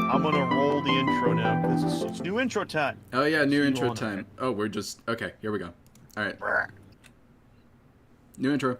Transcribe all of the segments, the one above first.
I'm gonna roll the intro now because it's new intro time. Oh yeah, new See you intro on time. it. Oh, we're just okay. Here we go. All right, new intro.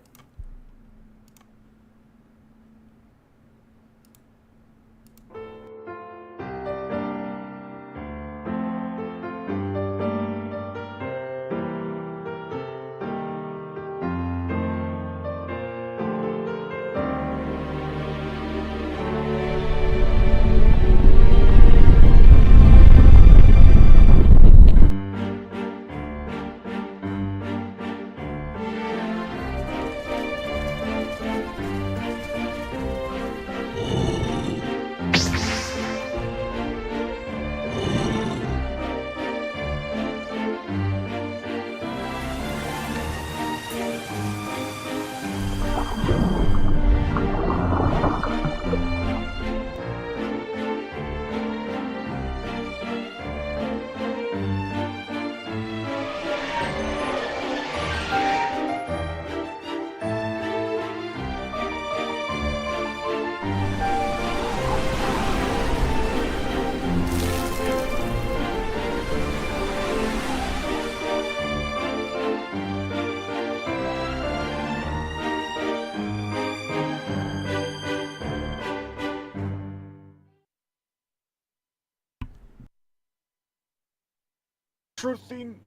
Truth theme.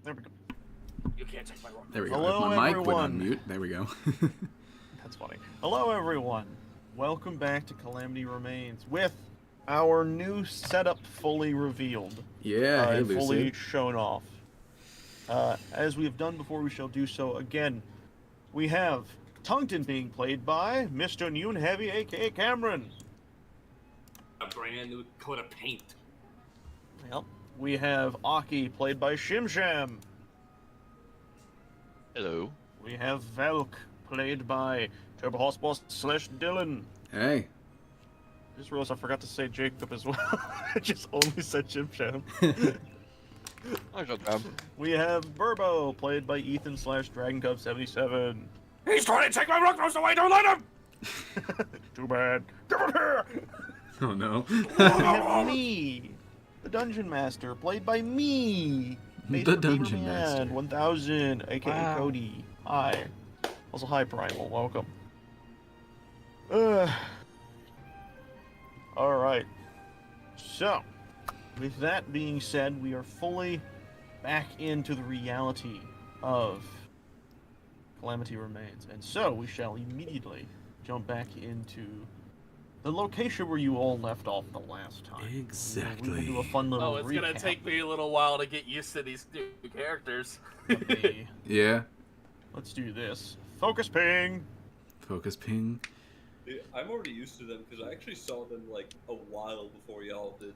There we go. You can't take my rock. There we go. Hello, If my mic went on everyone. mute, there we go. That's funny. Hello, everyone. Welcome back to Calamity Remains with our new setup fully revealed. Yeah, hey and fully Lucy. shown off. As we have done before, we shall do so again. We have Tungton being played by Mr. Noon Heavy, aka Cameron. A brand new coat of paint. Yep. We have Aki played by Shimsham. Hello. We have Velk played by Turbo Horse Boss / Dylan. Hey. Just realized I forgot to say Jacob as well. I just only said Shimsham. Hi, Job. We have Burbo played by Ethan / Dragon Cub 77. He's trying to take my rock away. Don't let him. Too bad. Give it here. Oh no. We have me, the Dungeon Master, played by me, The Dungeon Man Master. 1000, aka Wow. Cody. Hi. Also, hi Primal. Welcome. All right. So, with that being said, we are fully back into the reality of Calamity Remains, and so we shall immediately jump back into the location where you all left off the last time. We will Exactly. do a fun little Oh, it's gonna recap. take me a little while to get used to these new characters. Okay, Yeah. let's do this. Focus ping. Focus ping. Dude, I'm already used to them because I actually saw them like a while before y'all did.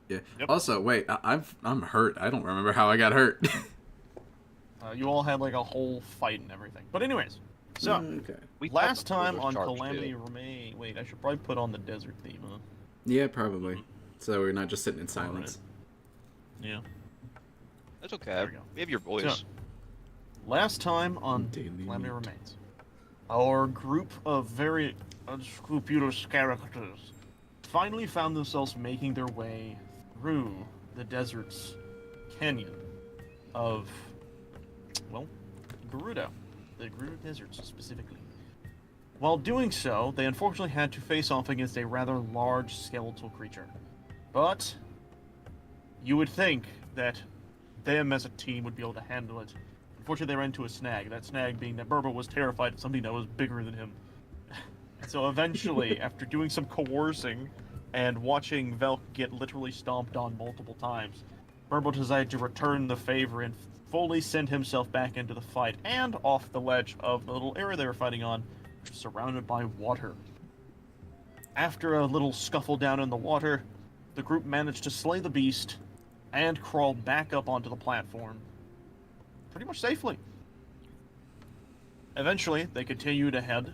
Yeah. Yep. Also, wait. I'm hurt. I don't remember how I got hurt. You all had like a whole fight and everything. But anyways, so Okay. We last thought the time was on charged, Calamity too. Remain. Wait, I should probably put on the desert theme, huh? Yeah, probably. So we're not just sitting in silence. Yeah. That's okay. There we go. We have your voice. Last time on Daily Calamity meat. Remains, our group of very unscrupulous characters finally found themselves making their way through the desert's canyon of, well, Gerudo. The Gerudo Deserts, specifically. While doing so, they unfortunately had to face off against a rather large skeletal creature. But you would think that them as a team would be able to handle it. Unfortunately, they ran into a snag. That snag being that Burbo was terrified of something that was bigger than him. And so eventually, after doing some coercing and watching Velk get literally stomped on multiple times, Burbo decided to return the favor and fully send himself back into the fight and off the ledge of the little area they were fighting on, which was surrounded by water. After a little scuffle down in the water, the group managed to slay the beast and crawl back up onto the platform pretty much safely. Eventually, they continued ahead,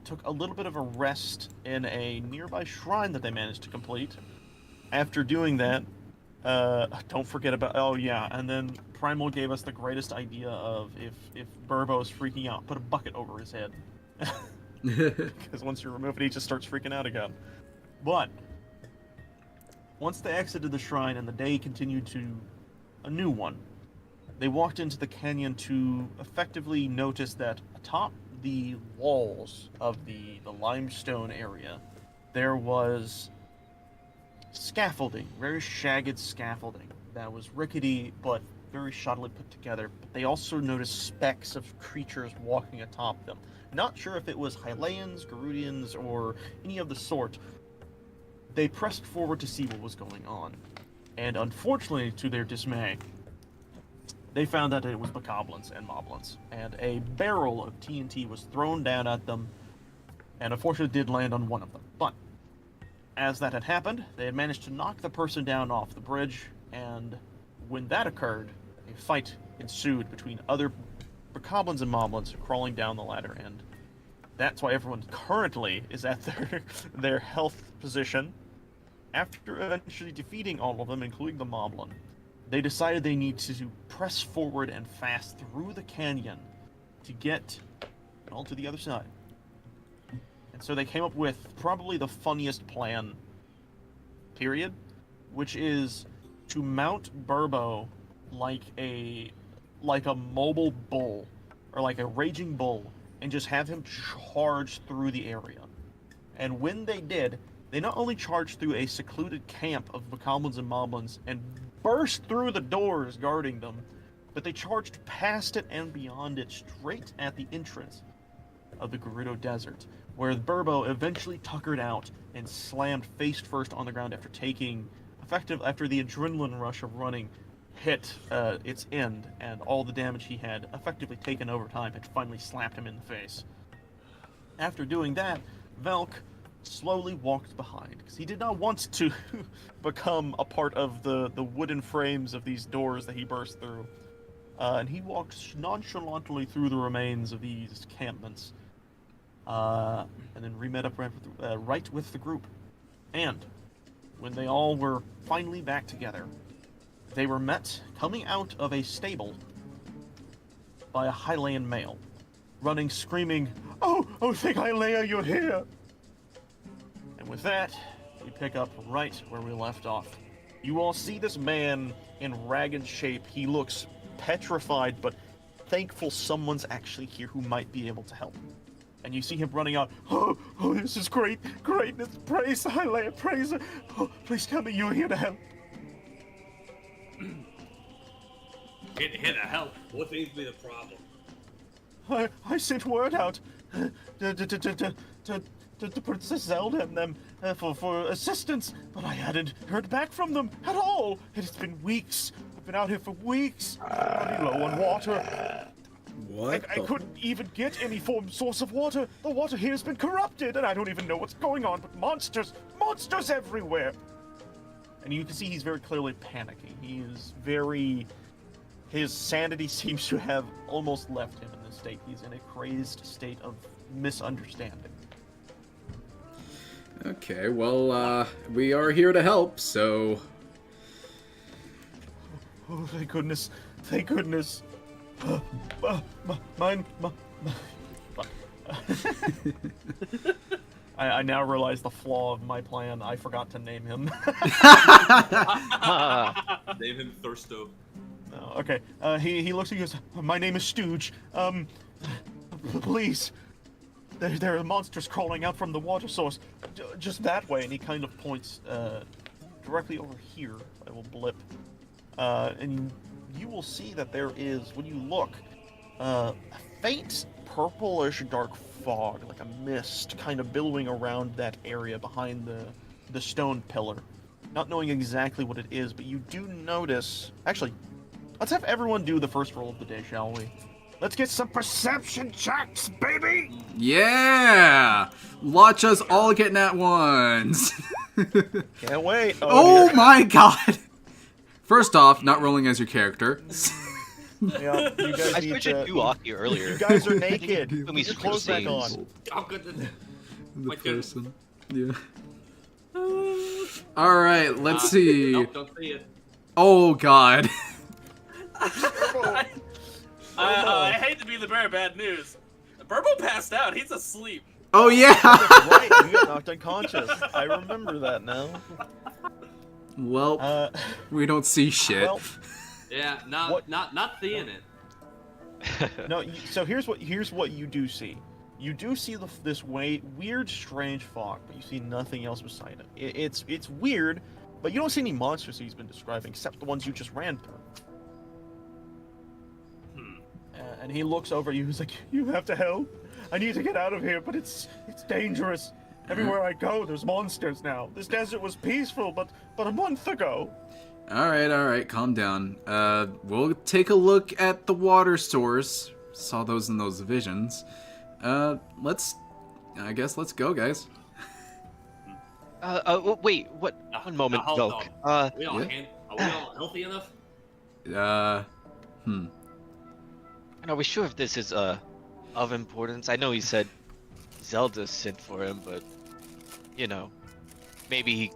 took a little bit of a rest in a nearby shrine that they managed to complete. After doing that, don't forget about, oh yeah, and then Primal gave us the greatest idea of if Burbo's freaking out, put a bucket over his head. because once you remove it, he just starts freaking out again. But once they exited the shrine and the day continued to a new one, they walked into the canyon to effectively notice that atop the walls of the limestone area, there was scaffolding, very shagged scaffolding that was rickety but very shoddily put together. But they also noticed specks of creatures walking atop them. Not sure if it was Hylians, Garudians, or any of the sort. They pressed forward to see what was going on, and unfortunately, to their dismay, they found that it was bokoblins and moblins, and a barrel of TNT was thrown down at them, and unfortunately did land on one of them. But as that had happened, they had managed to knock the person down off the bridge, and when that occurred, a fight ensued between other bokoblins and moblins crawling down the ladder, and that's why everyone currently is at their health position. After eventually defeating all of them, including the moblin, they decided they need to press forward and fast through the canyon to get all to the other side. And so they came up with probably the funniest plan, period, which is to mount Burbo like a mobile bull, or like a raging bull, and just have him charge through the area. And when they did, they not only charged through a secluded camp of bokoblins and moblins and burst through the doors guarding them, but they charged past it and beyond it straight at the entrance of the Gerudo Desert, where Burbo eventually tuckered out and slammed face first on the ground after after the adrenaline rush of running hit its end, and all the damage he had effectively taken over time had finally slapped him in the face. After doing that, Velk slowly walked behind, because he did not want to become a part of the wooden frames of these doors that he burst through. And he walked nonchalantly through the remains of these encampments, and then re-met up right with the group. And when they all were finally back together, they were met coming out of a stable by a Hylian male, running screaming, "Oh, thank Hylea, you're here!" And with that, we pick up right where we left off. You all see this man in ragged shape. He looks petrified, but thankful someone's actually here who might be able to help. And you see him running out, oh, this is greatness, praise Hylea, praise her. Oh, please tell me you're here to help. Here to help. What seems to be the problem? I sent word out to Princess Zelda and them for assistance, but I hadn't heard back from them at all. It's been weeks. I've been out here for weeks. Running low on water. What? I couldn't even get any source of water. The water here has been corrupted, and I don't even know what's going on, but monsters everywhere. And you can see he's very clearly panicking. His sanity seems to have almost left him in this state. He's in a crazed state of misunderstanding. Okay, well, we are here to help, so... Oh, thank goodness. Thank goodness. I now realize the flaw of my plan. I forgot to name him. Name him Thirsto. Oh, okay. He looks at you and goes, "My name is Stooge. Please. There are monsters crawling out from the water source. Just that way." And he kind of points directly over here. I will blip. And you will see that there is, when you look, a faint purplish dark fog, like a mist, kind of billowing around that area behind the stone pillar. Not knowing exactly what it is, but you do notice... Actually, let's have everyone do the first roll of the day, shall we? Let's get some perception checks, baby! Yeah! Watch us all get nat ones! Can't wait! Oh dear. my god! First off, not rolling as your character. Yeah, you guys I need switched to... it to Aki earlier. You guys are naked. When we Put your clothes back on. scenes. How good did The my goodness. person. Yeah. Alright, let's see. Nope, don't say it. Oh god. I hate to be the bearer of bad news. Burbo passed out. He's asleep. Oh yeah. That's right, you got knocked unconscious. I remember that now. Well, we don't see shit. Well, Yeah, What- not seeing it. no. So here's what you do see. You do see this weird, strange fog, but you see nothing else beside it. It's weird, but you don't see any monsters he's been describing except the ones you just ran through. And he looks over at you. He's like, "You have to help. I need to get out of here, but it's dangerous. Everywhere I go, there's monsters now. This desert was peaceful, but a month ago." All right, calm down. We'll take a look at the water source. Saw those in those visions. I guess let's go, guys. Wait, what? One moment, hold Velk. on. Are we all Yeah. healthy enough? Are we sure if this is of importance? I know he said Zelda sent for him, but you know, maybe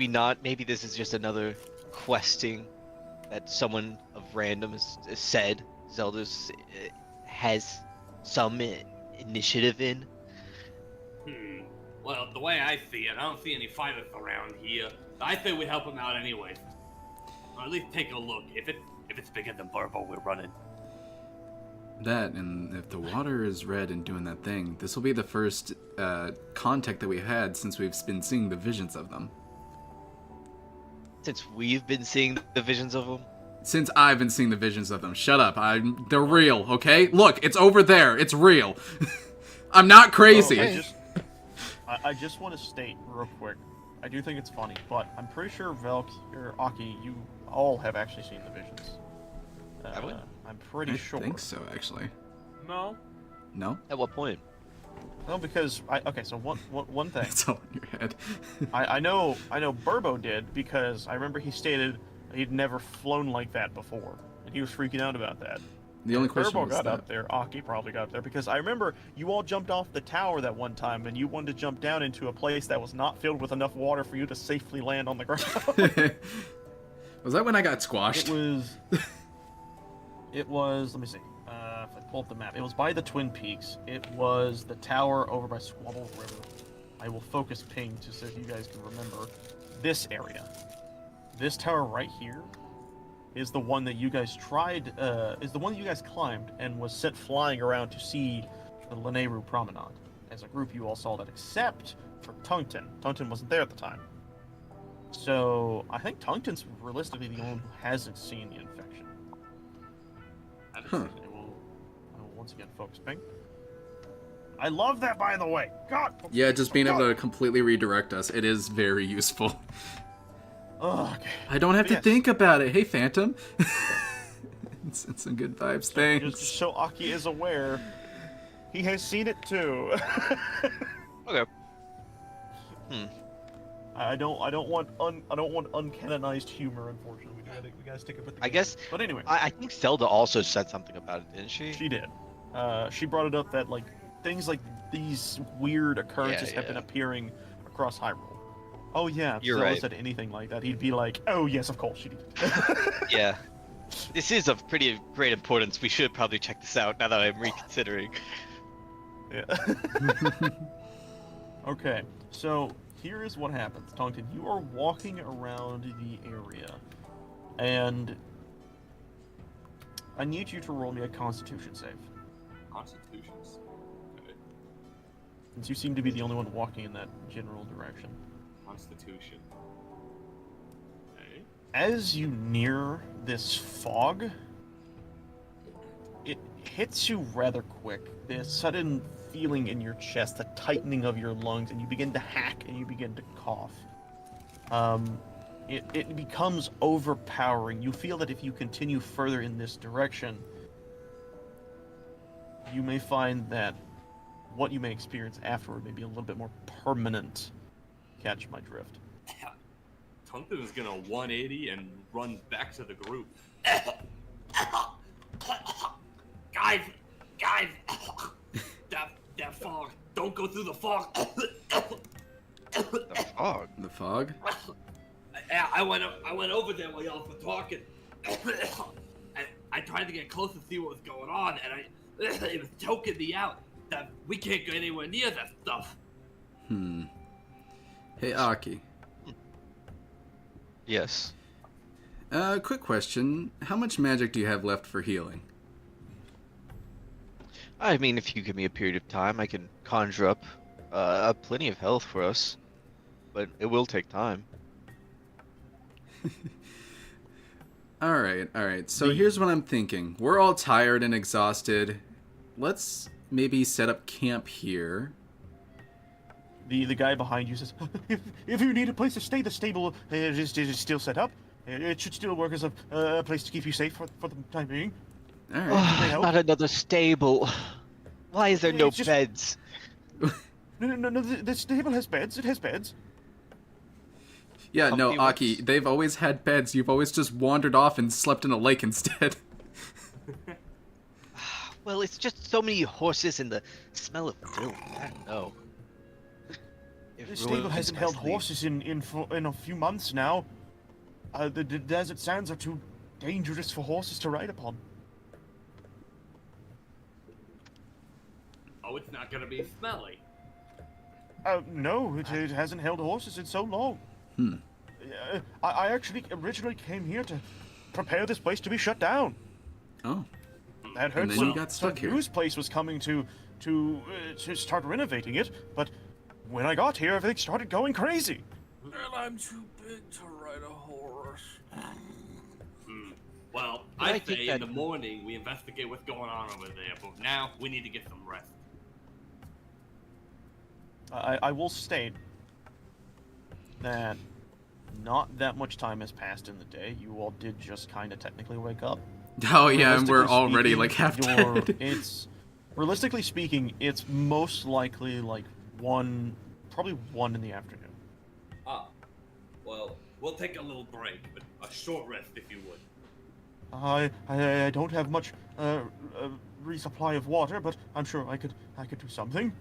not. Maybe this is just another questing that someone of random has said Zelda's has some initiative in. Well, the way I see it, I don't see any fighters around here. I say we help him out anyway. Or at least take a look. If it's bigger than Burbo, we're running. That, and if the water is red and doing that thing, this will be the first contact that we've had since we've been seeing the visions of them. Since we've been seeing the visions of them. Since I've been seeing the visions of them. Shut up. They're real, okay? Look, it's over there. It's real. I'm not crazy. I just want to state real quick. I do think it's funny, but I'm pretty sure Velk or Aki, you all have actually seen the visions. Have we? I'm pretty sure. I think so, actually. No. No? At what point? No, because so one thing. It's all in your head. I know Burbo did because I remember he stated he'd never flown like that before, and he was freaking out about that. The only question Burbo was got that. up there. Aki probably got up there because I remember you all jumped off the tower that one time, and you wanted to jump down into a place that was not filled with enough water for you to safely land on the ground. Was that when I got squashed? It was. Let me see. If I pull up the map, it was by the Twin Peaks. It was the tower over by Squabble River. I will focus ping just so you guys can remember this area. This tower right here is the one that you guys tried. Is the one that you guys climbed and was sent flying around to see the Lanayru Promenade. As a group, you all saw that, except for Tungten. Tungten wasn't there at the time. So I think Tungten's realistically the only one who hasn't seen the infection. Huh. I will once again focus ping. I love that, by the way. God. Yeah, just being able to completely redirect us. It is very useful. Oh, okay. I don't have to Yes. think about it. Hey, Phantom. it's some good vibes. Thanks. Just so Aki is aware, he has seen it too. Okay. I don't want uncanonized humor. Unfortunately, we gotta stick it with the I game. guess But anyway, I think Zelda also said something about it, didn't she? she did. She brought it up that like things like these weird occurrences have been yeah. appearing across Hyrule. Oh yeah, if You're Zelda right. said anything like that, he'd be like, "Oh yes, of course she did." Yeah. This is of pretty great importance. We should probably check this out now that I'm reconsidering. Yeah. Okay, so here is what happens, Tongton. You are walking around the area, and I need you to roll me a Constitution save, Constitutions. Okay. since you seem to be the only one walking in that general direction. Constitution. Okay. As you near this fog, it hits you rather quick. This sudden feeling in your chest, the tightening of your lungs, and you begin to hack and you begin to cough. It becomes overpowering. You feel that if you continue further in this direction, you may find that what you may experience afterward may be a little bit more permanent. Catch my drift. Tungten is gonna 180 and run back to the group. Guys, that fog. Don't go through the fog. The fog. The fog? Yeah, I went over there while y'all were talking. I tried to get close to see what was going on, and it was choking me out. That we can't go anywhere near that stuff. Hey, Aki. Yes. Quick question. How much magic do you have left for healing? I mean, if you give me a period of time, I can conjure up plenty of health for us. But it will take time. Alright. So here's what I'm thinking. We're all tired and exhausted. Let's maybe set up camp here. The guy behind you says, if you need a place to stay, the stable is still set up. It should still work as a place to keep you safe for the time being. Alright. help? Not another stable. Why is there no It's just- beds? No, the stable has beds. It has beds. Yeah, no, Comfy Aki, ones. they've always had beds. You've always just wandered off and slept in a lake instead. Well, it's just so many horses and the smell of filth. I don't know. It The stable ruins hasn't my held sleep. horses in a few months now. The desert sands are too dangerous for horses to ride upon. Oh, it's not gonna be smelly. No, it hasn't held horses in so long. I actually originally came here to prepare this place to be shut down. Oh. That hurt. And then you got stuck here. News place was coming to start renovating it, but when I got here, everything started going crazy. And I'm too big to ride a horse. Well, But I I think say that- in the morning we investigate what's going on over there, but now we need to get some rest. I will state that not that much time has passed in the day. You all did just kind of technically wake up. Oh, yeah, and we're Realistically already, speaking, like, half you're- dead. It's realistically speaking, it's most likely like probably 1 in the afternoon. Ah, well, We'll take a little break, but a short rest if you would. I don't have much resupply of water, but I'm sure I could do something.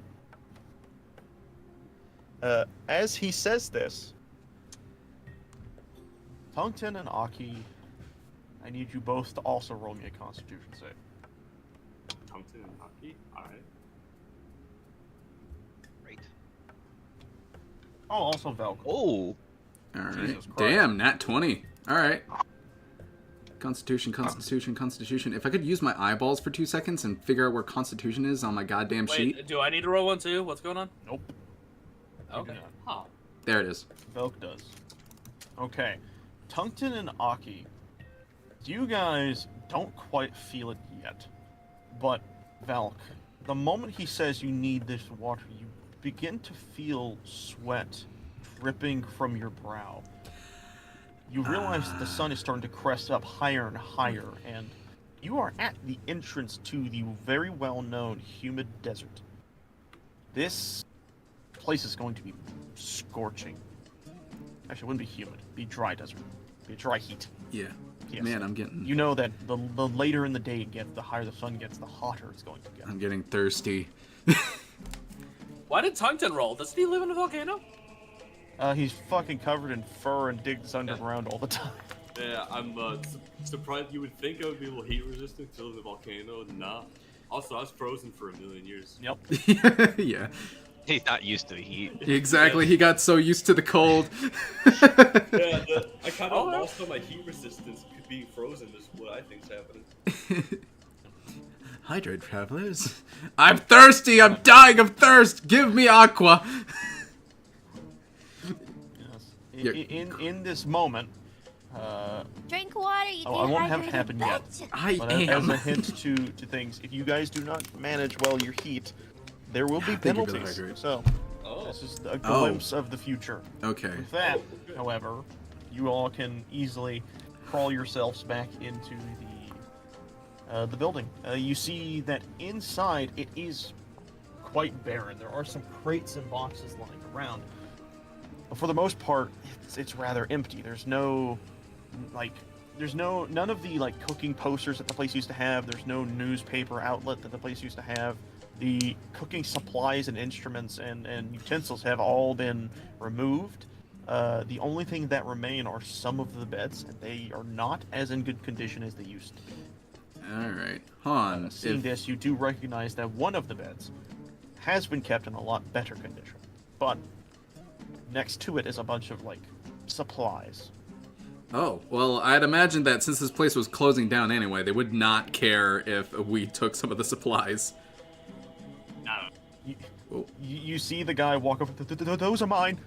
As he says this, Tungten and Aki, I need you both to also roll me a Constitution save. Tungsten and Aki? Alright. Great. Oh, also Velk. Oh, Alright. Jesus Christ. Damn, nat 20. Alright. Constitution. If I could use my eyeballs for 2 seconds and figure out where Constitution is on my goddamn sheet. Wait, do I need to roll one too? What's going on? Nope. Okay. Huh. There it is. Velk does. Okay. Tungten and Aki, you guys don't quite feel it yet. But, Velk, the moment he says you need this water, you begin to feel sweat dripping from your brow. You realize that the sun is starting to crest up higher and higher, and you are at the entrance to the very well-known humid desert. This place is going to be scorching. Actually, it wouldn't be humid. It'd be dry desert. It'd be dry heat. Yeah. Yes. Man, I'm getting... You know that the later in the day it gets, the higher the sun gets, the hotter it's going to get. I'm getting thirsty. Why did Tungten roll? Doesn't he live in a volcano? He's fucking covered in fur and digs underground all the time. Yeah, I'm surprised you would think I would be able heat resistant till the volcano. Nah. Also, I was frozen for 1,000,000 years. Yep. Yeah. he's not used to the heat. Exactly. He got so used to the cold. yeah, I kind of Oh, yeah. lost all my heat resistance. Being frozen is what I think's happening. Hydrate, travelers. I'm thirsty. I'm dying of thirst. Give me aqua. Yes. In this moment, Drink water, you I won't have it dehydrated happen yet. bitch. I but as am. a hint to things, if you guys do not manage well your heat, there will be Thank you for the penalties. hydrate. So, Oh, this is a glimpse of the future. Okay. With that, however, you all can easily crawl yourselves back into the building. You see that inside it is quite barren. There are some crates and boxes lying around, but for the most part, it's rather empty. There's none of the like cooking posters that the place used to have. There's no newspaper outlet that the place used to have. The cooking supplies and instruments and utensils have all been removed. The only thing that remain are some of the beds, and they are not as in good condition as they used to be. All right. Han, Seeing if... this, you do recognize that one of the beds has been kept in a lot better condition. But next to it is a bunch of, like, supplies. Oh, well, I'd imagine that since this place was closing down anyway, they would not care if we took some of the supplies. You see the guy walk over. Those are mine.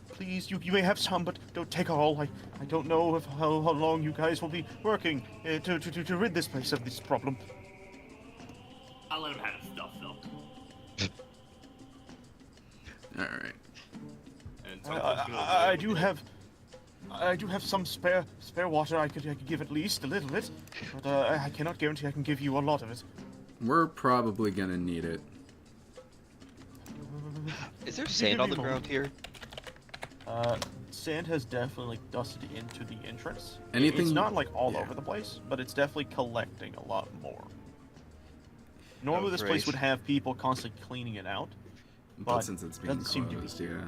Please, you may have some, but don't take all. I don't know how long you guys will be working to rid this place of this problem. I'll let him have his stuff, though. All right. And I do have some spare water. I could give at least a little bit, but I cannot guarantee I can give you a lot of it. We're probably gonna need it. Is there sand on the ground here? Sand has definitely dusted into the entrance. Anything? It's not like all over the place, but it's definitely collecting a lot more. Normally, this place would have people constantly cleaning it out, But since it's being doesn't seem to be. closed, yeah.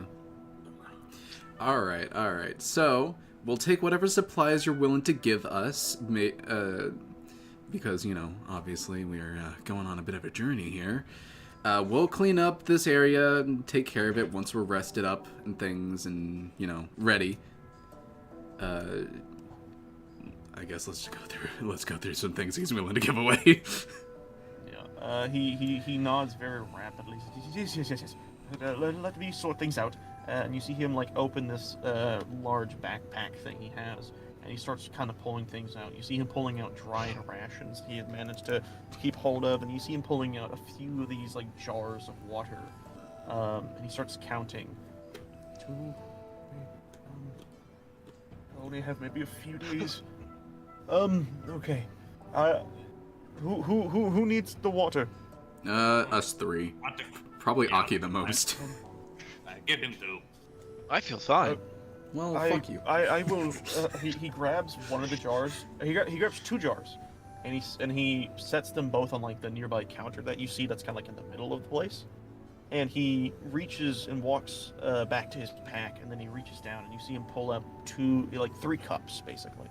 Alright. So, we'll take whatever supplies you're willing to give us, because, you know, obviously we're going on a bit of a journey here. We'll clean up this area and take care of it once we're rested up and things and, you know, ready. I guess let's go through some things he's willing to give away. Yeah. He nods very rapidly. Yes. Let me sort things out. And you see him like open this large backpack thing he has, and he starts kind of pulling things out. You see him pulling out dried rations he had managed to keep hold of, and you see him pulling out a few of these like jars of water. And he starts counting. I only have maybe a few days. Okay. Who needs the water? Us three. Probably Aki the most. Give him two. I feel fine. Well, fuck you. I will. He grabs one of the jars. He grabs 2 jars, and he sets them both on like the nearby counter that you see that's kind of like in the middle of the place. And he reaches and walks back to his pack, and then he reaches down, and you see him pull up 3 cups basically,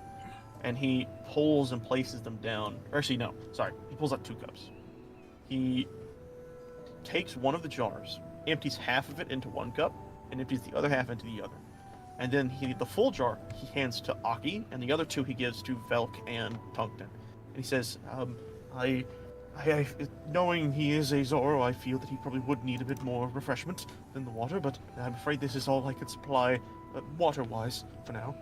and he pulls and places them down. Or actually, no, sorry, he pulls out 2 cups. He takes one of the jars, empties half of it into one cup, and empties the other half into the other. And then the full jar he hands to Aki, and the other 2 he gives to Velk and Tungten. And he says, I knowing he is a Zoro, I feel that he probably would need a bit more refreshment than the water, but I'm afraid this is all I can supply water-wise for now.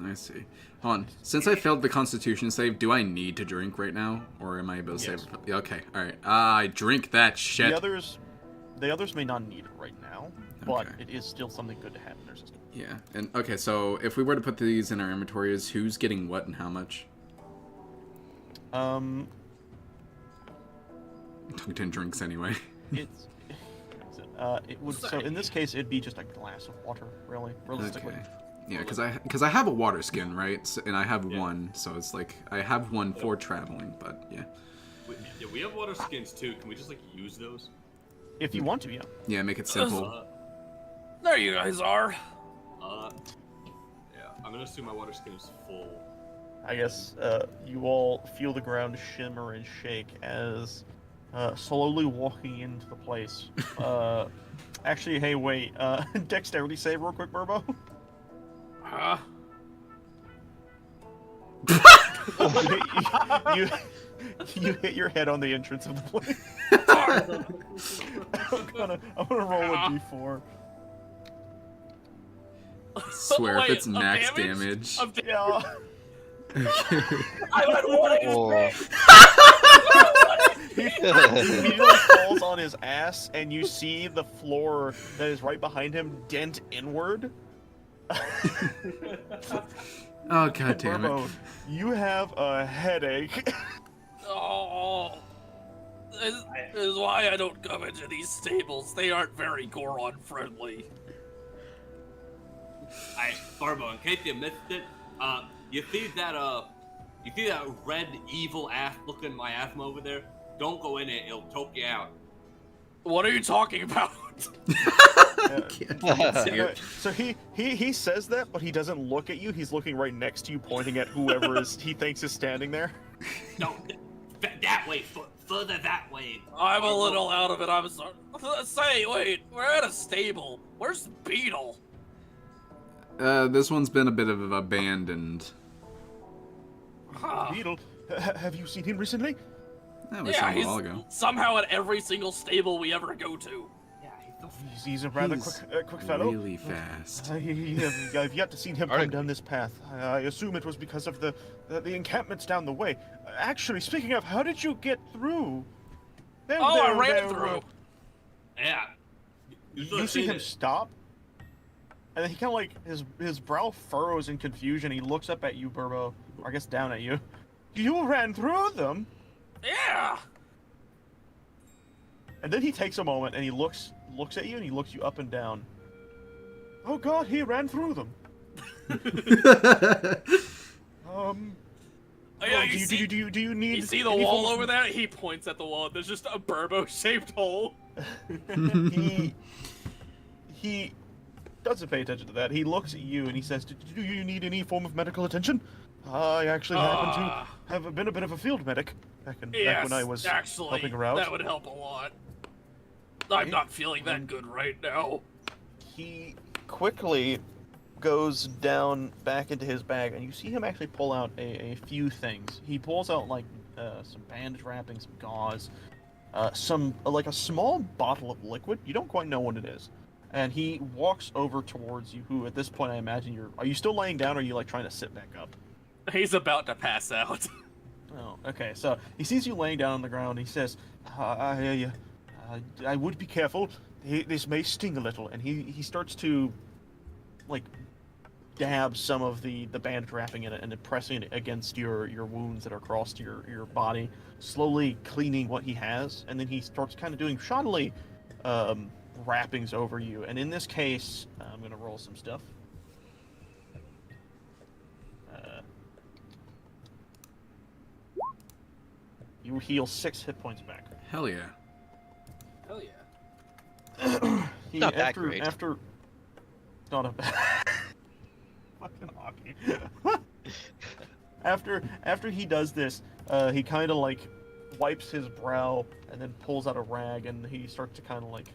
I see. Hold on. Since I failed the Constitution save, do I need to drink right now, or am I able to save? Yeah, okay, all right. I drink that shit. The others may not need it right now, but it is still something good to have in their system. Yeah, and okay. So if we were to put these in our inventories, who's getting what and how much? Tungten drinks anyway. It would. So in this case, it'd be just a glass of water, really, realistically. Okay. Yeah, because I have a water skin, right? So, and I have one, so it's like I have one for traveling, but yeah. We have water skins too. Can we just use those? If you want to, yeah. Yeah, make it simple. There you guys are. Yeah, I'm gonna assume my water skin is full. I guess you all feel the ground shimmer and shake as slowly walking into the place. Actually, hey, wait. Dexterity save real quick, Burbo. Huh? you hit your head on the entrance of the place. I'm gonna roll a d4. I swear, if Wait, it's max damage. Yeah. I had one He immediately falls on his ass, and you see the floor that is right behind him dent inward. Oh, god damn Burbo, it. you have a headache. Oh, this is why I don't come into these stables. They aren't very Goron friendly. Barbo, in case you missed it, you see that red evil ass looking miasma over there? Don't go in it, it'll choke you out. What are you talking about? So he says that, but he doesn't look at you. He's looking right next to you, pointing at whoever he thinks is standing there. No, That way, further that way. I'm a little out of it. I'm sorry. Say, wait, we're at a stable. Where's Beetle? This one's been a bit of abandoned. Huh. Beetle, have you seen him recently? That was Yeah, a he's while ago. somehow at every single stable we ever go to. He's a rather He's quick fellow. really fast. I've yet to see him come down this path. I assume it was because of the encampments down the way. Actually, speaking of, how did you get through? I ran through. Yeah. You see him stop, and then he kind of like his brow furrows in confusion. He looks up at you, Burbo, or I guess down at you. You ran through them. Yeah. And then he takes a moment and he looks at you and he looks you up and down. Oh God, he ran through them. Yeah, do you need? You see the wall over there? He points at the wall. There's just a Burbo-shaped hole. he doesn't pay attention to that. He looks at you and he says, "Do you need any form of medical attention? I actually happen to have been a bit of a field medic back when I was helping her out." That would help a lot. I'm not feeling that good right now. He quickly goes down back into his bag, and you see him actually pull out a few things. He pulls out like some bandage wrapping, some gauze, like a small bottle of liquid. You don't quite know what it is. And he walks over towards you, who at this point I imagine are you still laying down, or are you like trying to sit back up? He's about to pass out. Oh, okay. So he sees you laying down on the ground. He says, I would be careful. This may sting a little. And he starts to, like, dab some of the bandage wrapping in it and then pressing it against your wounds that are across your body, slowly cleaning what he has. And then he starts kind of doing shoddily wrappings over you. And in this case, I'm going to roll some stuff. You heal 6 hit points back. Hell yeah. Hell yeah. Not that great. After, not a bad. Fucking hockey. after he does this, he kind of like wipes his brow and then pulls out a rag and he starts to kind of like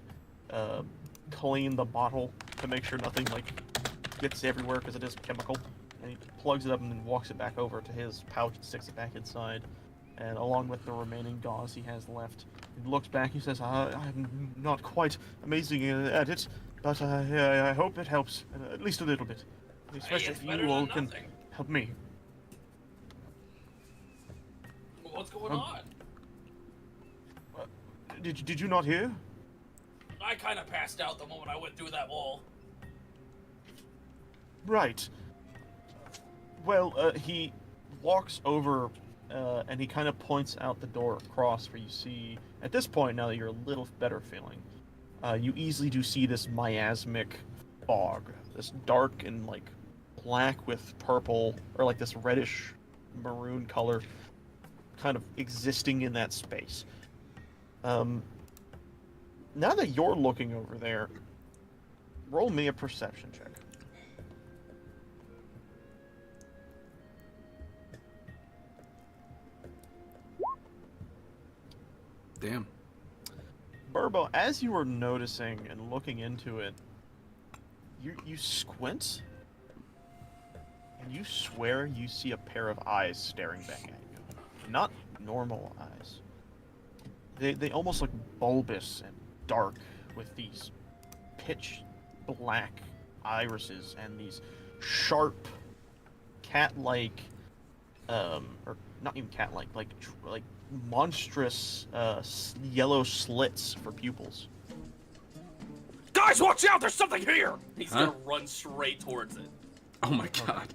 clean the bottle to make sure nothing like gets everywhere because it is chemical. And he plugs it up and then walks it back over to his pouch and sticks it back inside. And along with the remaining gauze he has left, he looks back. He says, "I'm not quite amazing at it, but I hope it helps at least a little bit, especially if you all can help me." What's going on? Did you not hear? I kind of passed out the moment I went through that wall. Right. Well, he walks over. And he kind of points out the door across where you see, at this point, now that you're a little better feeling, you easily do see this miasmic fog, this dark and like black with purple, or like this reddish maroon color kind of existing in that space. Now that you're looking over there, roll me a perception check. Damn. Burbo, as you were noticing and looking into it, you squint, and you swear you see a pair of eyes staring back at you. Not normal eyes. They almost look bulbous and dark with these pitch black irises and these sharp cat-like, or not even cat-like, like monstrous yellow slits for pupils. Guys, watch out! There's something here! He's gonna run straight towards it. Oh my god.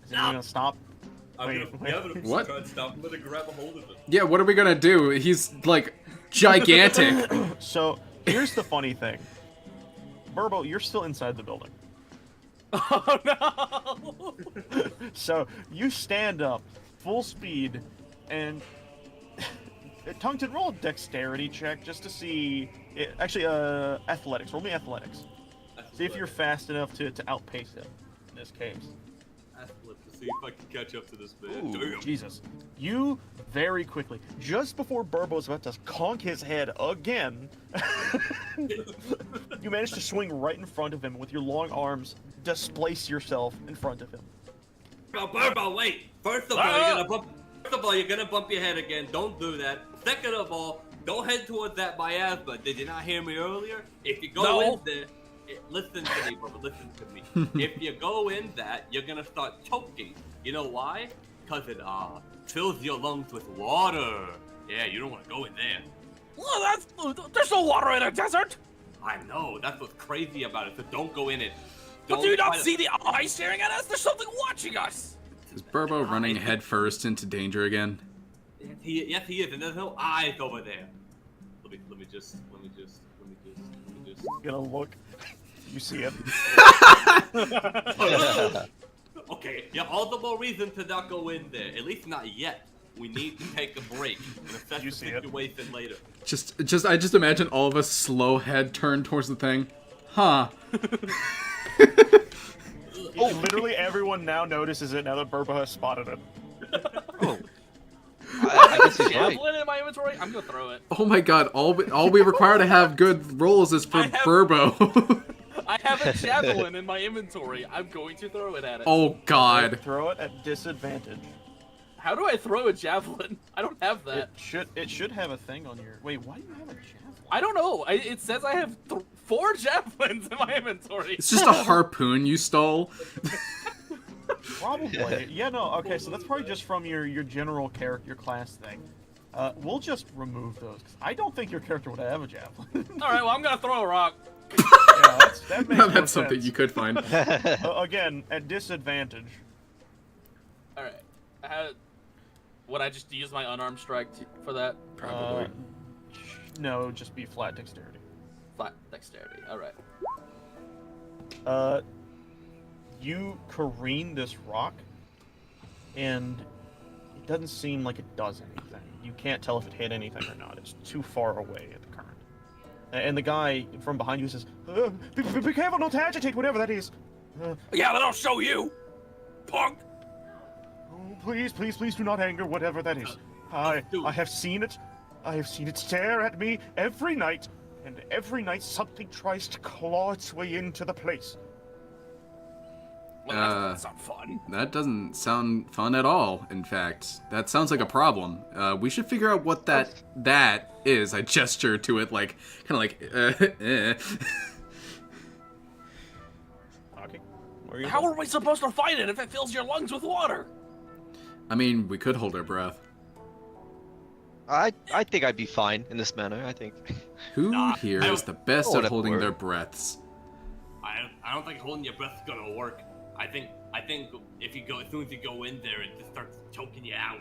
Is anyone gonna stop? I'm gonna What? try and stop him, but grab a hold of it. Yeah, what are we gonna do? He's like gigantic. So here's the funny thing, Burbo, you're still inside the building. Oh no! So you stand up, full speed, and Tungton, roll a dexterity check just to see. Actually, athletics. Roll me athletics. See if you're fast enough to outpace him in this case. Let's see if I can catch up to this man. Ooh, Jesus. You very quickly, just before Burbo's about to conk his head again, you manage to swing right in front of him with your long arms, displace yourself in front of him. Burbo, wait! First of all, you're gonna bump your head again. Don't do that. Second of all, don't head towards that miasma. Did you not hear me earlier? If you go in there, listen to me, brother. Listen to me. If you go in that, you're gonna start choking. You know why? Cause it fills your lungs with water. Yeah, you don't want to go in there. Well, there's no water in a desert. I know. That's what's crazy about it. So don't go in it. But do you not see the eye staring at us? There's something watching us. Is Burbo running headfirst into danger again? Yes, he is, and there's no eyes over there. Let me just. Gonna look. You see him. Okay, yeah, all the more reason to not go in there. At least not yet. We need to take a break and assess the situation later. I just imagine all of us slow head turned towards the thing. Huh. Oh, literally everyone now notices it now that Burbo has spotted it. Oh. I guess he's right. Javelin in my inventory? I'm gonna throw it. Oh my god, all we require to have good rolls is for Burbo. I have a javelin in my inventory. I'm going to throw it at it. Oh god. Throw it at disadvantage. How do I throw a javelin? I don't have that. It should have a thing on your... Wait, why do you have a javelin? I don't know. It says I have 4 javelins in my inventory. It's just a harpoon you stole. Probably. Yeah, no, okay, so that's probably just from your general character, your class thing. We'll just remove those, because I don't think your character would have a javelin. Alright, well, I'm gonna throw a rock. Yeah, that makes That's something sense. you could find. Again, at disadvantage. Alright. Would I just use my unarmed strike for that? Probably. No, just be flat dexterity. Flat dexterity, alright. You careen this rock, and it doesn't seem like it does anything. You can't tell if it hit anything or not. It's too far away at the current. And the guy from behind you says, be careful not to agitate, whatever that is. Yeah, then I'll show you, punk! Oh, please do not anger, whatever that is. I have seen it. I have seen it stare at me every night, and every night something tries to claw its way into the place. Well, that doesn't sound fun. That doesn't sound fun at all, in fact. That sounds like a problem. We should figure out what that is. I gesture to it like, kind of like, Okay. How are we supposed to fight it if it fills your lungs with water? I mean, we could hold our breath. I think I'd be fine in this manner. I think. Who here is the best at holding work. their breaths? I don't think holding your breath is gonna work. I think if you go, as soon as you go in there, it just starts choking you out.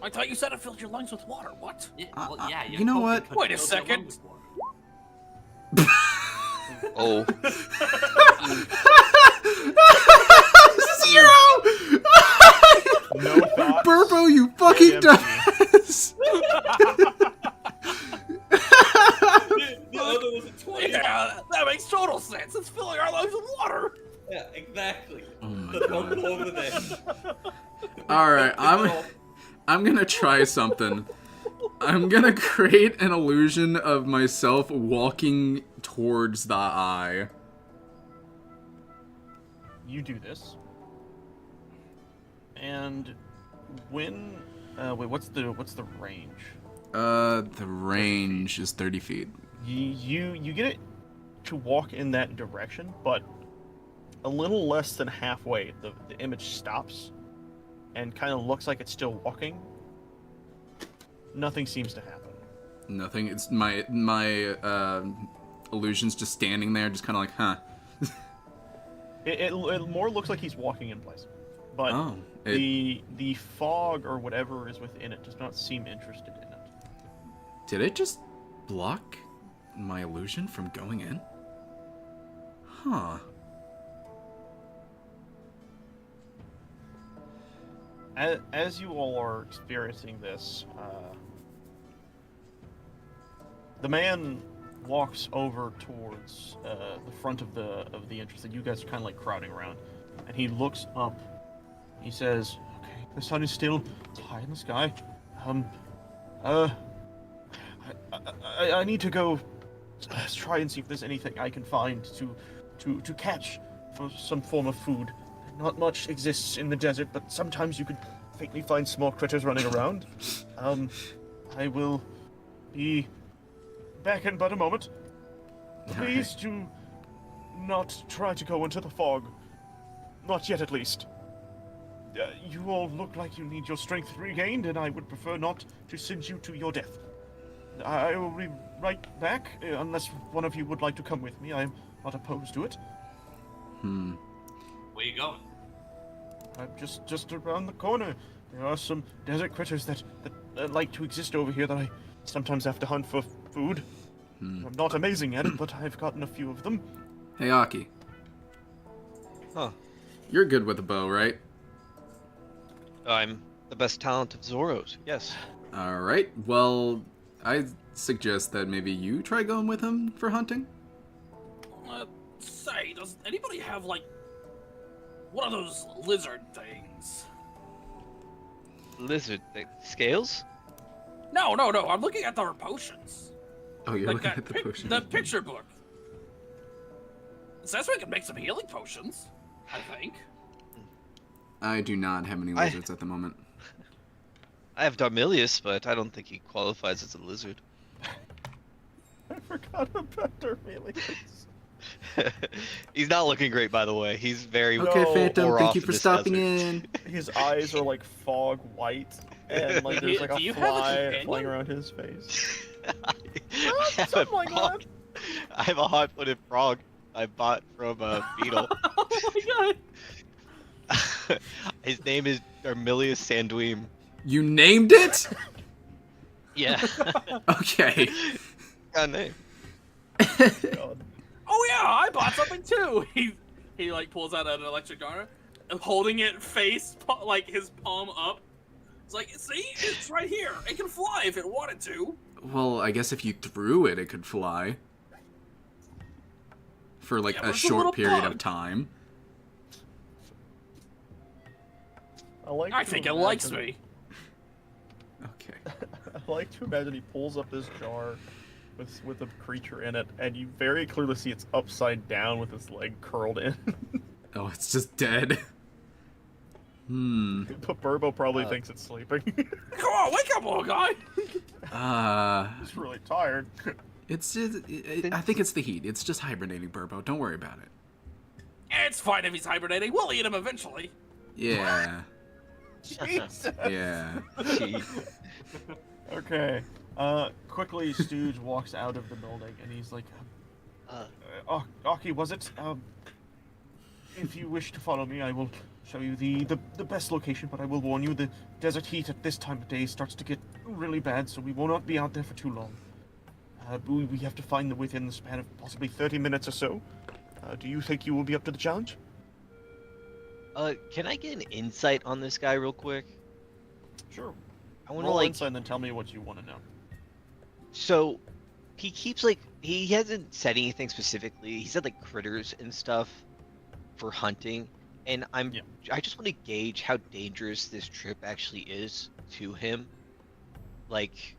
I thought you said it filled your lungs with water. What? Yeah, well, yeah. You know what? Wait a second. Oh. 0! No thoughts. Burbo, you fucking dumbass! The other was a 20. Yeah, that makes total sense. It's filling our lungs with water. Yeah, exactly. Oh my The god. bump over there. Alright, I'm gonna try something. I'm gonna create an illusion of myself walking towards the eye. You do this. And when wait, what's the range? The range is 30 feet. You get it to walk in that direction, but a little less than halfway, the image stops and kind of looks like it's still walking. Nothing seems to happen. Nothing. It's my illusion's just standing there, just kind of like, huh. It more looks like he's walking in place, but the fog or whatever is within it does not seem interested in it. Did it just block my illusion from going in? Huh. As you all are experiencing this, the man walks over towards the front of the entrance that you guys are kind of like crowding around. and he looks up. He says, "Okay, the sun is still high in the sky. I need to go try and see if there's anything I can find to catch for some form of food. Not much exists in the desert, but sometimes you could faintly find small critters running around. I will be back in but a moment. Please do not try to go into the fog. Not yet, at least. You all look like you need your strength regained, and I would prefer not to send you to your death. I will be right back, unless one of you would like to come with me. I'm not opposed to it. Where you going? I'm just around the corner. There are some desert critters that like to exist over here that I sometimes have to hunt for food. I'm not amazing at it, but I've gotten a few of them. Hey, Aki. Huh. You're good with a bow, right? I'm the best talent of Zoro's, yes. Alright, well, I suggest that maybe you try going with him for hunting. Say, does anybody have, like, one of those lizard things? Lizard scales? No, I'm looking at our potions. Oh, you're Like looking that at the potion. The picture book. It says we can make some healing potions, I think. I do not have any lizards at the moment. I have Darmilius, but I don't think he qualifies as a lizard. I forgot about Darmelius. He's not looking great, by the way. He's very Okay, No, Phantom, more thank off you in for this stopping desert. in. His eyes are like fog white, and like there's like Do a you have a fly companion? flying around his face. I have Something a like frog. that. I have a hot-footed frog I bought from a beetle. Oh my god! His name is Darmilius Sanduim. You named it? Yeah. Okay. Got a name. God. Oh yeah, I bought something too. He like pulls out an electric garter, holding it like his palm up. It's like, see, it's right here. It can fly if it wanted to. Well, I guess if you threw it, it could fly. For like Yeah, but a it's a little short period of bug. time. I think it likes me. Okay. I like to imagine he pulls up this jar with a creature in it, and you very clearly see it's upside down with its leg curled in. Oh, it's just dead. But Burbo probably thinks it's sleeping. Come on, wake up, little guy. He's really tired. It's just, I think it's the heat. It's just hibernating, Burbo. Don't worry about it. It's fine if he's hibernating. We'll eat him eventually. Yeah. Jesus. Yeah. Gee. Okay. Quickly, Stooge walks out of the building, and he's like, Aki, was it? If you wish to follow me, I will show you the best location, but I will warn you, the desert heat at this time of day starts to get really bad, so we will not be out there for too long. We have to find them within the span of possibly 30 minutes or so. Do you think you will be up to the challenge? Can I get an insight on this guy real quick? Sure. I want to Roll like. insight and then tell me what you want to know. So, he keeps like he hasn't said anything specifically. He said like critters and stuff for hunting, and I just want to gauge how dangerous this trip actually is to him. Like,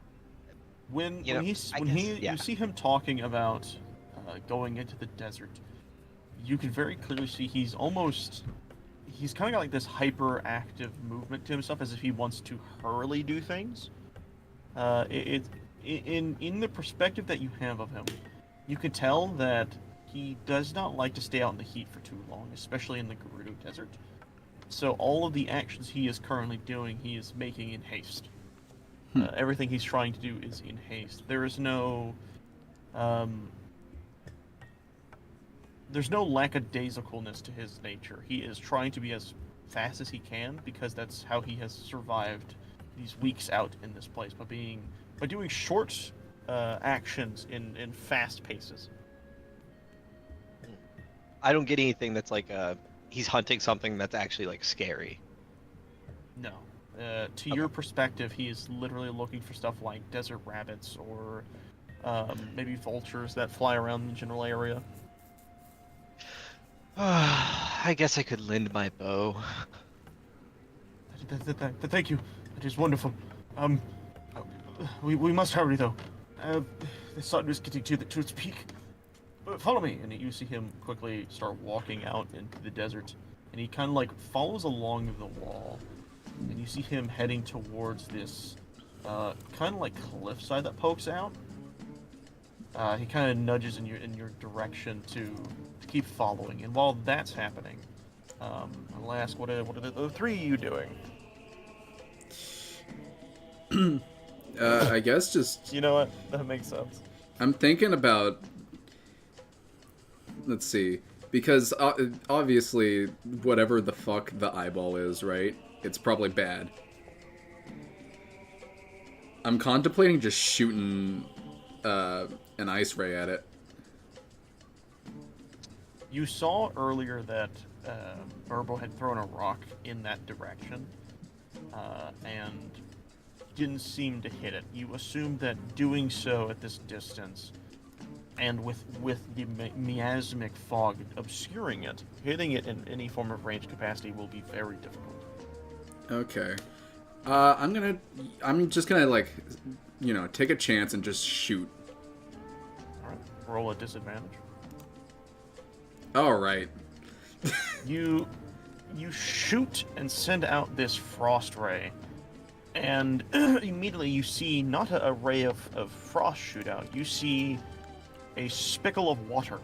you see him talking about going into the desert, you can very clearly see he's kind of got like this hyperactive movement to himself, as if he wants to hurriedly do things. In the perspective that you have of him, you can tell that he does not like to stay out in the heat for too long, especially in the Gerudo Desert. So all of the actions he is currently doing, he is making in haste. Everything he's trying to do is in haste. There is no there's no lackadaisicalness to his nature. He is trying to be as fast as he can, because that's how he has survived these weeks out in this place, by doing short actions in fast paces. I don't get anything that's like he's hunting something that's actually like scary. No. To your perspective, he is literally looking for stuff like desert rabbits or maybe vultures that fly around the general area. I guess I could lend my bow. Thank you. That is wonderful. We must hurry though. The sun is getting to its peak. Follow me, and you see him quickly start walking out into the desert, and he kind of like follows along the wall, and you see him heading towards this kind of like cliffside that pokes out. He kind of nudges in your direction to keep following, and while that's happening, I'll ask, what are the three of you doing? I guess just... You know what? That makes sense. I'm thinking about... Let's see. Because obviously, whatever the fuck the eyeball is, right? It's probably bad. I'm contemplating just shooting an ice ray at it. You saw earlier that Burbo had thrown a rock in that direction, and didn't seem to hit it. You assumed that doing so at this distance, and with the miasmic fog obscuring it, hitting it in any form of range capacity will be very difficult. Okay. I'm just gonna, like, you know, take a chance and just shoot. Alright, roll a disadvantage. Alright. You shoot and send out this frost ray, and immediately you see not a ray of frost shoot out, you see a spickle of water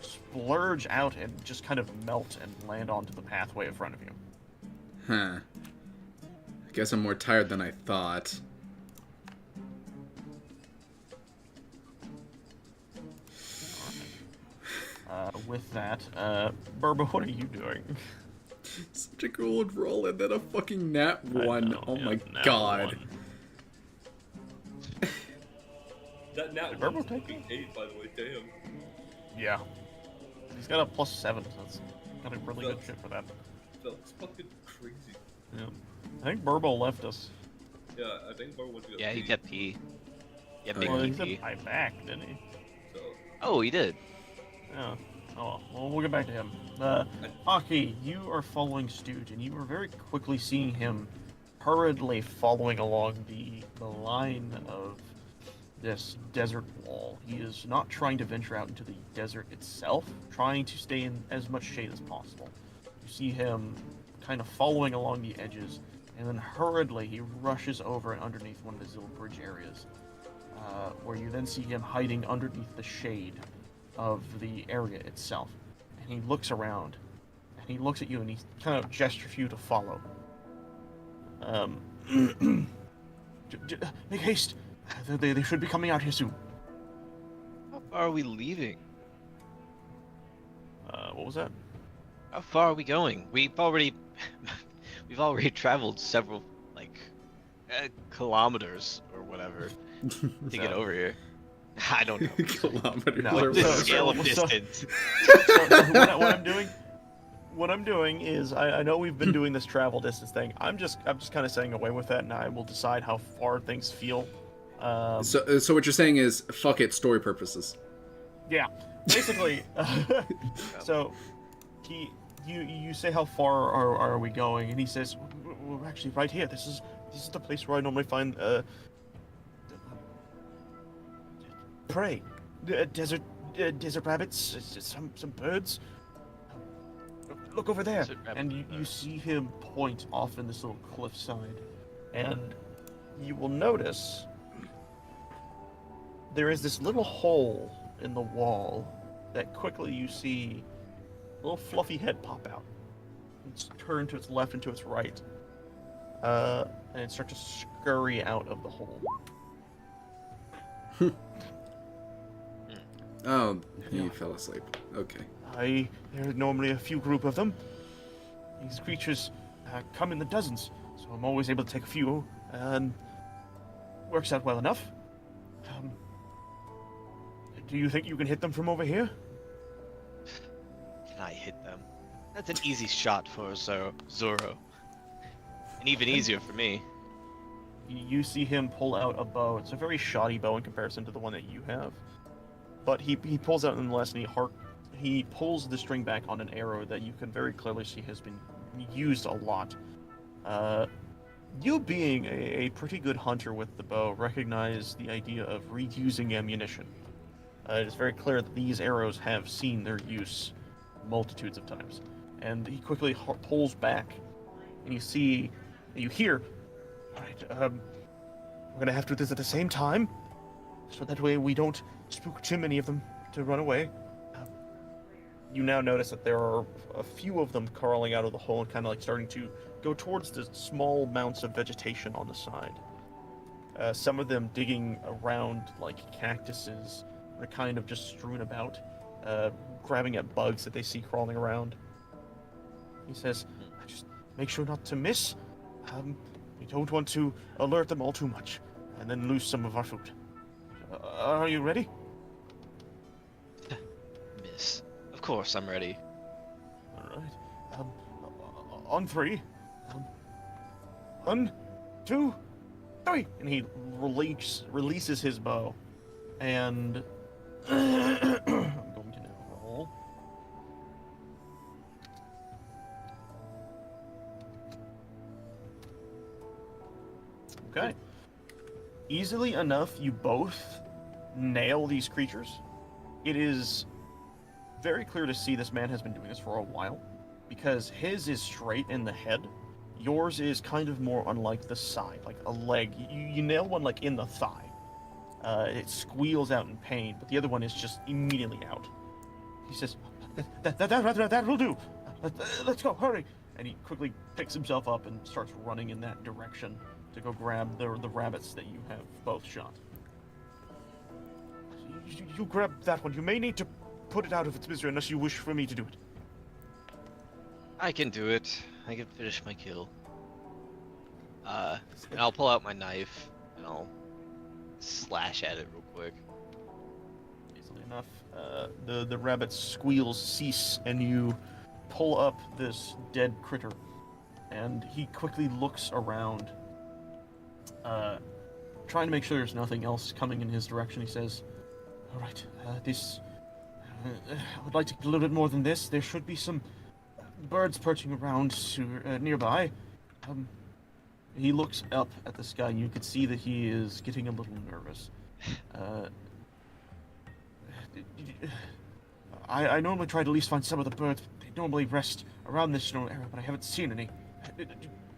splurge out and just kind of melt and land onto the pathway in front of you. Huh. I guess I'm more tired than I thought. With that, Burbo, what are you doing? Such a good roll and then a fucking nat 1. Know, oh yeah, my nat god. 1. That nat Did Burbo one's take fucking 8, by the way. Damn. Yeah. He's got a +7, so that's got a really good shit for that. That's fucking crazy. Yeah. I think Burbo left us. Yeah, I think Bar went to go Yeah, he pee, got P. Yeah, Oh, big Well, yeah. he said P. I back, didn't he? so... Oh, he did. Yeah. Oh, well, we'll get back to him. Aki, you are following Stooge, and you are very quickly seeing him hurriedly following along the line of this desert wall. He is not trying to venture out into the desert itself, trying to stay in as much shade as possible. You see him kind of following along the edges, and then hurriedly he rushes over and underneath one of his little bridge areas, where you then see him hiding underneath the shade of the area itself. And he looks around, and he looks at you, and he kind of gestures for you to follow. Make haste! They should be coming out here soon. How far are we leaving? What was that? How far are we going? We've already traveled several kilometers or whatever to get over here. I don't know. Kilometers No, or What's the whatever. scale of so- distance? What I'm doing is I know we've been doing this travel distance thing. I'm just kind of saying away with that, and I will decide how far things feel. So what you're saying is, fuck it, story purposes. Yeah, basically. So you say how far are we going, and he says we're actually right here. This is the place where I normally find prey, desert rabbits, some birds. Look over there, Desert rabbit. and you see him point off in this little cliffside, and you will notice there is this little hole in the wall that quickly you see a little fluffy head pop out. It's turned to its left and to its right, and it starts to scurry out of the hole. Oh, he Yeah. fell asleep. Okay. There are normally a few group of them. These creatures come in the dozens, so I'm always able to take a few, and works out well enough. Do you think you can hit them from over here? Can I hit them? That's an easy shot for Zoro. And even easier for me. You see him pull out a bow. It's a very shoddy bow in comparison to the one that you have. But he pulls out nonetheless, and he pulls the string back on an arrow that you can very clearly see has been used a lot. You being a pretty good hunter with the bow recognize the idea of reusing ammunition. It is very clear that these arrows have seen their use multitudes of times. And he quickly pulls back, and you hear, alright, we're gonna have to do this at the same time, so that way we don't spook too many of them to run away. You now notice that there are a few of them crawling out of the hole and kind of like starting to go towards the small mounts of vegetation on the side. Some of them digging around like cactuses. They're kind of just strewn about, grabbing at bugs that they see crawling around. He says, just make sure not to miss. We don't want to alert them all too much, and then lose some of our food. Are you ready? Miss. Of course, I'm ready. Alright. On three. 1, 2, 3. And he releases his bow. And I'm going to now roll. Okay. Easily enough, you both nail these creatures. It is very clear to see this man has been doing this for a while, because his is straight in the head. Yours is kind of more on like the side, like a leg. You nail one like in the thigh. It squeals out in pain, but the other one is just immediately out. He says, that will do. Let's go, hurry. And he quickly picks himself up and starts running in that direction to go grab the rabbits that you have both shot. You grab that one. You may need to put it out of its misery unless you wish for me to do it. I can do it. I can finish my kill. And I'll pull out my knife and I'll slash at it real quick. Easily enough, the rabbit's squeals cease, and you pull up this dead critter, and he quickly looks around, trying to make sure there's nothing else coming in his direction. He says, "All right, I would like to get a little bit more than this. There should be some birds perching around nearby." He looks up at the sky, and you can see that he is getting a little nervous. I normally try to at least find some of the birds. They normally rest around this general area, but I haven't seen any.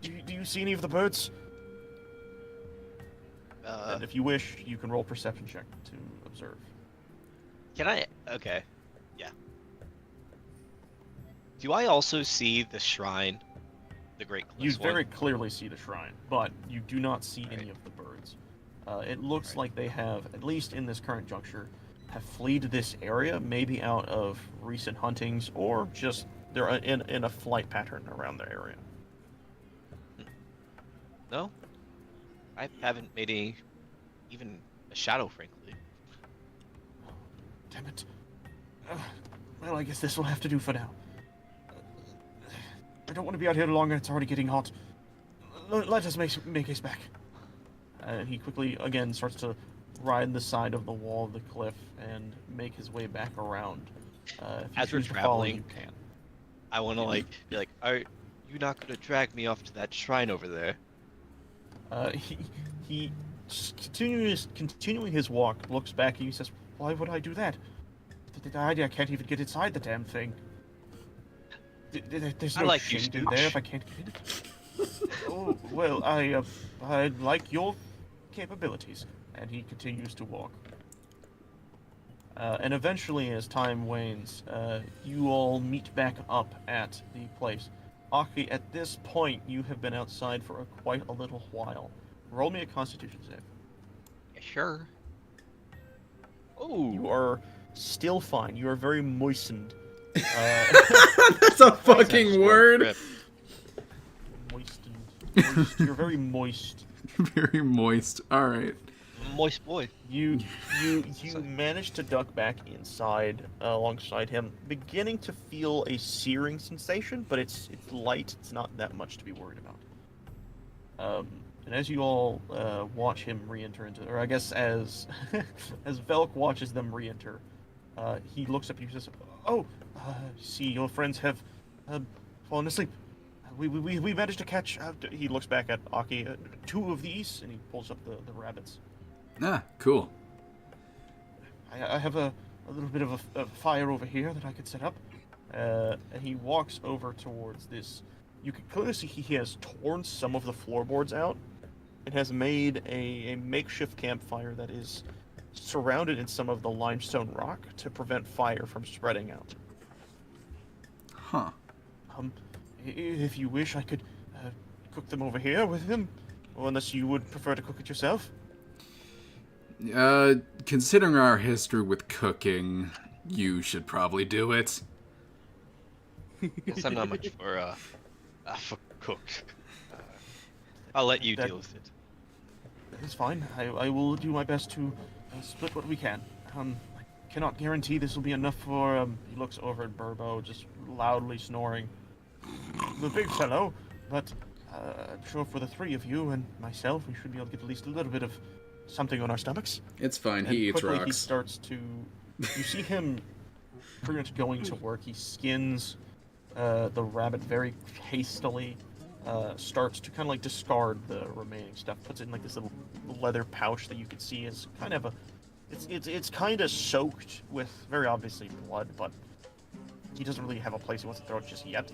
Do you see any of the birds? And if you wish, you can roll perception check to observe. Can I? Okay. Yeah. Do I also see the shrine? The Great Cliffs You one? very clearly see the shrine, but you do not see any of the birds. It looks like they have, at least in this current juncture, have fled this area, maybe out of recent huntings, or just they're in a flight pattern around the area. No. I haven't made even a shadow, frankly. Damn it. Well, I guess this will have to do for now. I don't want to be out here longer. It's already getting hot. Let us make haste back. And he quickly, again, starts to ride the side of the wall of the cliff and make his way back around. As we're choose to follow, traveling, you can. I want to be like, are you not going to drag me off to that shrine over there? He continuing his walk, looks back and he says, "Why would I do that? I can't even get inside the damn thing. There's no shade in there if I can't get it." Oh, well, I like your capabilities. And he continues to walk. And eventually, as time wanes, you all meet back up at the place. Aki, at this point, you have been outside for quite a little while. Roll me a Constitution save. Yeah, sure. Oh. You are still fine. You are very moistened. That's a fucking word. Moistened. You're very moist. Very moist. All right. Moist boy. You manage to duck back inside alongside him, beginning to feel a searing sensation, but it's light. It's not that much to be worried about. And as you all watch him re-enter into, or I guess as as Velk watches them re-enter, He looks up and he says, "Oh, see, your friends have fallen asleep. We managed to catch." He looks back at Aki. 2 of these, and he pulls up the rabbits. Ah, cool. I have a little bit of a fire over here that I could set up. And he walks over towards this. You can clearly see he has torn some of the floorboards out. It has made a makeshift campfire that is surrounded in some of the limestone rock to prevent fire from spreading out. Huh. If you wish, I could cook them over here with him, or unless you would prefer to cook it yourself. Considering our history with cooking, you should probably do it. Guess I'm not much for cook. I'll let you deal with it. It's fine. I will do my best to split what we can. I cannot guarantee this will be enough for. He looks over at Burbo, just loudly snoring. The big fellow, but I'm sure for the 3 of you and myself, we should be able to get at least a little bit of something on our stomachs. It's fine. And He eats quickly rocks. He starts to. You see him pretty much going to work. He skins the rabbit very hastily. Starts to kind of like discard the remaining stuff. Puts it in like this little leather pouch that you can see is kind of a. It's kind of soaked with very obviously blood, but he doesn't really have a place he wants to throw it just yet.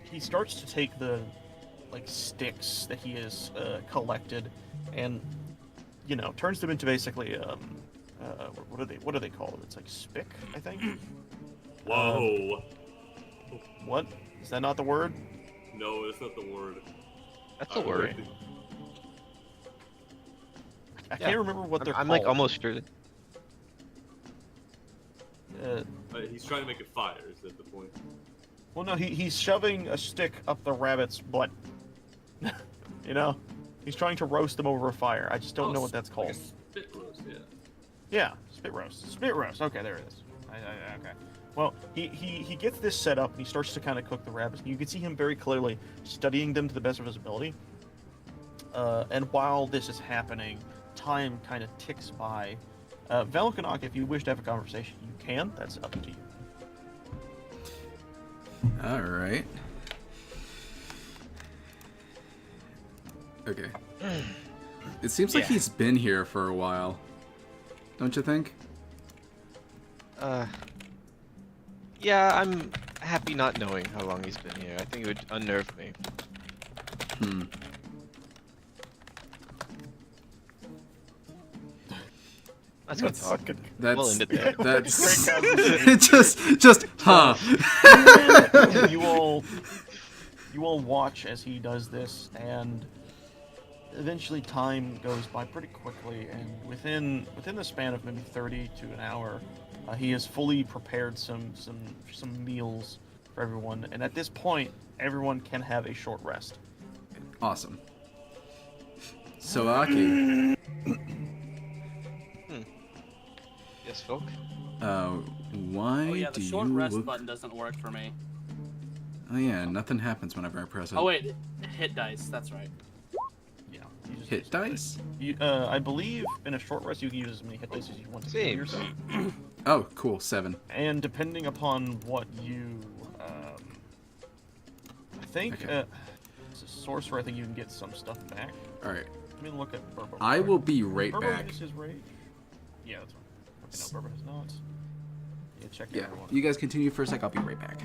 He starts to take the like sticks that he has collected, and turns them into basically what are they called? It's like spick, I think. Whoa. What? Is that not the word? No, that's not the word. That's a word. I can't remember what they're I'm called. like almost sure. He's trying to make a fire, is that the point? Well, no, he's shoving a stick up the rabbit's butt. He's trying to roast them over a fire. I just don't know what that's called. Like a spit roast, yeah. Yeah, spit roast. Spit roast. Okay, there it is. Okay. Well, he gets this set up and he starts to kind of cook the rabbits. You can see him very clearly studying them to the best of his ability. And while this is happening, time kind of ticks by. Velkanak, if you wish to have a conversation, you can. That's up to you. All right. Okay. It seems like he's been here for a while. Don't you think? Yeah, I'm happy not knowing how long he's been here. I think it would unnerve me. Let's go talk. That's We'll end it there. that's just huh. you all watch as he does this, and eventually time goes by pretty quickly, and within the span of maybe 30 to an hour, he has fully prepared some meals for everyone, and at this point, everyone can have a short rest. Awesome. So Aki, Yes, folk. why Oh yeah, the do short you rest look... button doesn't work for me. Oh yeah, nothing happens whenever I press it. Oh wait, hit dice. That's right. Yeah. You just Hit dice? I believe in a short rest you can use as many hit dice as you want to heal Seems. yourself. Oh, cool. 7. And depending upon what you, I think, Okay. as a sorcerer, I think you can get some stuff back. All right. Let me look at Burbo. I will be right Burbo back. uses his rage. Yeah, that's fine. Okay, no, Burbo has not. Yeah, check Yeah. everyone. You guys continue for a sec. I'll be right back.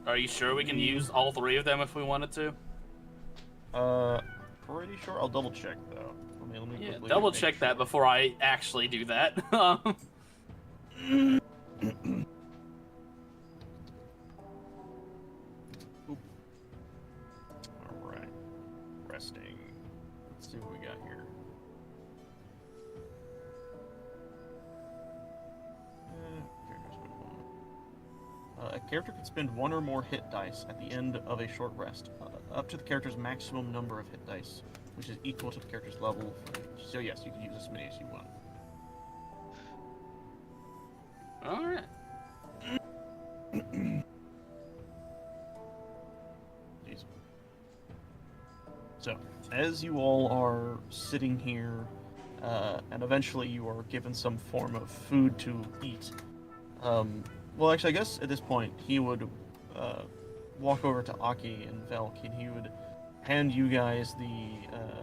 Are you sure we can use all 3 of them if we wanted to? Pretty sure. I'll double check though. Let me Yeah, quickly double make check sure. that before I actually do that. Alright. Resting. Let's see what we got here. A character can spend 1 or more hit dice at the end of a short rest, up to the character's maximum number of hit dice, which is equal to the character's level. So yes, you can use as many as you want. Alright. Jeez. So, as you all are sitting here, and eventually you are given some form of food to eat. Well, actually, I guess at this point he would walk over to Aki and Velk, and he would hand you guys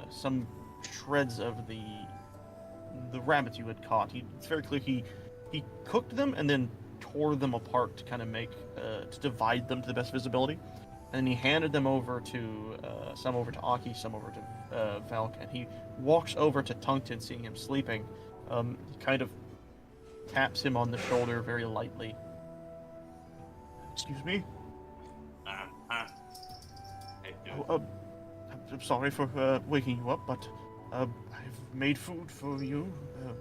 some shreds of the rabbits you had caught. It's very clear he cooked them and then tore them apart to kind of make to divide them to the best visibility. And he handed them over to some over to Aki, some over to Velk, and he walks over to Tungten, seeing him sleeping. He kind of taps him on the shoulder very lightly. Excuse me? Hey, dude. I'm sorry for waking you up, but I've made food for you.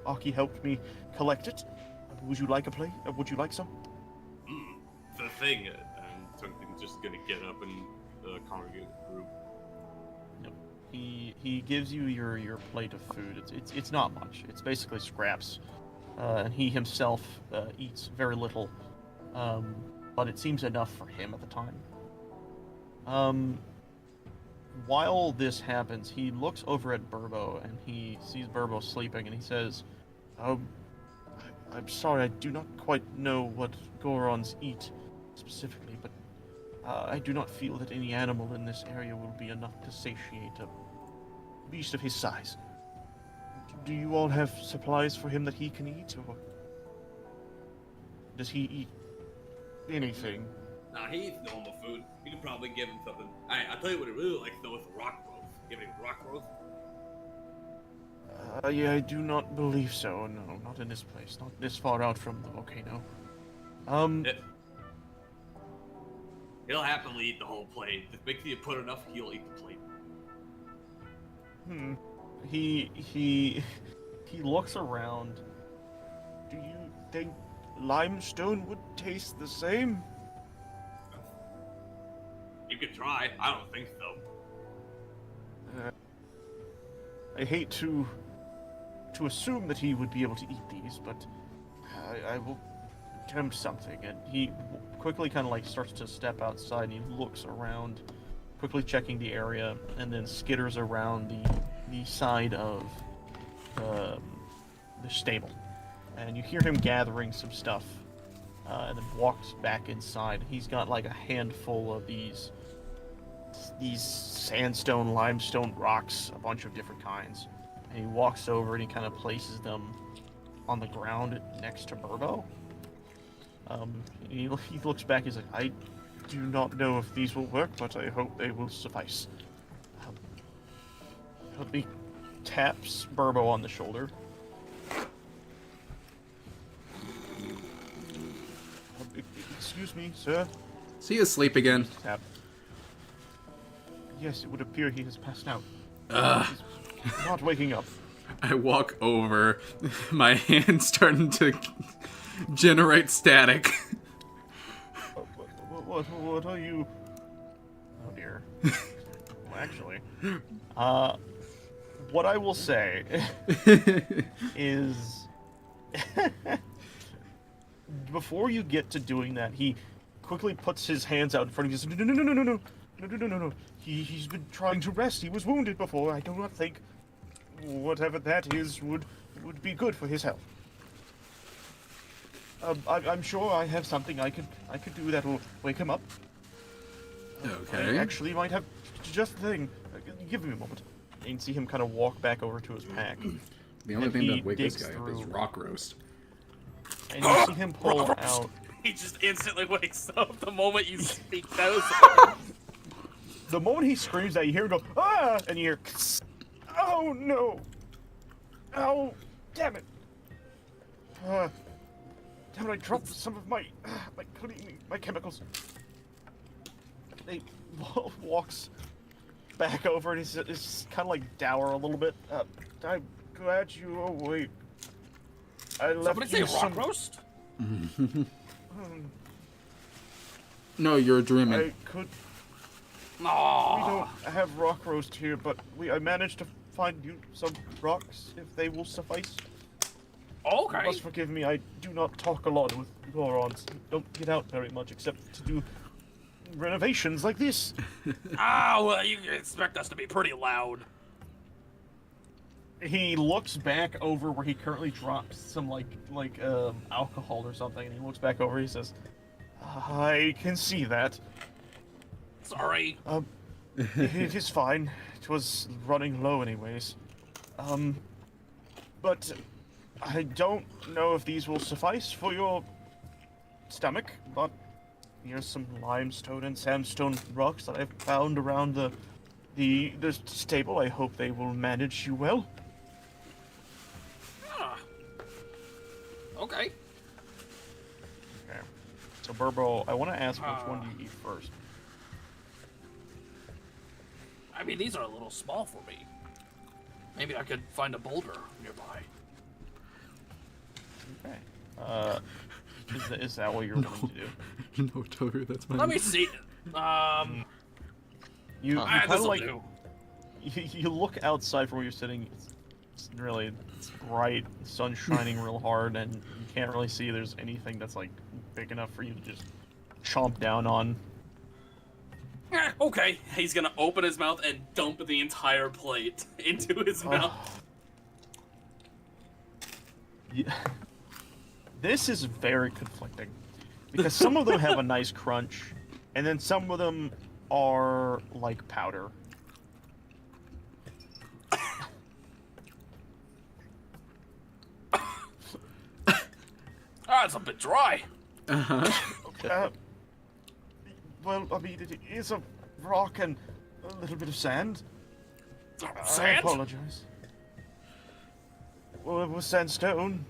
Aki helped me collect it. Would you like a plate? Would you like some? The thing, and Tungten's just gonna get up and congregate the group. No. He gives you your plate of food. It's not much. It's basically scraps, and he himself eats very little, but it seems enough for him at the time. While this happens, he looks over at Burbo and he sees Burbo sleeping, and he says, I'm sorry, I do not quite know what Gorons eat specifically, but I do not feel that any animal in this area will be enough to satiate a beast of his size. Do you all have supplies for him that he can eat, or does he eat anything? Nah, he eats normal food. You could probably give him something. Alright, I'll tell you what he really likes though is rock roast. Give him rock roast. Yeah, I do not believe so. No, not in this place. Not this far out from the volcano. He'll happily eat the whole plate. Just make sure you put enough, he'll eat the plate. He looks around. Do you think limestone would taste the same? You could try. I don't think so. I hate to assume that he would be able to eat these, but I will attempt something. And he quickly kind of like starts to step outside, and he looks around, quickly checking the area, and then skitters around the side of the stable. And you hear him gathering some stuff, and then walks back inside. He's got like a handful of these sandstone, limestone rocks, a bunch of different kinds. And he walks over and he kind of places them on the ground next to Burbo. He looks back, he's like, I do not know if these will work, but I hope they will suffice. He taps Burbo on the shoulder. Excuse me, sir. Is he asleep again? Tap. Yes, it would appear he has passed out. He's not waking up. I walk over, my hand's starting to generate static. What are you? Oh dear. Well, actually, what I will say is, before you get to doing that, he quickly puts his hands out in front of you and says, No. He's been trying to rest. He was wounded before. I do not think whatever that is would be good for his health. I'm sure I have something I could do that will wake him up. Okay. I actually might have just the thing. Give me a moment. And you see him kind of walk back over to his pack. The only And thing he that wake this digs guy up through. is rock roast. And you see him pull out. He just instantly wakes up the moment you speak those. The moment he screams that, you hear him go, ah! And you hear, oh no! Oh, damn it! Damn it, I dropped some of my cleaning, my chemicals. He walks back over and he's kind of like dour a little bit. I'm glad you are awake. I left Somebody say you rock some... roast? No, you're dreaming. I could... No. We don't have rock roast here, but I managed to find you some rocks, if they will suffice. Okay. You must forgive me, I do not talk a lot with Gorons. Don't get out very much, except to do renovations like this. Well, you can expect us to be pretty loud. He looks back over where he currently dropped some alcohol or something, and he looks back over. He says, "I can see that. Sorry. It is fine. It was running low anyways. But I don't know if these will suffice for your stomach, but here's some limestone and sandstone rocks that I've found around the stable. I hope they will manage you well." Ah. Okay. Okay. So Burbo, I want to ask which one do you eat first? I mean, these are a little small for me. Maybe I could find a boulder nearby. Okay. Is that what you're willing to do? No, Toger, that's my. Let me see. You kind this'll of like do. you look outside from where you're sitting. It's bright, the sun's shining real hard, and you can't really see there's anything that's like big enough for you to just chomp down on. Okay. He's gonna open his mouth and dump the entire plate into his mouth. Yeah. This is very conflicting because some of them have a nice crunch, and then some of them are like powder. It's a bit dry. Well, I mean, it is a rock and a little bit of sand. I Sand? apologize. Well, it was sandstone.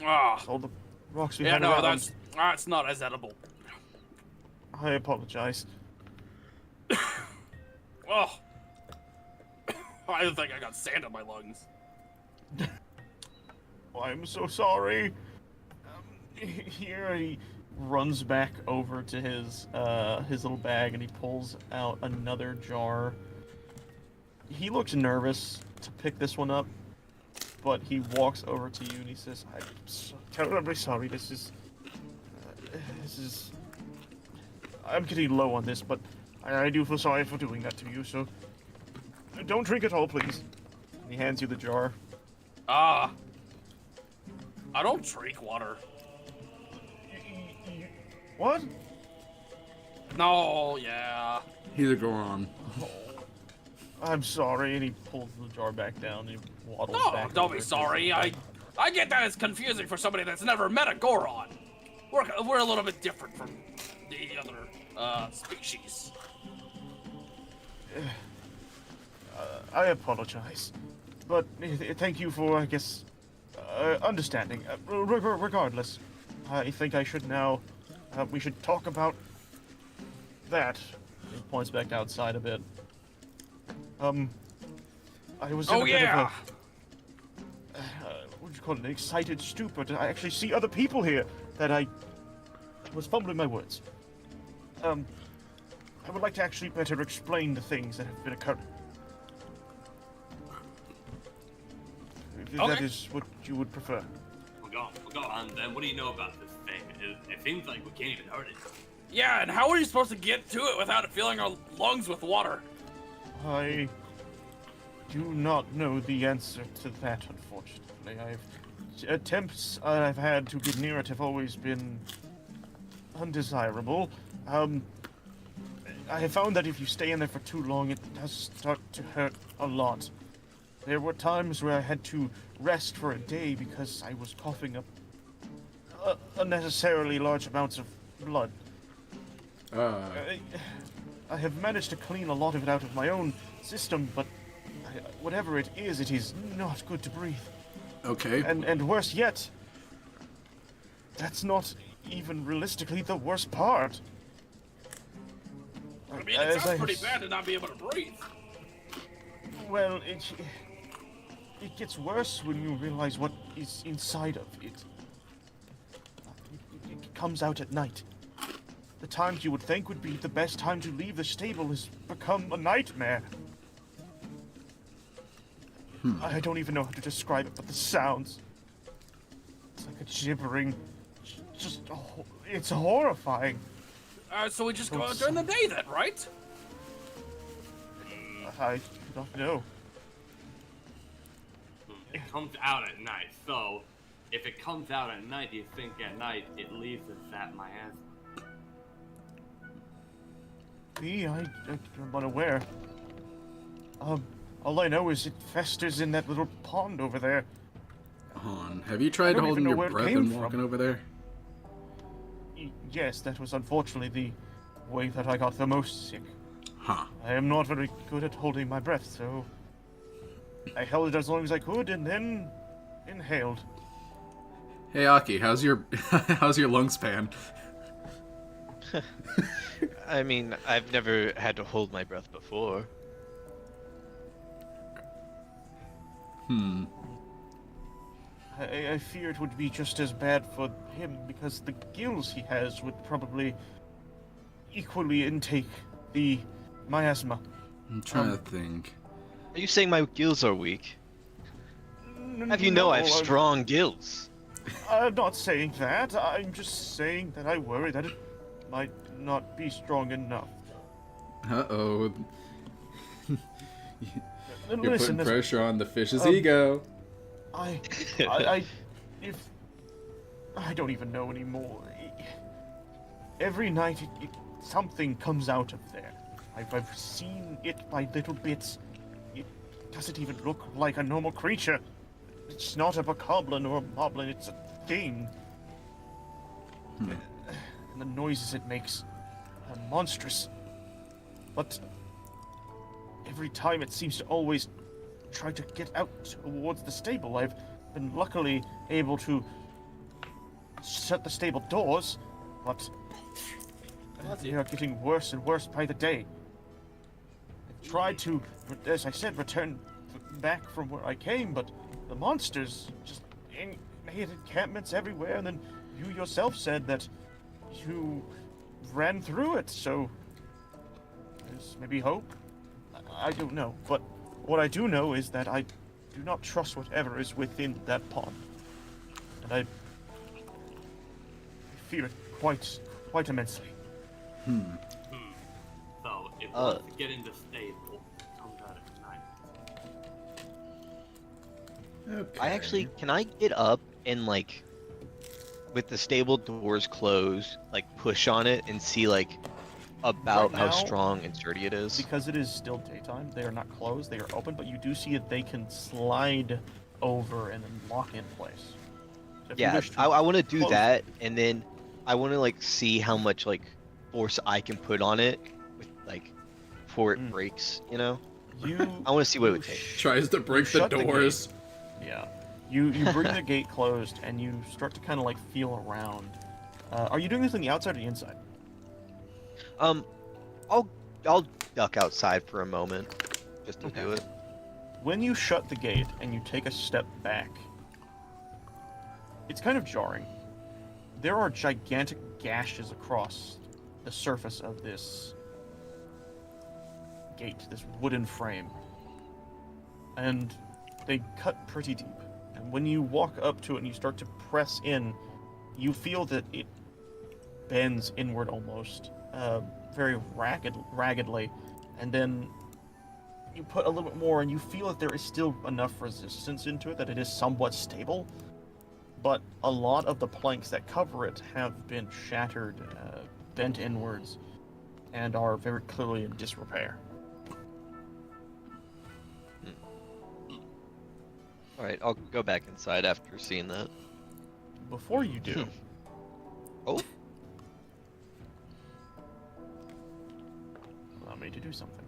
All the rocks we Yeah, had no, around. that's not as edible. I apologize. Oh. I don't think I got sand in my lungs. I'm so sorry. Here he runs back over to his little bag and he pulls out another jar. He looks nervous to pick this one up, but he walks over to you and he says, "I'm so terribly sorry. This is I'm getting low on this, but I do feel sorry for doing that to you. So don't drink it all, please." And he hands you the jar. I don't drink water. What? No, yeah. Either go on. I'm sorry, and he pulls the jar back down and he waddles No, back. don't over be to his sorry. little bag. I get that it's confusing for somebody that's never met a Goron. We're a little bit different from the other species. I apologize, but thank you for, I guess, understanding. Regardless, I think I should now. We should talk about that. He points back outside a bit. I was in a bit of a, what do you call it, an excited stupor to actually see other people here that I was fumbling my words. I would like to actually better explain the things that have been occurring. If that is what you would prefer. We'll go on then. What do you know about this thing? It seems like we can't even hurt it. Yeah, and how are you supposed to get to it without it filling our lungs with water? I do not know the answer to that, unfortunately. Attempts I've had to get near it have always been undesirable. I have found that if you stay in there for too long, it does start to hurt a lot. There were times where I had to rest for a day because I was coughing up unnecessarily large amounts of blood. I have managed to clean a lot of it out of my own system, but whatever it is not good to breathe. Okay. And worse yet, that's not even realistically the worst part. I mean, it sounds pretty bad to not be able to breathe. Well, it gets worse when you realize what is inside of it. It comes out at night. The times you would think would be the best time to leave the stable has become a nightmare. I don't even know how to describe it, but the sounds. It's like a gibbering. It's horrifying. So we just go out during the day then, right? I do not know. it comes out at night. So, if it comes out at night, you think at night it leaves us at miasma. I'm unaware. All I know is it festers in that little pond over there. Han, have you tried don't even holding know your where it breath came and from. walking over there? Yes, that was unfortunately the way that I got the most sick. Huh. I am not very good at holding my breath, so I held it as long as I could and then inhaled. Hey Aki, how's your how's your lung span? I mean, I've never had to hold my breath before. I fear it would be just as bad for him because the gills he has would probably equally intake the miasma. I'm trying to think. Are you saying my gills are weak? Have you know I have strong gills? I'm not saying that. I'm just saying that I worry that it might not be strong enough. Uh-oh. You're Listen, putting pressure on the fish's um, ego. if I don't even know anymore. Every night, something comes out of there. I've seen it by little bits. It doesn't even look like a normal creature. It's not a bokoblin or a moblin. It's a thing. And the noises it makes are monstrous. But every time it seems to always try to get out towards the stable. I've been luckily able to shut the stable doors, but they are getting worse and worse by the day. I've tried to, as I said, return back from where I came, but the monsters just made encampments everywhere, and then you yourself said that you ran through it, so there's maybe hope? I don't know, but what I do know is that I do not trust whatever is within that pond. And I fear it quite immensely. So, if once you get in the stable, it comes out at night. Okay. Can I get up and like, with the stable doors closed, like push on it and see like about Right how now, strong and sturdy it is? Because it is still daytime, they are not closed, they are open, but you do see that they can slide over and then lock in place. So if you Yeah, wish to I want to do close- that, and then I want to like see how much like force I can put on it, with like before it breaks. You know, You, I want to see what it would you take. Tries to break the shut the doors. Yeah. You bring the gate closed and you start to kind of like feel around. Are you doing this on the outside or the inside? I'll duck outside for a moment just to do it. When you shut the gate and you take a step back, it's kind of jarring. There are gigantic gashes across the surface of this gate, this wooden frame. And they cut pretty deep. And when you walk up to it and you start to press in, you feel that it bends inward almost, very raggedly. And then you put a little bit more and you feel that there is still enough resistance into it, that it is somewhat stable. But a lot of the planks that cover it have been shattered, bent inwards, and are very clearly in disrepair. Alright, I'll go back inside after seeing that. Before you do, Oh, allow me to do something.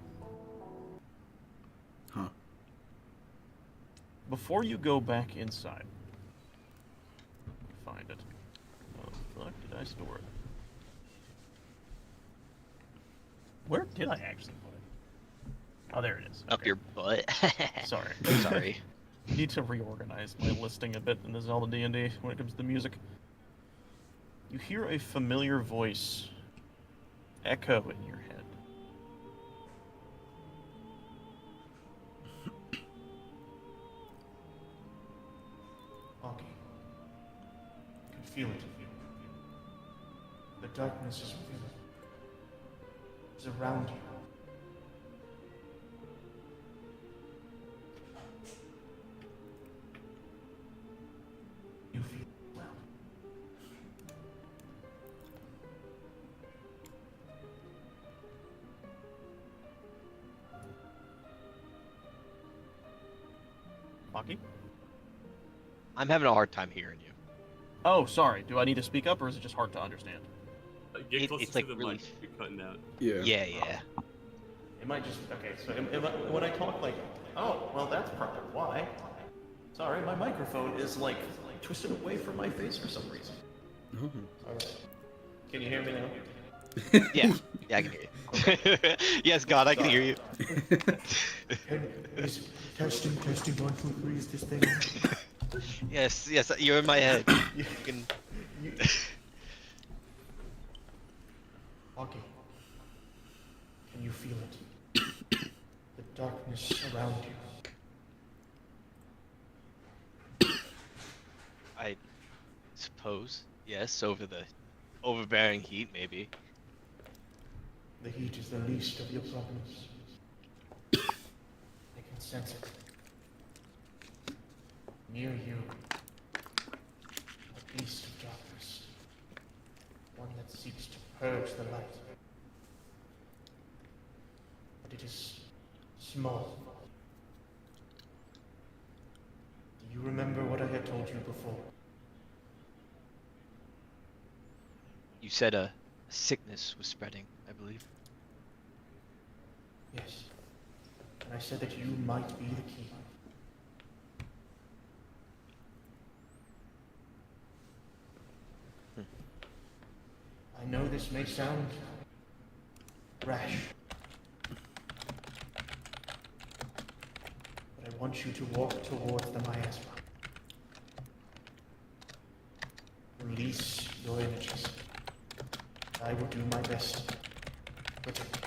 Huh. Before you go back inside, find it. Oh, fuck, did I store it? Where did I actually put it? Oh, there it is. up Okay. your butt. Sorry. Sorry. Need to reorganize my listing a bit in the Zelda D&D when it comes to the music. You hear a familiar voice echo in your head. Okay. You can feel it. The darkness is real. It's around you. Aki? I'm having a hard time hearing you. Oh, sorry. Do I need to speak up, or is it just hard to understand? Get closer It's to like the really... mic. You're cutting out. Yeah. Yeah. It might just... Okay, so when I talk like... Oh, well, that's probably why. Sorry, my microphone is, like, twisted away from my face for some reason. Alright. Can you hear me now? Yeah, I can hear you. Yes, God, I can hear you. Testing, 1, 2, 3, is this thing? Yes, you're in my head. You can... Aki, can you feel it? The darkness around you. I suppose, yes, over the overbearing heat, maybe. The heat is the least of your problems. I can sense it. Near you, a beast of darkness. One that seeks to purge the light. But it is small. Do you remember what I had told you before? You said a sickness was spreading, I believe. Yes. And I said that you might be the key. I know this may sound rash, but I want you to walk towards the miasma. Release your energies. I will do my best to protect it.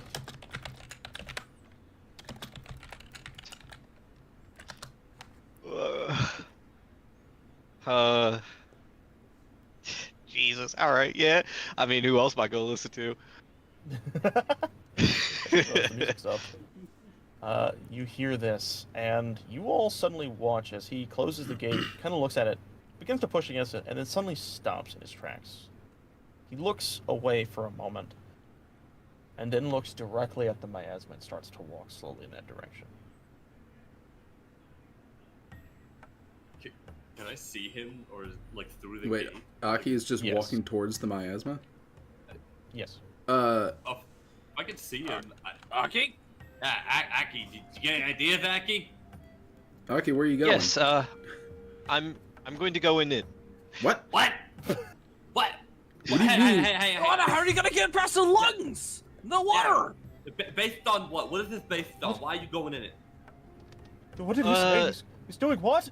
Jesus, alright, yeah. I mean, who else am I gonna listen to? You hear this, and you all suddenly watch as he closes the gate, kind of looks at it, begins to push against it, and then suddenly stops in his tracks. He looks away for a moment, and then looks directly at the miasma and starts to walk slowly in that direction. Can I see him, or like through the Wait, gate? Aki is just Yes. walking towards the miasma? Yes. Oh, I can see him. Aki? Aki, did you get any ideas, Aki? Aki, where are you going? Yes, I'm going to go in it. What? What? What? What do you mean? Hey. How are you gonna get past the lungs? The water! Based on what? What is this based on? Why are you going in it? What did he say? He's doing what?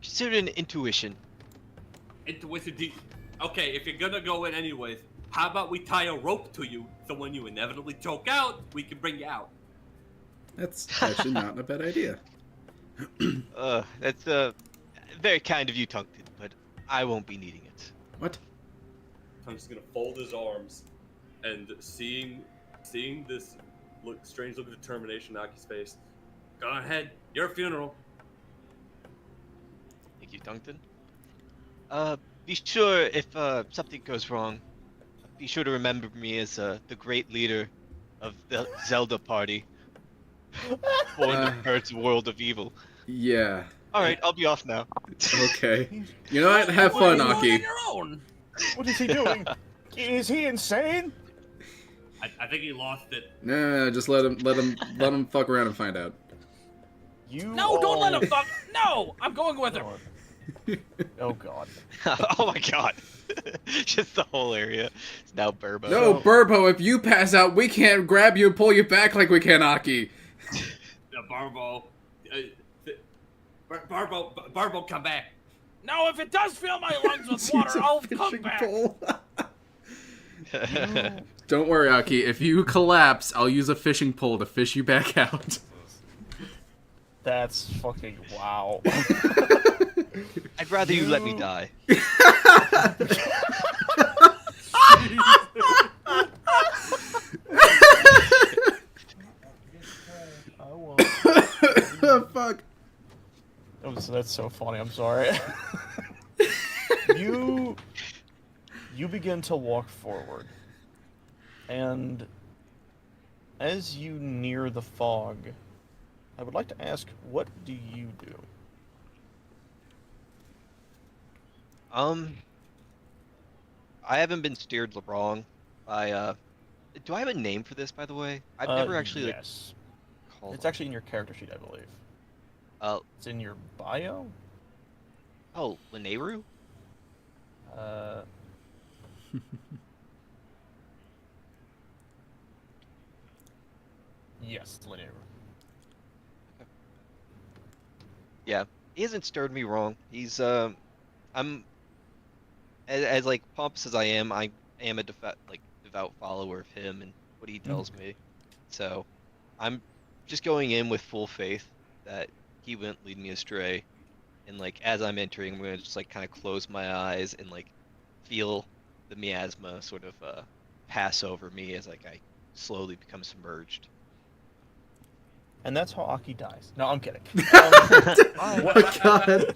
Consider it an intuition. Intuition. Okay, if you're gonna go in anyways, how about we tie a rope to you so when you inevitably choke out, we can bring you out? That's actually not a bad idea. That's very kind of you, Tungton, but I won't be needing it. What? I'm just gonna fold his arms, and seeing this strange look of determination on Aki's face. Go ahead, your funeral. Thank you, Tungton. Be sure if something goes wrong, be sure to remember me as the great leader of the Zelda party. Born to purge the world of evil. Yeah. Alright, I'll be off now. Okay. You know what? Have fun, What are you Aki. on your own? What is he doing? Is he insane? I think he lost it. No, just let him fuck around and find out. No, don't let him fuck. No, I'm going with her. Oh god. Oh my god. Just the whole area. It's now Burbo. No, Burbo, if you pass out, we can't grab you and pull you back like we can Aki. Barbo. Barbo, come back. No, if it does fill my lungs with water, I'll come back. Don't worry, Aki. If you collapse, I'll use a fishing pole to fish you back out. That's fucking wow. I'd rather you let me die. Oh, fuck. That's so funny, I'm sorry. You begin to walk forward. And as you near the fog, I would like to ask, what do you do? I haven't been steered wrong by do I have a name for this, by the way? I've never actually like Yes. called It's actually in your character sheet, I believe. uh It's in your bio? oh, Lineru? Uh... yes, linear. Yeah. He hasn't stirred me wrong. He's I'm as like pompous as I am a devout follower of him and what he tells me. So I'm just going in with full faith that he wouldn't lead me astray. And like as I'm entering, I'm gonna just like kind of close my eyes and like feel the miasma sort of pass over me as like I slowly become submerged. And that's how Aki dies. No, I'm kidding. Oh my god.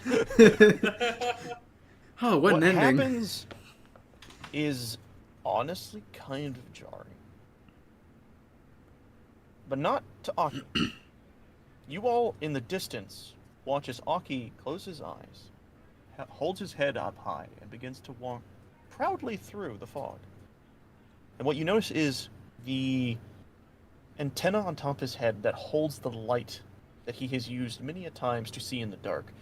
Oh, what an ending. Happens is honestly kind of jarring. But not to Aki. You all in the distance watch as Aki closes his eyes, holds his head up high, and begins to walk proudly through the fog. And what you notice is the antenna on top of his head that holds the light that he has used many a times to see in the dark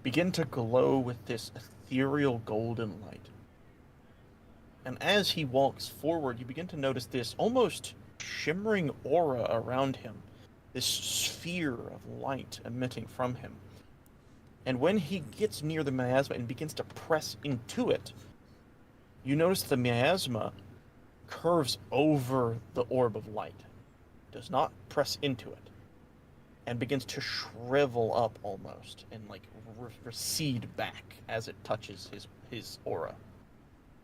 begin to glow with this ethereal golden light. And as he walks forward, you begin to notice this almost shimmering aura around him, this sphere of light emitting from him. And when he gets near the miasma and begins to press into it, you notice the miasma curves over the orb of light, does not press into it, and begins to shrivel up almost and like recede back as it touches his aura.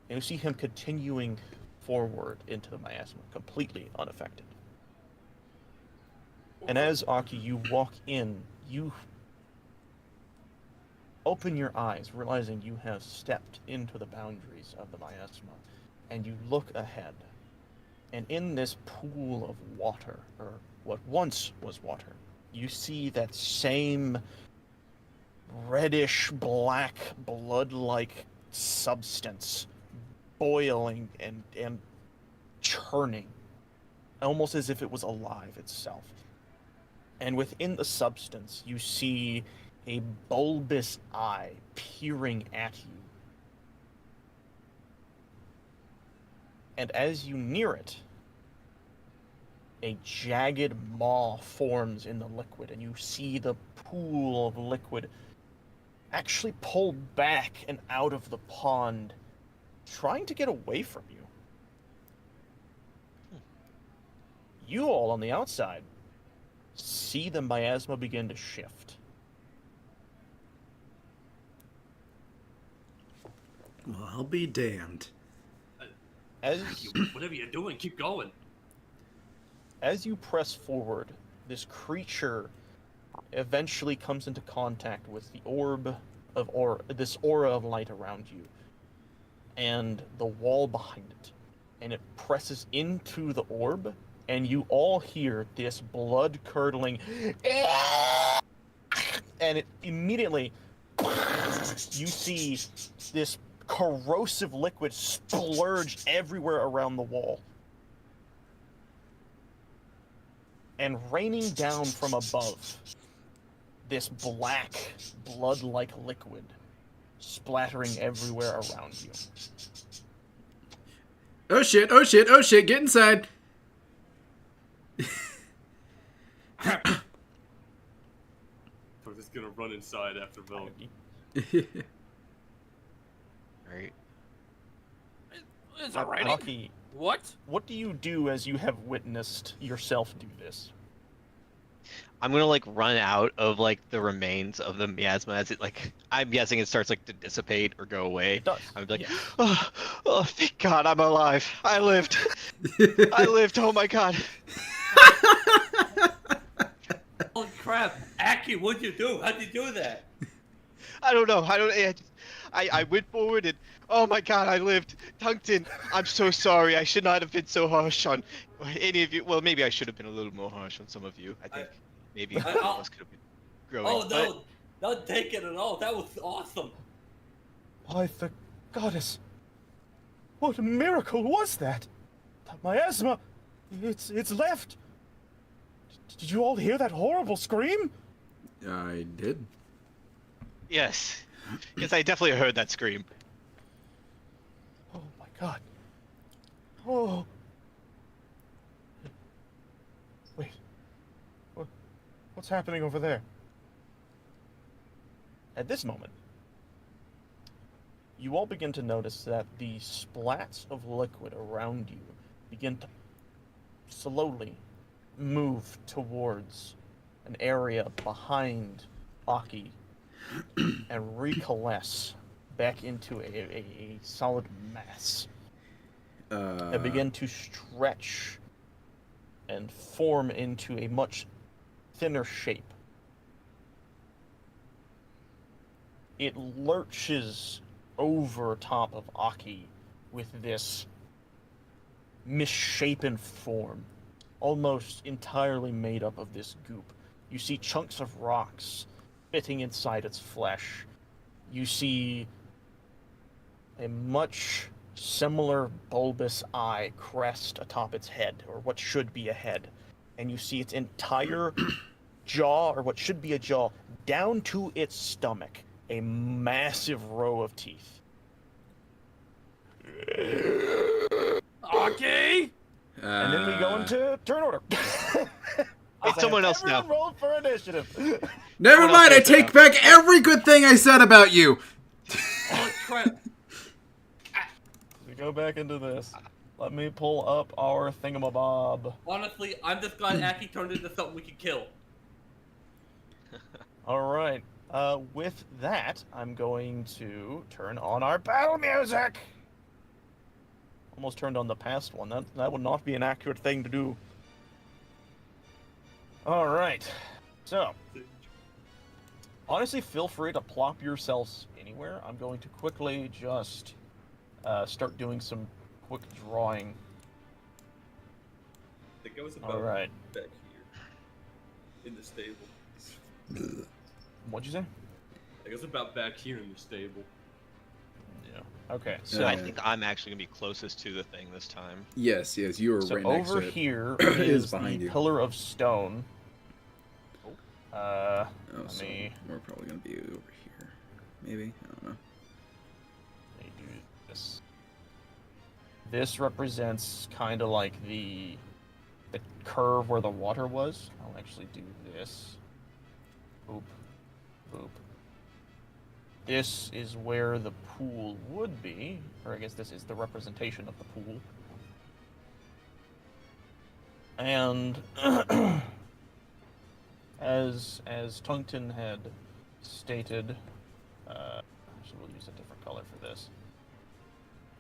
And you see him continuing forward into the miasma, completely unaffected. And as Aki, you walk in, you open your eyes, realizing you have stepped into the boundaries of the miasma, and you look ahead. And in this pool of water, or what once was water, you see that same reddish black blood-like substance boiling and churning, almost as if it was alive itself. And within the substance, you see a bulbous eye peering at you. And as you near it, a jagged maw forms in the liquid, and you see the pool of liquid actually pull back and out of the pond, trying to get away from you. You all on the outside see the miasma begin to shift. Well, I'll be damned. Whatever you're doing, keep going. As you press forward, this creature eventually comes into contact with the this aura of light around you, and the wall behind it, and it presses into the orb, and you all hear this blood-curdling, and it immediately, you see this corrosive liquid splurge everywhere around the wall. And raining down from above, this black, blood-like liquid splattering everywhere around you. Oh shit, oh shit, oh shit, get inside! We're just gonna run inside after Bill. Right. It's alright. Aki, What? what do you do as you have witnessed yourself do this? I'm gonna like run out of like the remains of the miasma as it like I'm guessing it starts like to dissipate or go away. It does. I'm like, Yes. oh, thank God I'm alive. I lived. I lived. Oh my God. Holy crap, Aki, what'd you do? How'd you do that? I don't know. I went forward and oh my God, I lived. Tungsten, I'm so sorry. I should not have been so harsh on any of you. Well, maybe I should have been a little more harsh on some of you. I think. maybe one of us could have been growing. Oh no, not take it at all. That was awesome. By the goddess, what a miracle was that? The miasma, it's left. Did you all hear that horrible scream? I did. Yes. Yes, I definitely heard that scream. Oh my god. Oh. Wait. What's happening over there? At this moment, you all begin to notice that the splats of liquid around you begin to slowly move towards an area behind Aki and recoalesce back into a solid mass. And begin to stretch and form into a much thinner shape. It lurches over top of Aki with this misshapen form, almost entirely made up of this goop. You see chunks of rocks fitting inside its flesh. You see a much similar bulbous eye crest atop its head, or what should be a head. And you see its entire jaw, or what should be a jaw, down to its stomach. A massive row of teeth. Okay. And then we go into turn order. It's someone else now. Everyone roll for initiative. Never mind. I take back every good thing I said about you. Oh crap. We go back into this. Let me pull up our thingamabob. Honestly, I'm just glad Aki turned into something we could kill. All right. With that, I'm going to turn on our battle music. Almost turned on the past one. That would not be an accurate thing to do. All right. So, honestly, feel free to plop yourselves anywhere. I'm going to quickly just start doing some quick drawing. I think I was about All right. back here in the stable. What'd you say? I think I was about back here in the stable. Yeah. Okay. So So I think I'm actually gonna be closest to the thing this time. Yes, you were So right next to over it. here It is is behind the you. pillar of stone. Oh, Let so me we're probably gonna be over here. Maybe, I don't know. do this. This represents kind of like the curve where the water was. I'll actually do this. Boop, boop. This is where the pool would be, or I guess this is the representation of the pool. And as Tungton had stated, actually we'll use a different color for this.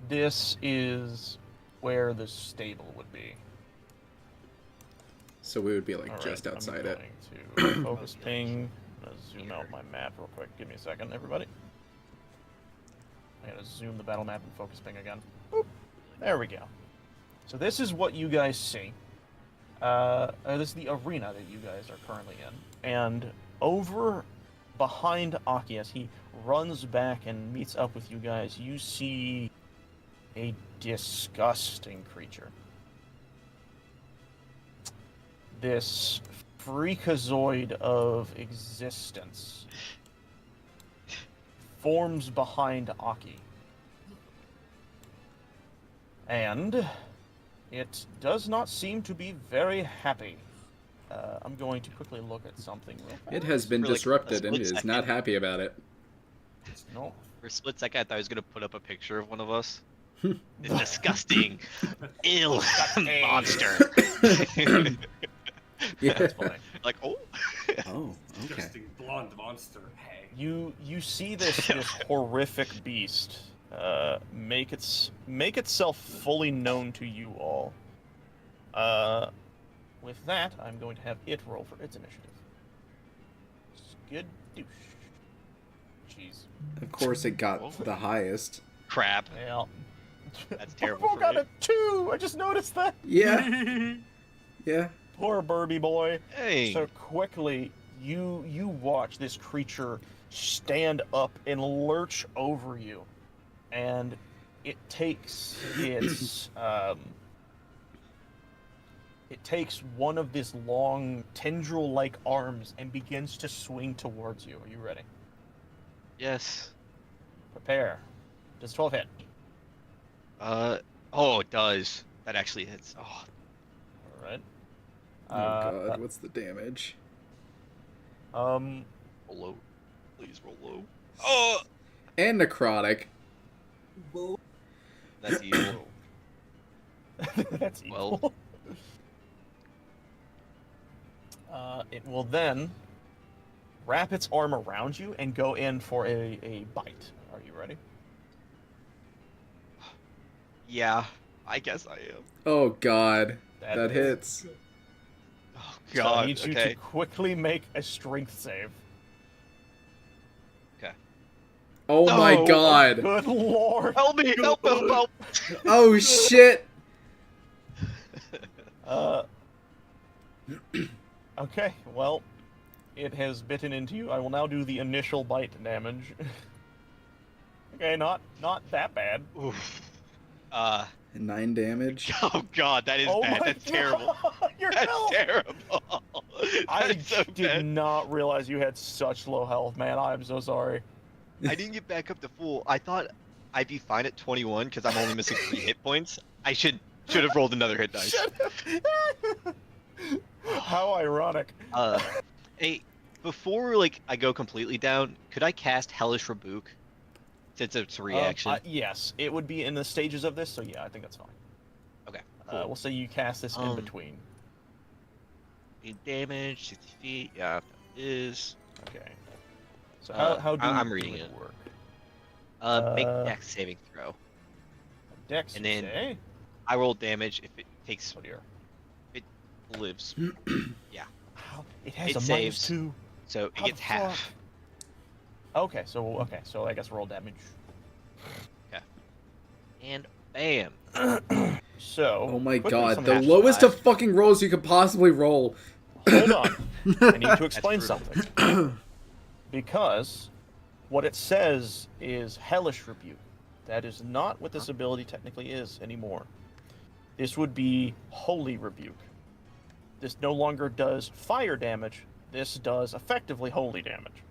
This is where the stable would be. So we would be like All just right, outside it. I'm going to focus ping. I'm gonna zoom out my map real quick. Give me a second, everybody. I gotta zoom the battle map and focus ping again. Boop. There we go. So this is what you guys see. This is the arena that you guys are currently in. And over behind Aki, as he runs back and meets up with you guys, you see a disgusting creature. This freakazoid of existence forms behind Aki. And it does not seem to be very happy. I'm going to quickly look at something real fast. It has been For, like, a disrupted and split is second. not happy about it. No. For a split second, I thought I was gonna put up a picture of one of us. The disgusting, ill monster. Yeah. That's funny. Like, oh. Oh, okay. Disgusting blonde monster. Hey. You see this horrific beast make itself fully known to you all. With that, I'm going to have it roll for its initiative. Skidoosh. Jeez. Of course it got the highest. Crap. Well, That's terrible Purple for got me. a 2. I just noticed that. Yeah. Yeah. Poor Burby boy. Hey. So quickly, you watch this creature stand up and lurch over you, and it takes its it takes one of these long tendril-like arms and begins to swing towards you. Are you ready? Yes. Prepare. Does 12 hit? Oh, it does. That actually hits. Oh. All right. Oh god, what's the damage? Roll low. Please roll low. Oh! And necrotic. That's evil. That's evil. It will then wrap its arm around you and go in for a bite. Are you ready? Yeah, I guess I am. Oh god, That that hits. Oh So I god, need you okay. to quickly make a strength save. Okay. Oh No! my god. Good lord! Help me! Help! Help! Help! Oh shit. Okay, well, it has bitten into you. I will now do the initial bite damage. Okay, not that bad. Oof. 9 damage. Oh god, that is Oh bad. my That's terrible. God, your That's health! terrible. I That's so did bad. not realize you had such low health, man. I'm so sorry. I didn't get back up to full. I thought I'd be fine at 21 because I'm only missing 3 hit points. I should have rolled another hit dice. How ironic. Hey, before like I go completely down, could I cast Hellish Rebuke? Since it's a reaction. Yes, it would be in the stages of this, so yeah, I think that's fine. Okay, cool. We'll say you cast this in between. Damage, 60 feet. Yeah, that is. Okay. So how do I'm reading it it. work? Make dex saving throw. Dex, And then- okay. I roll damage if it takes. Oh dear. It lives. Wow, it has It a saves. -2. So it How gets the half. fuck? So I guess roll damage. And bam. So. Oh my quickly, god, some the hash lowest five. of fucking rolls you could possibly roll. Hold on. I need to explain brutal. something. Because what it says is Hellish Rebuke. That is not what this ability technically is anymore. This would be Holy Rebuke. This no longer does fire damage. This does effectively holy damage.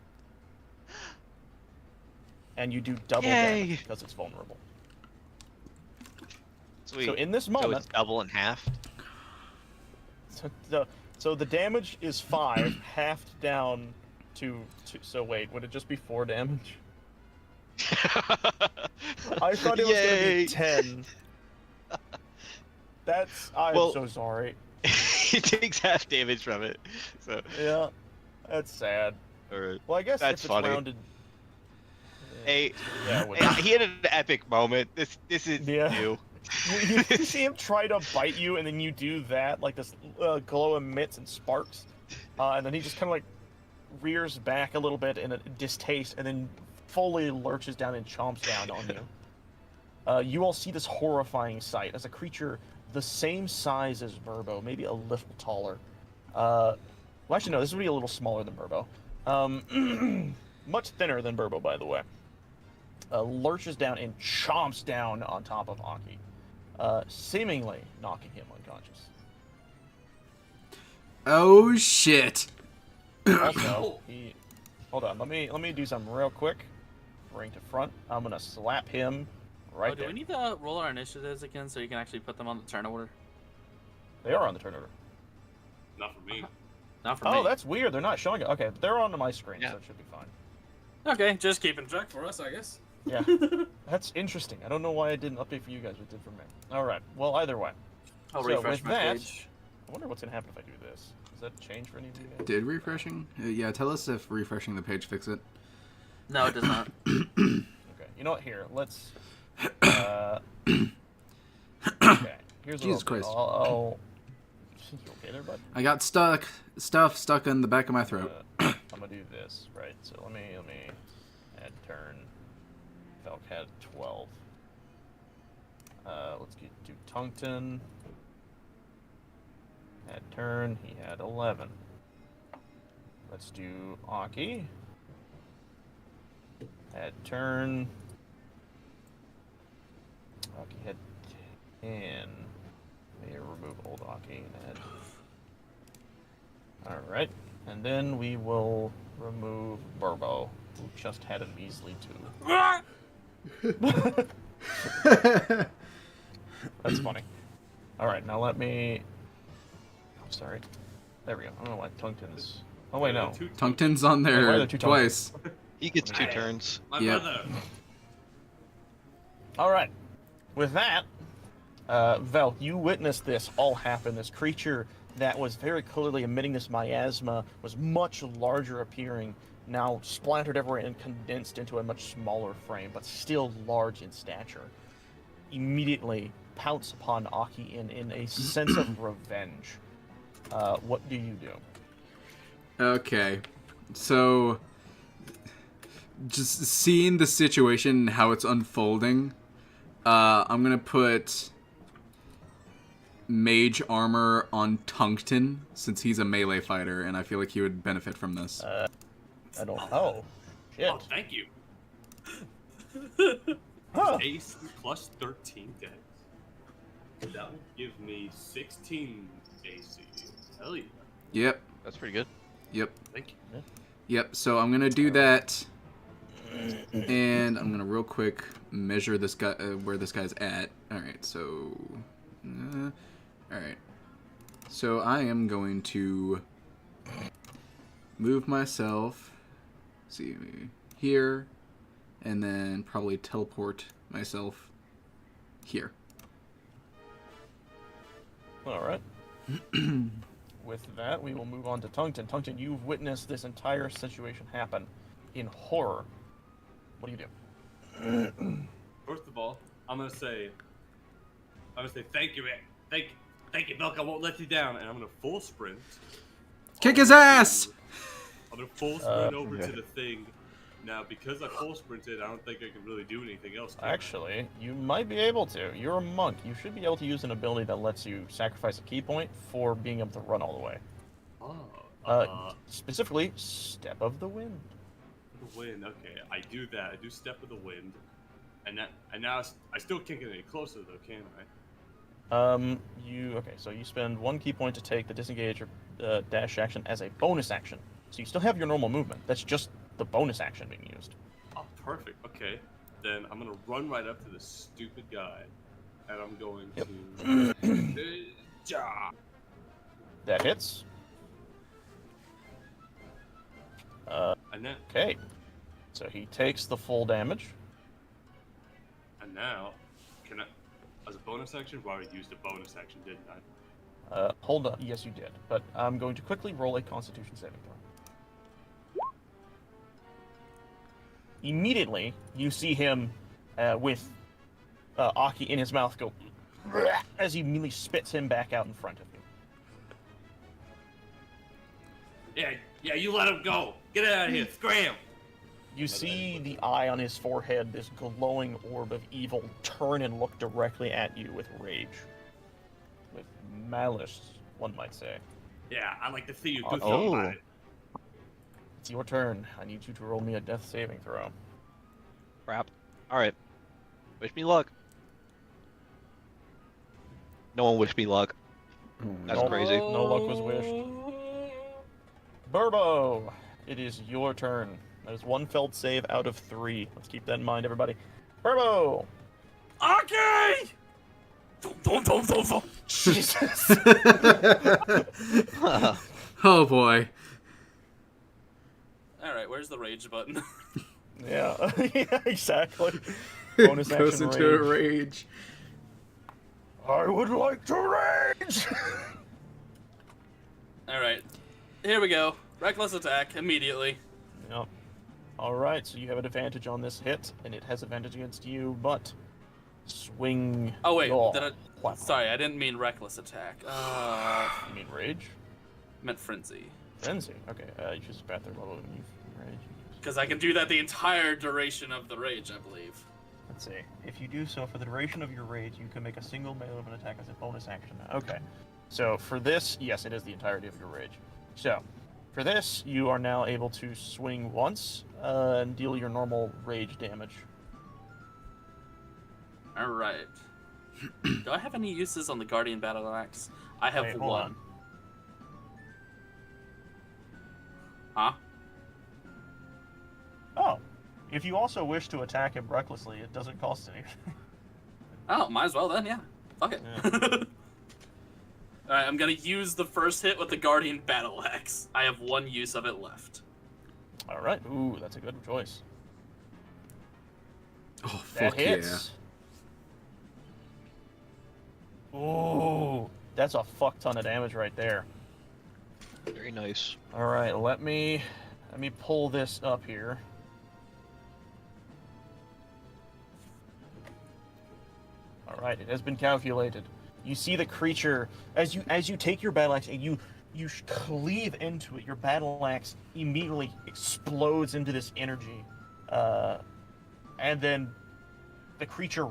And you do double Yay. damage because it's vulnerable. Sweet. So in this So moment, it's double and half. so the damage is 5, halved down to 2. So wait, would it just be 4 damage? I thought it was going to Yay. be 10. I'm Well- so sorry. It takes half damage from it. So, Yeah, that's sad. alright. Well, I guess That's if it's funny. rounded... Hey, Yeah, it would- he had an epic moment. This is Yeah. new. you see him try to bite you, and then you do that, like this glow emits and sparks, and then he just kind of like rears back a little bit in a distaste, and then fully lurches down and chomps down on you. You all see this horrifying sight as a creature the same size as Burbo, maybe a little taller. Well, actually, no, this would be a little smaller than Burbo. Much thinner than Burbo, by the way. Lurches down and chomps down on top of Aki. Seemingly knocking him unconscious. Oh shit. Also, hold on. Let me do something real quick. Bring to front. I'm gonna slap him right Do there. we need to roll our initiatives again so you can actually put them on the turn order? They are on the turn order. Not for me. Not for me. Oh, that's weird. They're not showing it. Okay, they're on my screen, Yeah. so it should be fine. Okay, just keeping track for us, I guess. Yeah, that's interesting. I don't know why I didn't update for you guys, but it did for me. All right. Well, either way. I'll So, refresh with my that- page. I wonder what's gonna happen if I do this. Does that change for any of you guys? Did refreshing? Yeah, tell us if refreshing the page fix it. No, it does not. Okay. You know what? Here, let's. Okay. Here's what Jesus I'll do. Christ. I'll... You okay there, bud? I got stuff stuck in the back of my throat. I'm gonna do this, right? So let me add turn. Felk had 12. Let's do Tungton. That turn, he had 11. Let's do Aki. That turn, Aki had 10. May remove old Aki and add. Alright, and then we will remove Burbo, who just had a measly 2. That's funny. Alright, now let me... I'm sorry. There we go. I don't know why Tungten's... Oh wait, no. Tungten's on Why are there there two twice. He gets 2 turns. My Yep. brother. Alright. With that, Vel, you witnessed this all happen. This creature that was very clearly emitting this miasma was much larger appearing, now splattered everywhere and condensed into a much smaller frame, but still large in stature. Immediately pounce upon Aki in a sense of revenge. What do you do? Okay, so just seeing the situation, how it's unfolding, I'm gonna put mage armor on Tungten since he's a melee fighter, and I feel like he would benefit from this. I don't know. Shit. Oh, thank you. Huh. AC plus 13 dex. That will give me 16 AC. Hell yeah. Yep, That's pretty good. yep, Thank you. yep. So I'm gonna do that, and I'm gonna real quick measure this guy where this guy's at. All right, so, all right. So I am going to move myself. See here, and then probably teleport myself here. Alright. With that, we will move on to Tungten. Tungten, you've witnessed this entire situation happen in horror. What do you do? First of all, I'm gonna say thank you, man. Thank you, Milk. I won't let you down. And I'm gonna full sprint. Kick his ass! I'm gonna full sprint over okay. to the thing. Now, because I full sprinted, I don't think I can really do anything else. can I? Actually, you might be able to. You're a monk. You should be able to use an ability that lets you sacrifice a key point for being able to run all the way. Oh, Specifically, Step of the Wind. the wind. Okay, I do that. I do Step of the Wind, and now I still can't get any closer though, can I? So you spend 1 key point to take the disengage or dash action as a bonus action. So you still have your normal movement. That's just the bonus action being used. Oh, perfect. Okay, then I'm gonna run right up to this stupid guy, and I'm going to. That hits. And then, Okay. So he takes the full damage. and now, can I, as a bonus action? Well, I already used a bonus action, didn't I? Hold on. Yes, you did. But I'm going to quickly roll a Constitution saving throw. Immediately, you see him with Aki in his mouth go as he immediately spits him back out in front of you. Yeah, you let him go. Get out of here. Scram. You see the eye on his forehead, this glowing orb of evil, turn and look directly at you with rage. With malice, one might say. Yeah, I'd like to see you do Oh. something about it. It's your turn. I need you to roll me a death saving throw. Crap. Alright. Wish me luck. No one wish me luck. That's No- crazy. No luck was wished. Burbo, it is your turn. That is 1 failed save out of 3. Let's keep that in mind, everybody. Burbo! Okay. Dum. Jesus. Oh boy. All right, where's the rage button? Yeah, yeah, exactly. Bonus Goes action into a rage. rage. I would like to rage! All right, here we go. Reckless attack immediately. Yep. Alright, so you have an advantage on this hit, and it has advantage against you, but swing. Oh wait, your did I? weapon. Sorry, I didn't mean reckless attack. You mean rage? Meant frenzy. Frenzy. Okay, you choose a path or level when you rage. Because I can do that the entire duration of the rage, I believe. Let's see. If you do so for the duration of your rage, you can make a single melee weapon attack as a bonus action. Okay. So for this, yes, it is the entirety of your rage. So for this, you are now able to swing once and deal your normal rage damage. All right. Do I have any uses on the Guardian Battle Axe? I have Wait, hold one. on. Huh? Oh, if you also wish to attack him recklessly, it doesn't cost anything. Oh, might as well then, yeah. Fuck it. Yeah. Alright, I'm gonna use the first hit with the Guardian Battle Axe. I have one use of it left. All right. Ooh, that's a good choice. Oh, That fuck hits. Ooh, that's a fuck ton of damage right there. Very nice. All right, let me pull this up here. All right, it has been calculated. You see the creature as you take your battle axe and you cleave into it. Your battle axe immediately explodes into this energy, and then the creature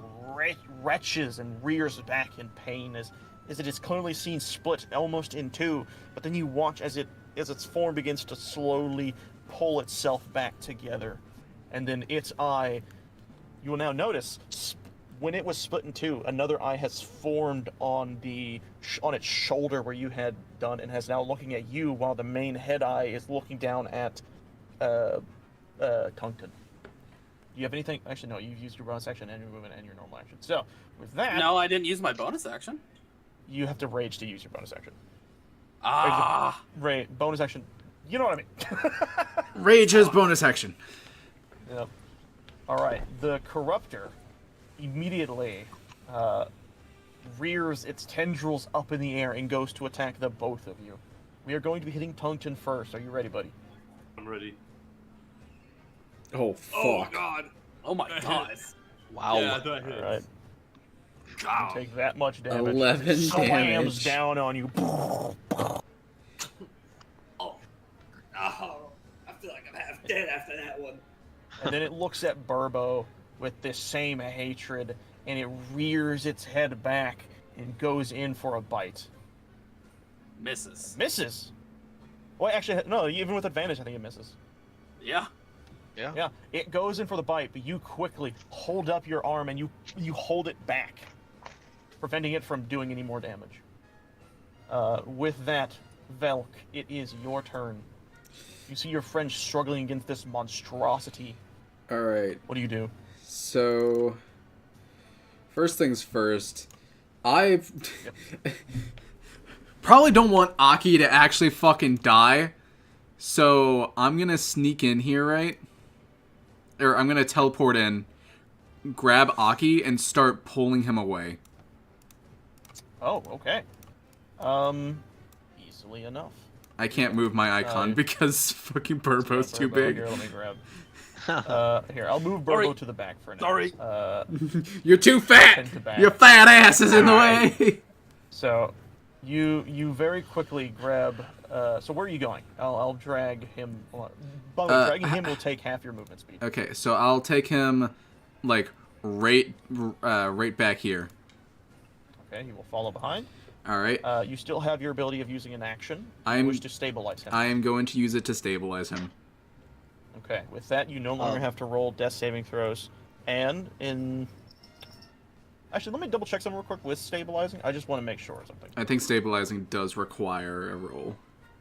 retches and rears back in pain as it is clearly seen split almost in two. But then you watch as its form begins to slowly pull itself back together, and then its eye. You will now notice when it was split in two, another eye has formed on its shoulder where you had done, and has now looking at you, while the main head eye is looking down at Tungton. Do you have anything? Actually, no. You've used your bonus action and your movement and your normal action. So with that, No, I didn't use my bonus action. you have to rage to use your bonus action. Ah. Bonus action. You know what I mean? Rage is bonus action. Yep. All right. The Corruptor immediately rears its tendrils up in the air and goes to attack the both of you. We are going to be hitting Tungton first. Are you ready, buddy? I'm ready. Oh, fuck. Oh god. Oh my That god. hits. Wow. Yeah, that hits. All right. Wow. You take that much damage. 11 It slams damage. down on you. Oh. Oh. I feel like I'm half dead after that one. And then it looks at Burbo with this same hatred, and it rears its head back and goes in for a bite. Misses. Misses. Well, actually, no. Even with advantage, I think it misses. Yeah. Yeah. Yeah, it goes in for the bite, but you quickly hold up your arm and you hold it back, preventing it from doing any more damage. With that, Velk, it is your turn. You see your friend struggling against this monstrosity. All right. What do you do? So, first things first, I probably don't want Aki to actually fucking die, so I'm gonna sneak in here, right? Or I'm gonna teleport in, grab Aki, and start pulling him away. Oh, okay. Easily enough. I can't move my icon because fucking Burbo's too Burbo, big. Here, let me grab. Here, I'll move Burbo Sorry. to the back for now. Sorry. You're too fat! Send to back. Your fat ass is in the way! So, you very quickly grab. So where are you going? I'll drag him. By the way, dragging him will take half your movement speed. Okay, so I'll take him, like, right back here. Okay, he will follow behind. Alright. You still have your ability of using an action. You I'm- wish to stabilize him. I am going to use it to stabilize him. Okay, with that, you no longer have to roll death saving throws. And in. Actually, let me double check something real quick with stabilizing. I just want to make sure of something. I think stabilizing does require a roll.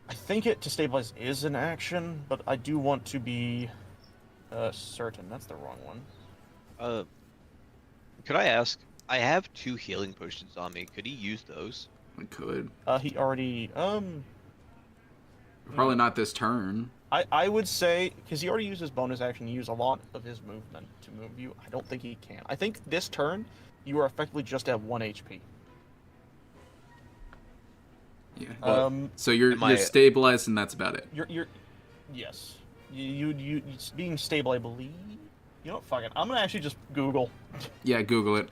I think it to stabilize is an action, but I do want to be certain. That's the wrong one. Could I ask? I have 2 healing potions on me. Could he use those? I could. He already. Probably not this turn. I would say, because he already used his bonus action to use a lot of his movement to move you, I don't think he can. I think this turn, you are effectively just at 1 HP. Yeah. So you're Am I- stabilized, and that's about it. You're yes. You being stable, I believe. You know what? Fuck it. I'm gonna actually just Google. Yeah, Google it.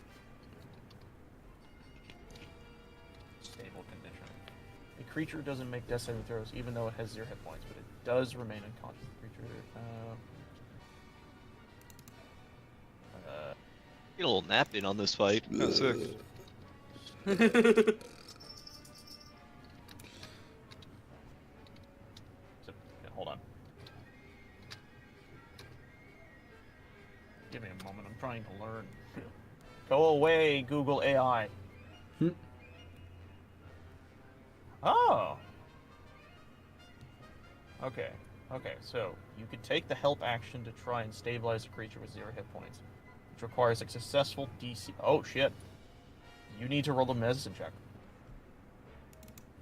Stable condition. A creature doesn't make death saving throws, even though it has 0 hit points, but it does remain unconscious. The creature. Get a little nap in on this fight. Kinda sick. trying to learn. Go away, Google AI. Oh. Okay. Okay, so you could take the help action to try and stabilize a creature with 0 hit points, which requires a successful DC. Oh shit! You need to roll a medicine check,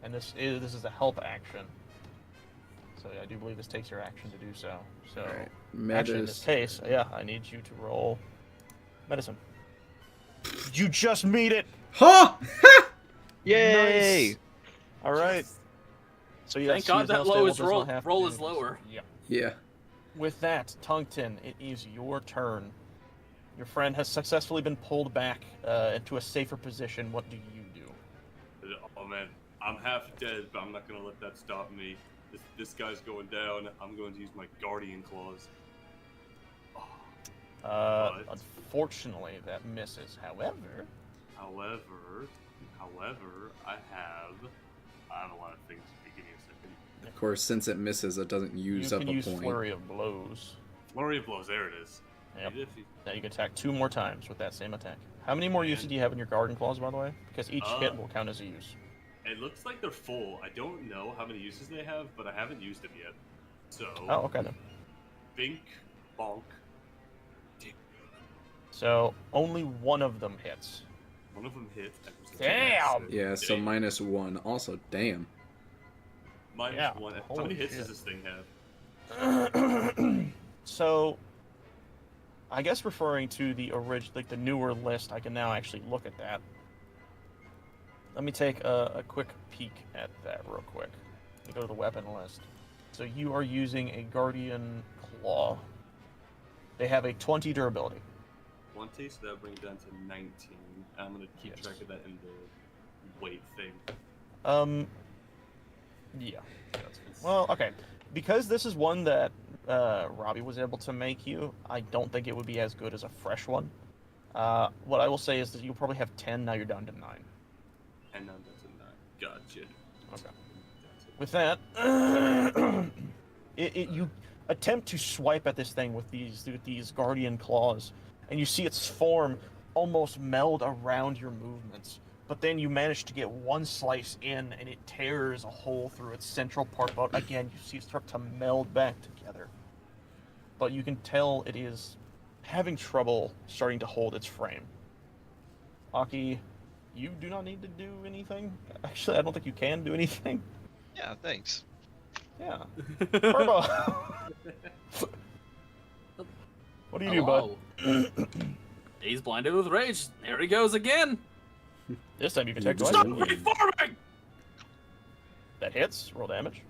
and this is a help action. So I do believe this takes your action to do so. So actually, in this case, yeah, I need you to roll medicine. You just meet it. Huh? Yay! Nice. All right. So yes, Thank God that lowest roll is this. lower. Yeah. Yeah. With that, Tungton, it is your turn. Your friend has successfully been pulled back into a safer position. What do you do? Oh man, I'm half dead, but I'm not gonna let that stop me. This guy's going down. I'm going to use my Guardian Claws. Unfortunately, that misses. However, I have a lot of things. Give me a second. Of course, since it misses, it doesn't use up a point. Flurry of Blows. Flurry of Blows, there it is. Yep. Now you can attack 2 more times with that same attack. How many more uses do you have in your Guardian Claws, by the way? Because each hit will count as a use. It looks like they're full. I don't know how many uses they have, but I haven't used them yet. So. Oh, okay then. Bink, bonk. So only one of them hits. One of them hit. Damn! Yeah, so -1. Also, damn. -1. How many hits does this thing have? So, I guess referring to the the newer list, I can now actually look at that. Let me take a quick peek at that real quick. Let me go to the weapon list. So you are using a Guardian Claw. They have a 20 durability. 20, so that brings down to 19. I'm gonna keep track of that in the weight thing. Yeah. Well, okay. Because this is one that Robbie was able to make you, I don't think it would be as good as a fresh one. What I will say is that you'll probably have 10, now you're down to 9. And now that's a 9. Gotcha. Okay. With that, you attempt to swipe at this thing with these Guardian Claws, and you see its form almost meld around your movements. But then you manage to get one slice in, and it tears a hole through its central part. But again, you see it start to meld back together. But you can tell it is having trouble starting to hold its frame. Aki, you do not need to do anything. Actually, I don't think you can do anything. Yeah, thanks. Yeah. Turbo. What do you do, bud? He's blinded with rage. There he goes again. This time you can take twice. Stop reforming! That hits. Roll damage.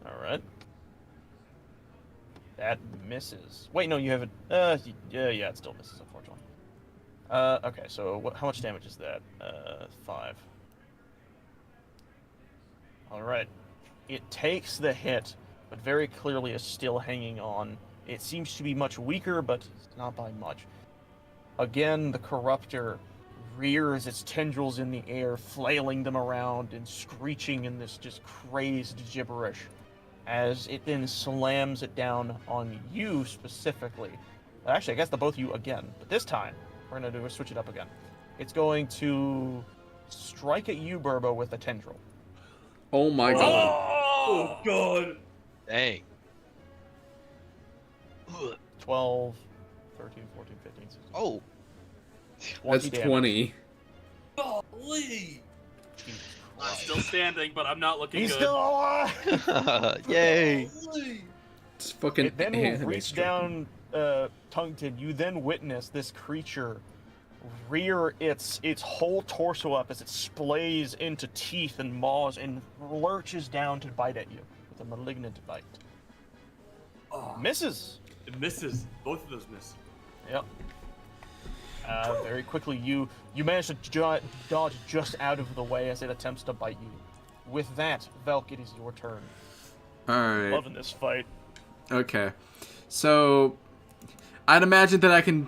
Alright. That misses. Wait, no, you haven't. Yeah, it still misses, unfortunately. Okay, so how much damage is that? 5. Alright. It takes the hit, but very clearly is still hanging on. It seems to be much weaker, but not by much. Again, the Corruptor rears its tendrils in the air, flailing them around and screeching in this just crazed gibberish, as it then slams it down on you specifically. Actually, I guess the both of you again, but this time we're gonna switch it up again. It's going to strike at you, Burbo, with a tendril. Oh my god. Oh god. Dang. 12, 13, 14, 15, 16. Oh. 20 That's damage. 20. Golly. I'm still standing, but I'm not looking He's good. still alive! Yay. It's fucking It then will anime reach striking. down, Tungton. You then witness this creature rear its whole torso up as it splays into teeth and maws and lurches down to bite at you with a malignant bite. Oh, Misses. it misses. Both of those miss. Yep. Very quickly, you manage to dodge just out of the way as it attempts to bite you. With that, Velk, it is your turn. Alright. Loving this fight. Okay. So, I'd imagine that I can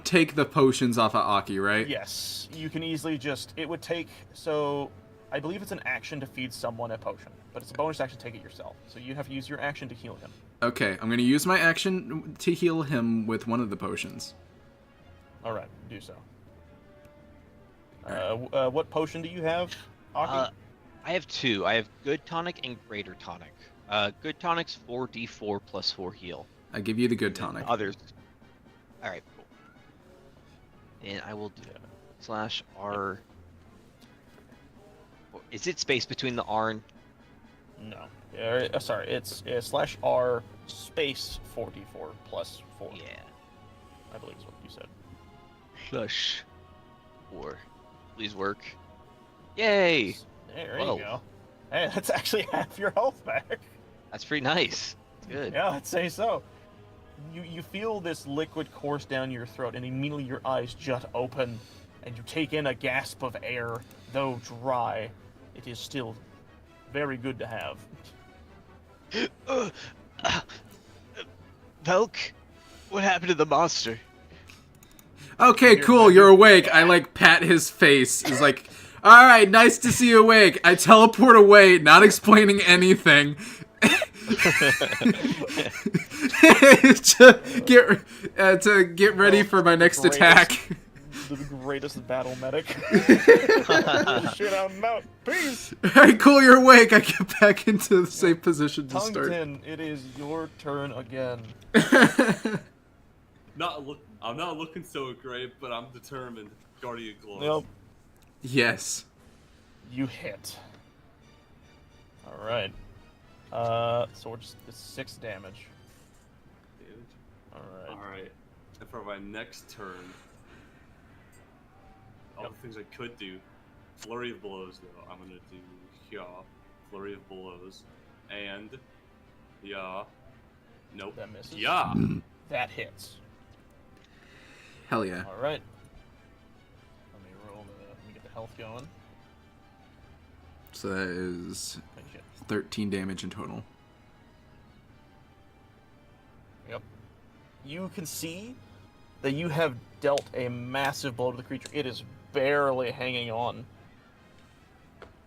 take the potions off of Aki, right? Yes, you can easily just. It would take. So, I believe it's an action to feed someone a potion, but it's a bonus action to take it yourself. So you have to use your action to heal him. Okay, I'm going to use my action to heal him with one of the potions. All right, do so. What potion do you have, Aki? I have two. I have good tonic and greater tonic. Good tonic's 4d4 plus 4 heal. I give you the good tonic. Others. All right, cool. And I will do /R. Is it space between the R and? No. Sorry, it's /R space 4d4 plus 4. Yeah. I believe is what you said. /4. Please work. Yay! There Whoa. you go. Hey, that's actually half your health back. That's pretty nice. It's good. Yeah, I'd say so. You feel this liquid course down your throat, and immediately your eyes jut open, and you take in a gasp of air, though dry. It is still very good to have. Velk, what happened to the monster? Okay, cool, you're awake. I like pat his face. It's like, all right, nice to see you awake. I teleport away, not explaining anything. to get ready for my next attack. The greatest battle medic. Shit out and out. Peace. Alright, cool, you're awake. I get back into the safe position to start. Tungten, it is your turn again. I'm not looking so great, but I'm determined. Guardian Gloves. Nope. Yes. You hit. Alright. So we're just it's 6 damage. Alright. And for my next turn, all the things I could do. Flurry of Blows, though. I'm gonna do Flurry of Blows. And nope. That misses. Yeah. That hits. Hell yeah. Alright. Let me get the health going. So that is 13 damage in total. Yep. You can see that you have dealt a massive blow to the creature. It is barely hanging on.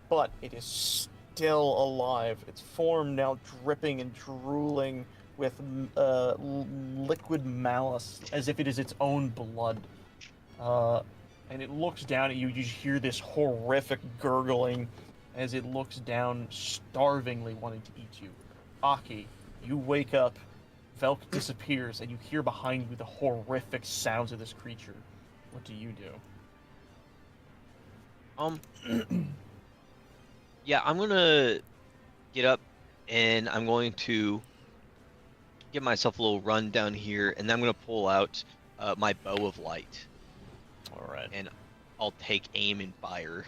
But it is still alive. Its form now dripping and drooling with liquid malice, as if it is its own blood. And it looks down at you. You hear this horrific gurgling as it looks down, starvingly wanting to eat you. Aki, you wake up. Velk disappears, and you hear behind you the horrific sounds of this creature. What do you do? Yeah, I'm gonna get up, and I'm going to give myself a little run down here, and then I'm gonna pull out my bow of light. All right. And I'll take aim and fire.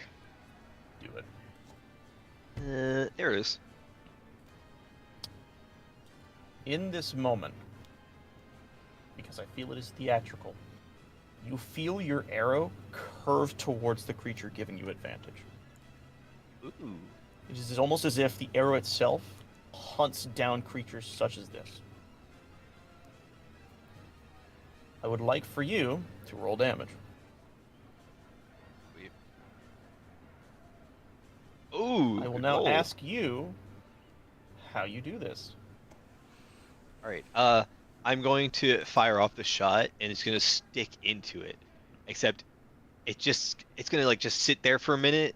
Do it. There it is. In this moment, because I feel it is theatrical, you feel your arrow curve towards the creature, giving you advantage. Ooh. It is almost as if the arrow itself hunts down creatures such as this. I would like for you to roll damage. Ooh. I will now ask you how you do this. All right. I'm going to fire off the shot, and it's gonna stick into it. Except, it's gonna like just sit there for a minute,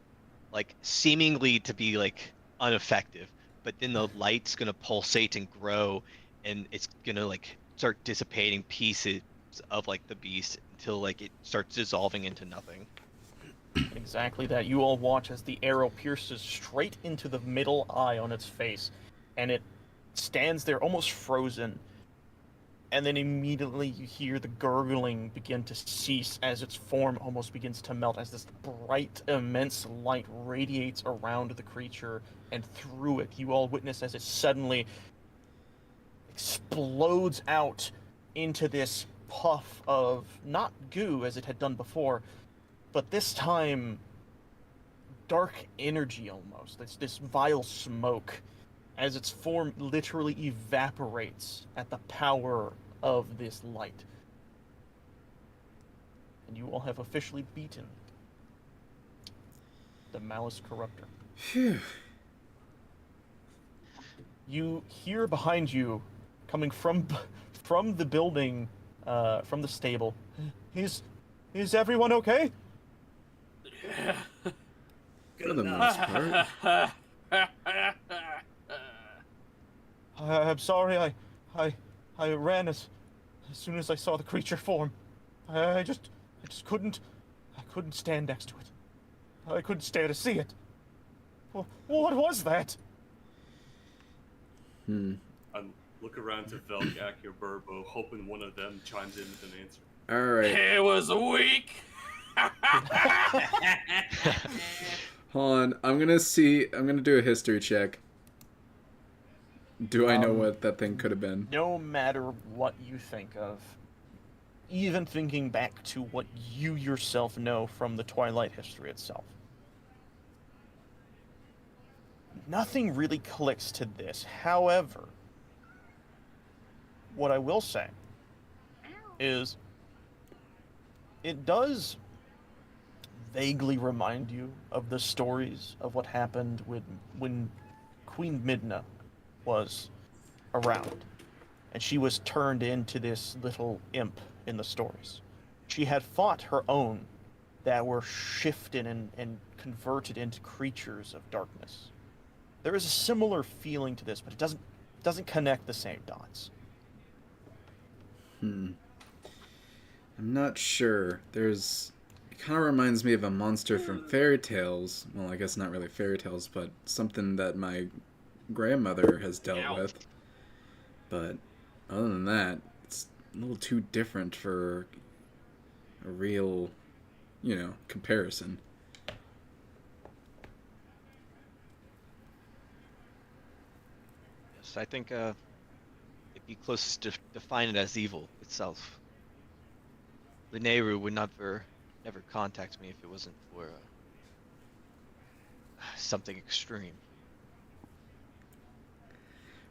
like seemingly to be like ineffective. But then the light's gonna pulsate and grow, and it's gonna like start dissipating pieces of like the beast until like it starts dissolving into nothing. Exactly that. You all watch as the arrow pierces straight into the middle eye on its face, and it stands there almost frozen. And then immediately you hear the gurgling begin to cease as its form almost begins to melt, as this bright, immense light radiates around the creature and through it. You all witness as it suddenly explodes out into this puff of, not goo as it had done before, but this time dark energy almost. It's this vile smoke, as its form literally evaporates at the power of this light. And you all have officially beaten the Malice Corruptor. Phew. You hear behind you, coming from the building, from the stable, he's Is everyone okay? For the most part. I'm sorry. I ran as soon as I saw the creature form. I just couldn't. I couldn't stand next to it. I couldn't stare to see it. What was that? Look around to Velgak or Burbo, hoping one of them chimes in with an answer. All right. It was weak. Hold on. I'm gonna do a history check. Do I know what that thing could have been? No matter what you think of, even thinking back to what you yourself know from the Twilight history itself, nothing really clicks to this. However, what I will say is it does vaguely remind you of the stories of what happened when Queen Midna was around, and she was turned into this little imp in the stories. She had fought her own that were shifted and converted into creatures of darkness. There is a similar feeling to this, but it doesn't connect the same dots. I'm not sure. It kind of reminds me of a monster from fairy tales. Well, I guess not really fairy tales, but something that my grandmother has dealt with. But other than that, it's a little too different for a real, comparison. Yes, I think it'd be closest to define it as evil itself. The Nehru would never contact me if it wasn't for something extreme.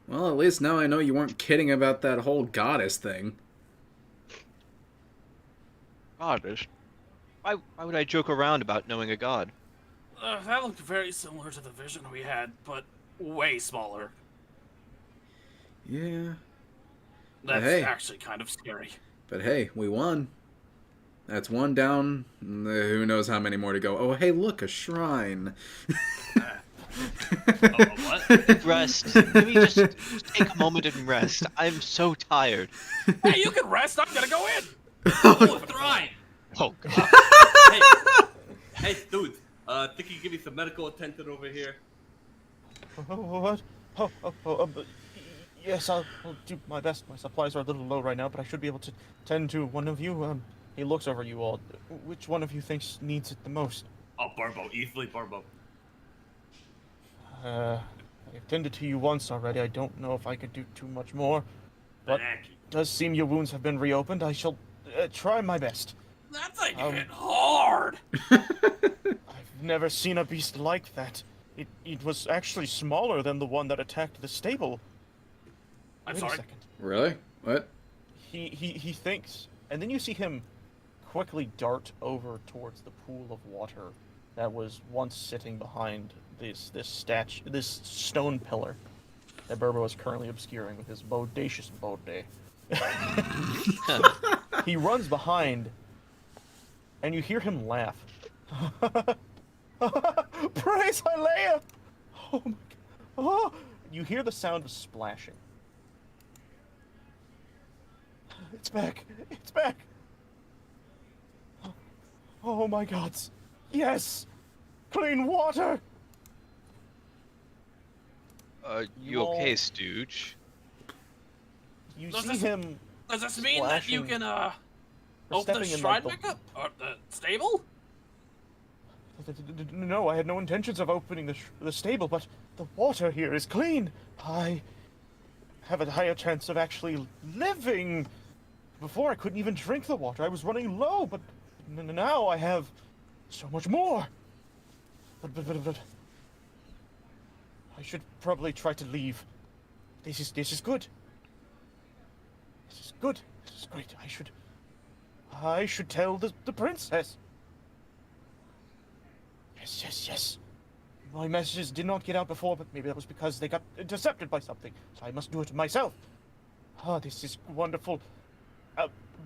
Well, at least now I know you weren't kidding about that whole goddess thing. Goddess? Why would I joke around about knowing a god? That looked very similar to the vision we had, but way smaller. Yeah. That's hey. actually kind of scary. But hey, we won. That's one down. Who knows how many more to go. Oh, hey, look, a shrine. What? Rest. Can we just take a moment and rest? I'm so tired. Hey, you can rest. I'm gonna go in. Oh, try. Oh, God. Hey, dude. Think you can give me some medical attention over here? What? Yes, I'll do my best. My supplies are a little low right now, but I should be able to tend to one of you. He looks over you all. Which one of you thinks needs it the most? Oh, Burbo, easily Burbo. I've tended to you once already. I don't know if I could do too much more. But it does seem your wounds have been reopened. I shall try my best. That thing hit hard. I've never seen a beast like that. It was actually smaller than the one that attacked the stable. I'm Wait sorry. a second. Really? What? He thinks, and then you see him quickly dart over towards the pool of water that was once sitting behind this stone pillar that Burbo is currently obscuring with his bodacious bode. He runs behind, and you hear him laugh. Praise Hylea! Oh my god. Oh! You hear the sound of splashing. It's back! It's back! Oh my gods! Yes! Clean water! You okay, Stooge? You Does see this- him Does this mean that you splashing can or open the stepping in, shrine like, back up? Or the stable? No, I had no intentions of opening the stable, but the water here is clean. I have a higher chance of actually living. Before I couldn't even drink the water. I was running low, but now I have so much more. But I should probably try to leave. This is good. This is good. This is great. I should tell the princess. Yes. My messages did not get out before, but maybe that was because they got intercepted by something. So I must do it myself. This is wonderful.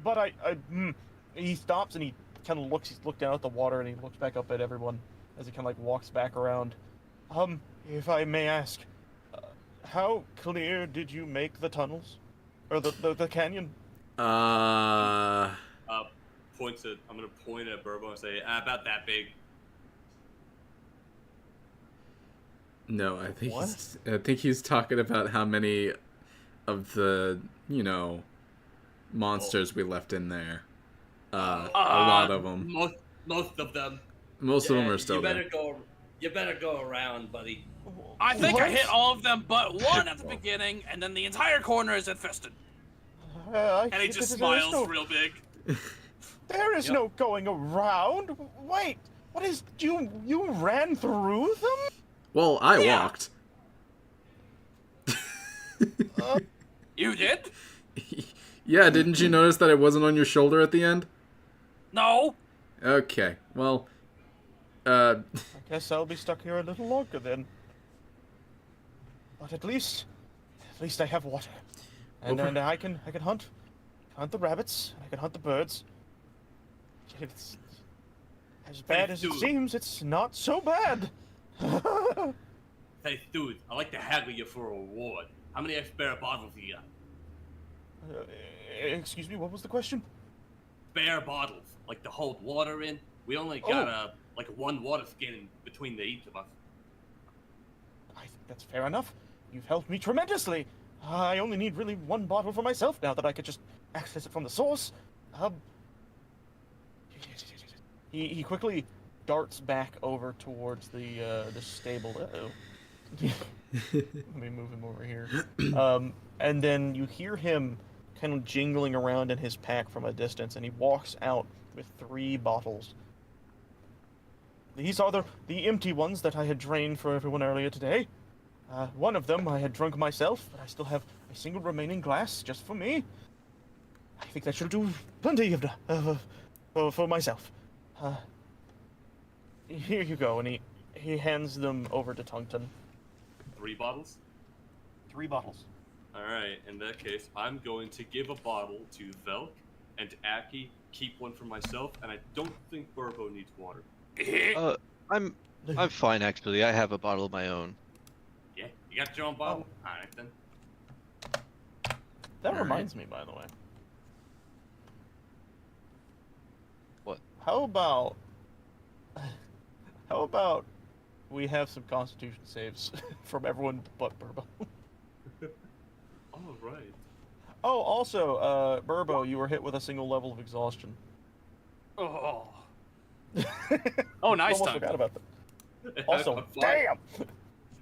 But he stops and he kind of looks down at the water, and he looks back up at everyone as he kind of like walks back around. If I may ask, how clear did you make the tunnels, or the canyon? I'm gonna point at Burbo and say, about that big. No, I think he's talking about how many of the, monsters we left in there. A lot of them. Most of them. Most of them are still you there. You better go around, buddy. I think What? I hit all of them but one at the beginning, and then the entire corner is infested. And he just smiles real big. There is no going around. Wait, what is you ran through them? Well, I walked. You did? Yeah, didn't you notice that it wasn't on your shoulder at the end? No. Okay, well, I guess I'll be stuck here a little longer then. But at least I have water, and I can hunt the rabbits. I can hunt the birds. It's as bad as it seems. It's not so bad. Hey, dude, I'd like to haggle you for a reward. How many spare bottles you got? Excuse me, what was the question? Spare bottles, like to hold water in. We only got like one water skin between each of us. I think that's fair enough. You've helped me tremendously. I only need really one bottle for myself now that I could just access it from the source. He quickly darts back over towards the stable. Let me move him over here. And then you hear him kind of jingling around in his pack from a distance, and he walks out with 3 bottles. These are the empty ones that I had drained for everyone earlier today. One of them I had drunk myself, but I still have a single remaining glass just for me. I think that should do plenty for myself. Here you go, and he hands them over to Tungton. 3 bottles? 3 bottles. Alright, in that case, I'm going to give a bottle to Velk and Aki, keep one for myself, and I don't think Burbo needs water. I'm fine actually. I have a bottle of my own. Yeah, you got your own bottle? Alright then. That reminds me, by the way. What? How about we have some Constitution saves from everyone but Burbo? All right. Oh, also, Burbo, you were hit with a single level of exhaustion. Oh. Oh, nice Almost time. forgot about that. Also, damn!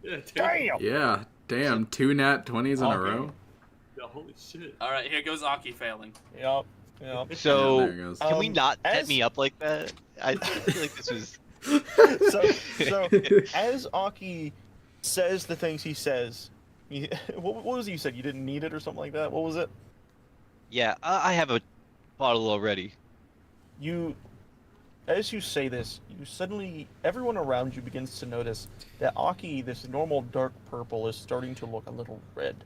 Yeah, Damn! Yeah, damn, 2 nat 20s in a row. Yeah, holy shit. All right, here goes Aki failing. Yep. So, Yeah, there it goes. can we not set as- me up like that? I feel like this was... So as Aki says the things he says, what was it you said? You didn't need it or something like that? What was it? Yeah, I have a bottle already. As you say this, everyone around you begins to notice that Aki, this normal dark purple, is starting to look a little red.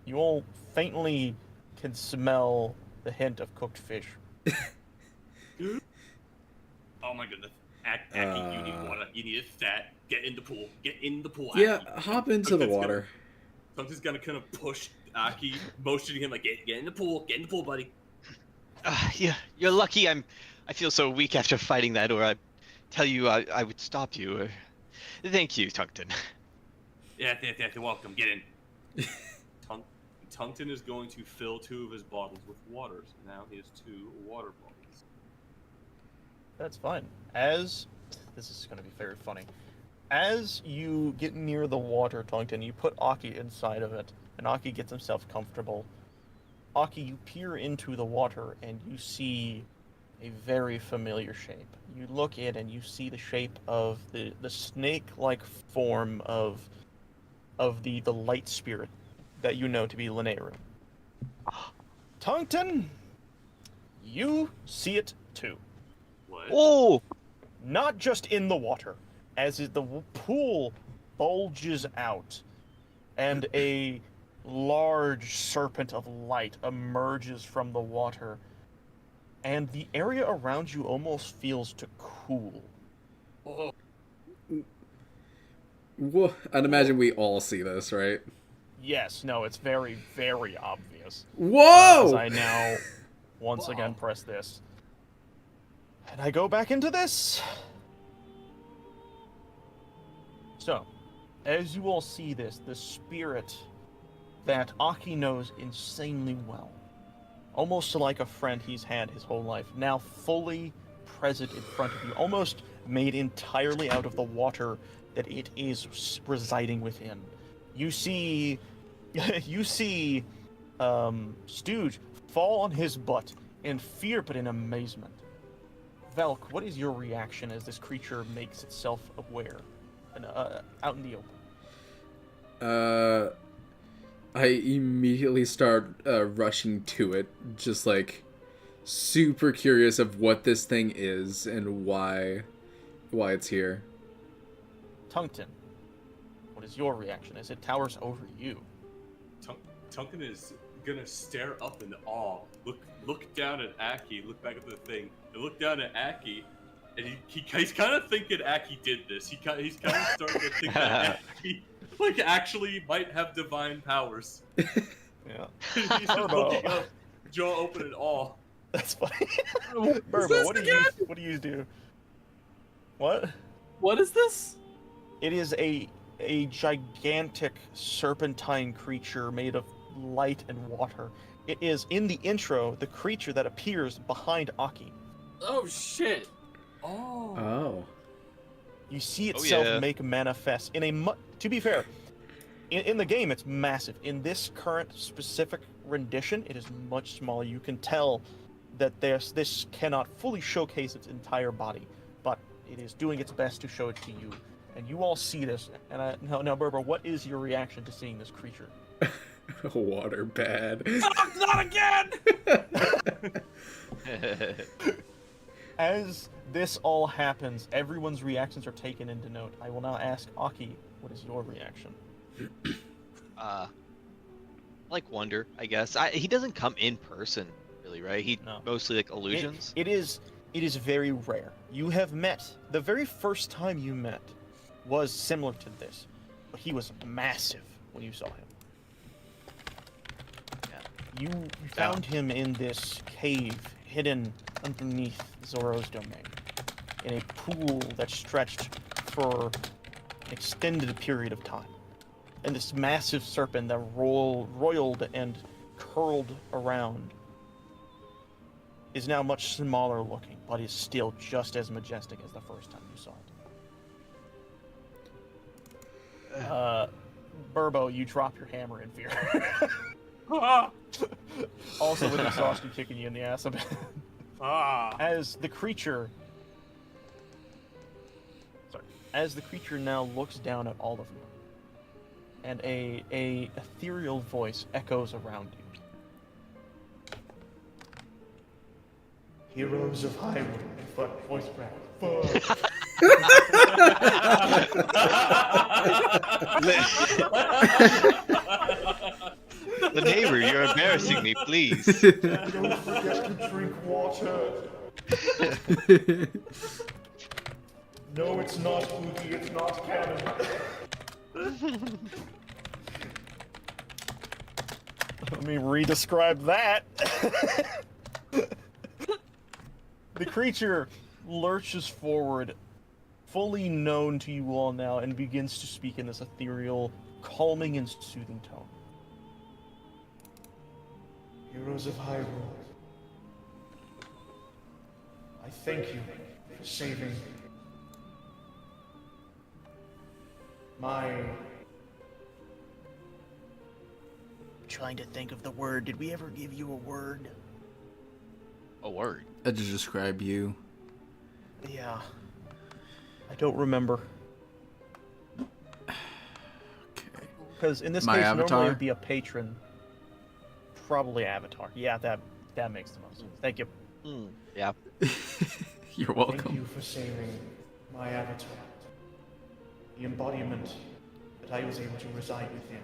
You all faintly can smell the hint of cooked fish. Oh my goodness. Aki, you need water. You need a stat. Get in the pool. Get in the pool, Yeah, Aki. hop into the water. Something's gonna kind of push Aki, motioning him like, get in the pool. Get in the pool, buddy. Yeah, you're lucky I feel so weak after fighting that, or I'd tell you I would stop you. Or... Thank you, Tungton. Yeah, you're welcome. Get in. Tungton is going to fill 2 of his bottles with water. So now he has 2 water bottles. That's fine. This is going to be very funny. As you get near the water, Tungton, you put Aki inside of it, and Aki gets himself comfortable. Aki, you peer into the water, and you see a very familiar shape. You look in, and you see the shape of the snake-like form of the light spirit that you know to be Linnaeus. Tungton, you see it too. What? Oh! Not just in the water, as the pool bulges out, and a large serpent of light emerges from the water, and the area around you almost feels to cool. Oh, Well, I'd imagine we all see this, right? Yes, no, it's very, very obvious. Whoa! As I now once again press this. And I go back into this. So, as you all see this, the spirit that Aki knows insanely well, almost like a friend he's had his whole life, now fully present in front of you, almost made entirely out of the water that it is residing within. You see, Stooge fall on his butt in fear but in amazement. Velk, what is your reaction as this creature makes itself aware and out in the open? I immediately start rushing to it, just like super curious of what this thing is and why it's here. Tungten, what is your reaction as it towers over you? Tunkin is gonna stare up in awe, look down at Aki, look back at the thing, and look down at Aki, and he's kind of thinking Aki did this. He's kind of starting to think that Aki actually might have divine powers. Yeah. He's just looking up, jaw open in awe. That's funny. Burbo, what do you do? What? What is this? It is a gigantic serpentine creature made of light and water. It is, in the intro, the creature that appears behind Aki. Oh shit. Oh. You see itself yeah. make manifest in a to be fair, in the game it's massive. In this current specific rendition, it is much smaller. You can tell that this cannot fully showcase its entire body, but it is doing its best to show it to you. And you all see this. And now, Berber, what is your reaction to seeing this creature? Water bad. Fuck, not again! As this all happens, everyone's reactions are taken into note. I will now ask Aki, what is your reaction? Like wonder, I guess. He doesn't come in person, really, right? He mostly like illusions. It is very rare. You have met, the very first time you met was similar to this, but he was massive when you saw him. Yeah. You found him in this cave hidden underneath Zoro's domain, in a pool that stretched for an extended period of time. And this massive serpent that roiled and curled around is now much smaller looking, but is still just as majestic as the first time you saw it. Burbo, you drop your hammer in fear. Also with exhaustion kicking you in the ass a bit. As the creature now looks down at all of you, and a ethereal voice echoes around you. Heroes of Hyrule. Fuck, voice crack. Fuck. The neighbor, you're embarrassing me, please. Don't forget to drink water. No, it's not Oogie, it's not canon. Let me re-describe that. The creature lurches forward, fully known to you all now, and begins to speak in this ethereal, calming and soothing tone. Heroes of Hyrule, I thank you for saving my... I'm trying to think of the word. Did we ever give you a word? A word? To describe you. Yeah. I don't remember. Okay. Because in this My case, avatar? normally it would be a patron. Probably avatar. Yeah, that makes the most sense. Thank you. Yeah. You're welcome. Thank you for saving my avatar. The embodiment that I was able to reside within.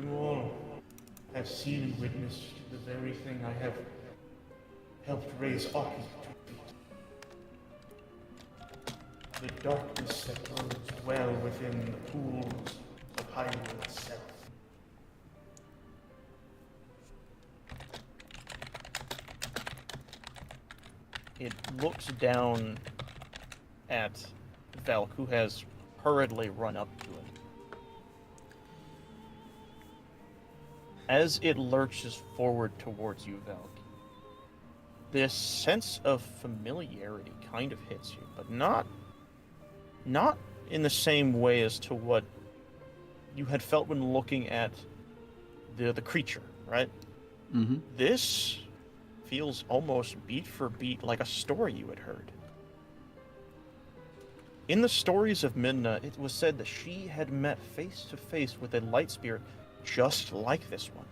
You all have has seen and witnessed the very thing I have helped raise Aki to feet. The darkness that grows well within the pools of Hyrule itself. It looks down at Velk, who has hurriedly run up to it. As it lurches forward towards you, Velk, this sense of familiarity kind of hits you, but not in the same way as to what you had felt when looking at the creature, right? Mm-hmm. This feels almost beat for beat like a story you had heard. In the stories of Midna, it was said that she had met face to face with a light spirit just like this one.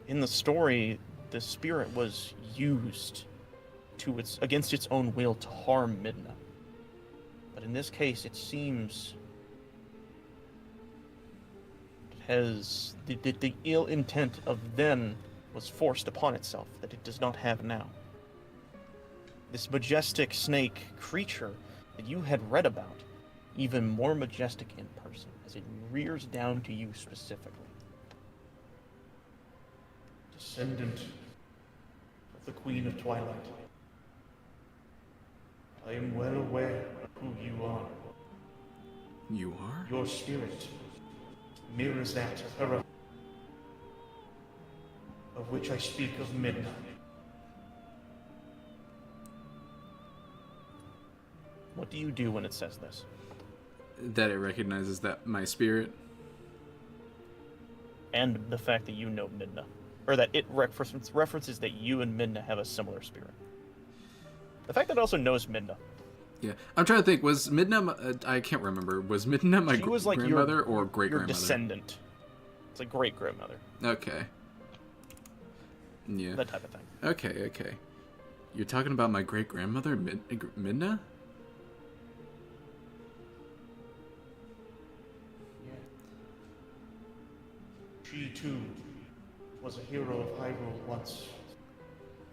In the story, the spirit was used against its own will to harm Midna. But in this case, it seems it has the ill intent of then was forced upon itself that it does not have now. This majestic snake creature that you had read about, even more majestic in person, as it rears down to you specifically. Descendant of the Queen of Twilight, I am well aware of who you are. You are? Your spirit mirrors that of her, of which I speak of Midna. What do you do when it says this? That it recognizes that my spirit. And the fact that you know Midna. Or that it references that you and Midna have a similar spirit. The fact that it also knows Midna. Yeah, I'm trying to think. Was Midna? I can't remember. Was Midna my grandmother or great grandmother? Your descendant. It's like great grandmother. Okay. Yeah. That type of thing. Okay. You're talking about my great grandmother, Midna? Yeah. She too was a hero of Hyrule once,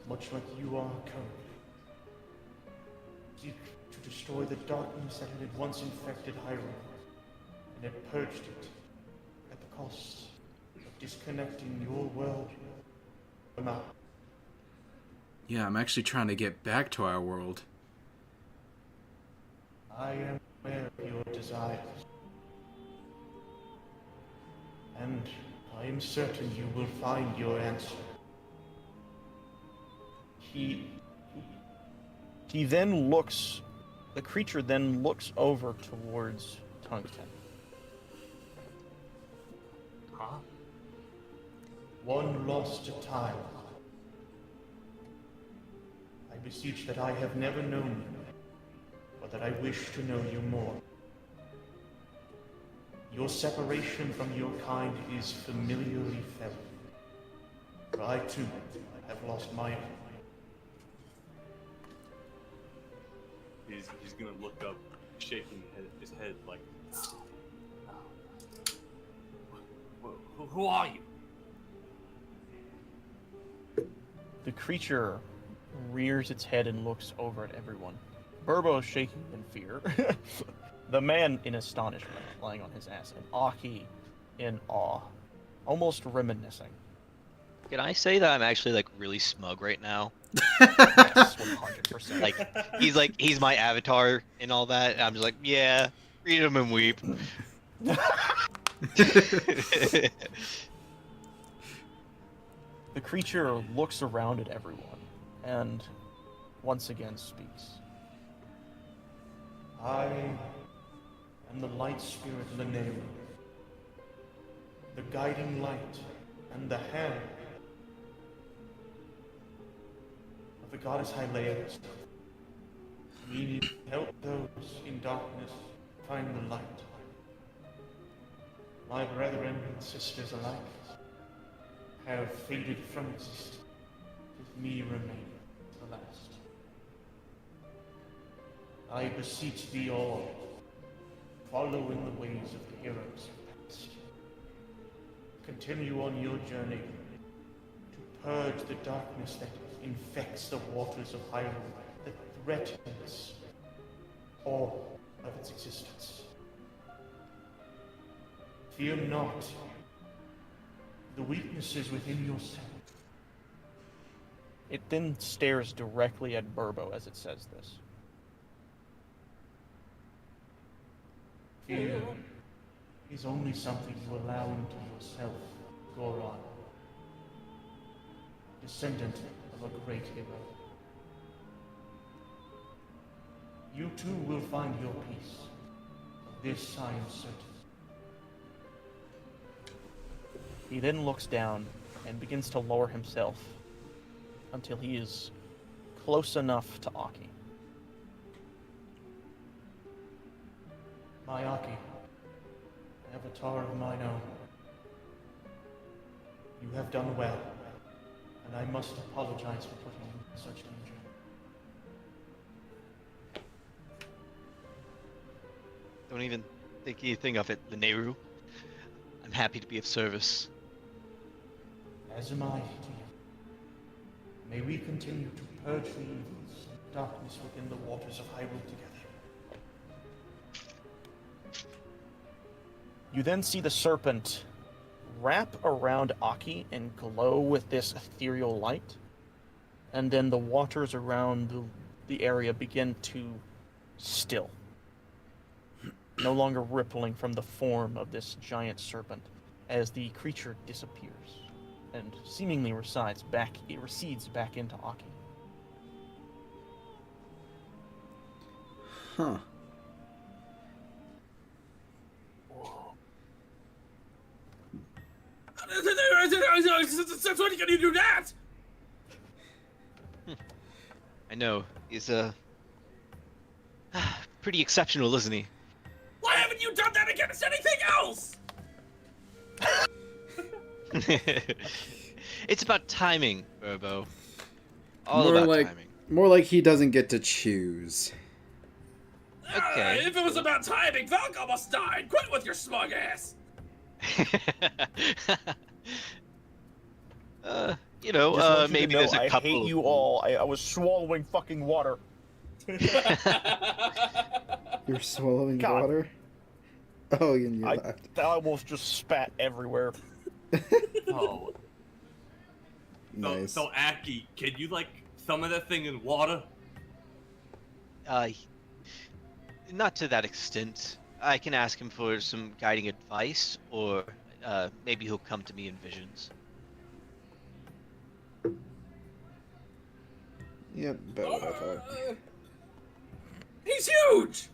much like you are currently. Seek to destroy the darkness that had once infected Hyrule, and had purged it at the cost of disconnecting your world from ours. Yeah, I'm actually trying to get back to our world. I am aware of your desires, and I am certain you will find your answer. The creature then looks over towards Tungsten. Huh? One lost to time. I beseech that I have never known you, but that I wish to know you more. Your separation from your kind is familiarly felt. For I too have lost my own. He's gonna look up, shaking his head like, Who are you? The creature rears its head and looks over at everyone. Burbo is shaking in fear. The man in astonishment, lying on his ass, and Aki in awe, almost reminiscing. Can I say that I'm actually like really smug right now? Yes, 100%. Like he's my avatar and all that. And I'm just like, yeah, read him and weep. The creature looks around at everyone and once again speaks. I am the light spirit Linnea, the guiding light and the hand of the goddess Hyrule herself. We help those in darkness find the light. My brethren and sisters alike have faded from existence, with me remain the last. I beseech thee all, follow in the ways of the heroes of past. continue on your journey to purge the darkness that infects the waters of Hyrule, that threatens all of its existence. Fear not the weaknesses within yourself. It then stares directly at Burbo as it says this. Fear is only something you allow into yourself, Goron. Descendant of a great hero. You too will find your peace. Of this I am certain. He then looks down and begins to lower himself until he is close enough to Aki. My Aki, avatar of mine own. You have done well, and I must apologize for putting you in such danger. Don't even think anything of it, the Nehru. I'm happy to be of service. As am I to you. May we continue to purge the evils and darkness within the waters of Hyrule together. You then see the serpent wrap around Aki and glow with this ethereal light, and then the waters around the area begin to still, no longer rippling from the form of this giant serpent as the creature disappears and seemingly recedes back into Aki. Huh. Since when can you do that? I know, he's pretty exceptional, isn't he? Why haven't you done that against anything else? It's about timing, Burbo. All about timing. More like he doesn't get to choose. Okay. If it was about timing, Valk almost died. Quit with your smug ass. Maybe there's a couple. I hate you all. I was swallowing fucking water. You're swallowing God. water? Oh, and you laughed. I almost just spat everywhere. Oh. Nice. So Aki, can you some of that thing in water? Not to that extent. I can ask him for some guiding advice, or maybe he'll come to me in visions. Yep, about what I thought. He's huge!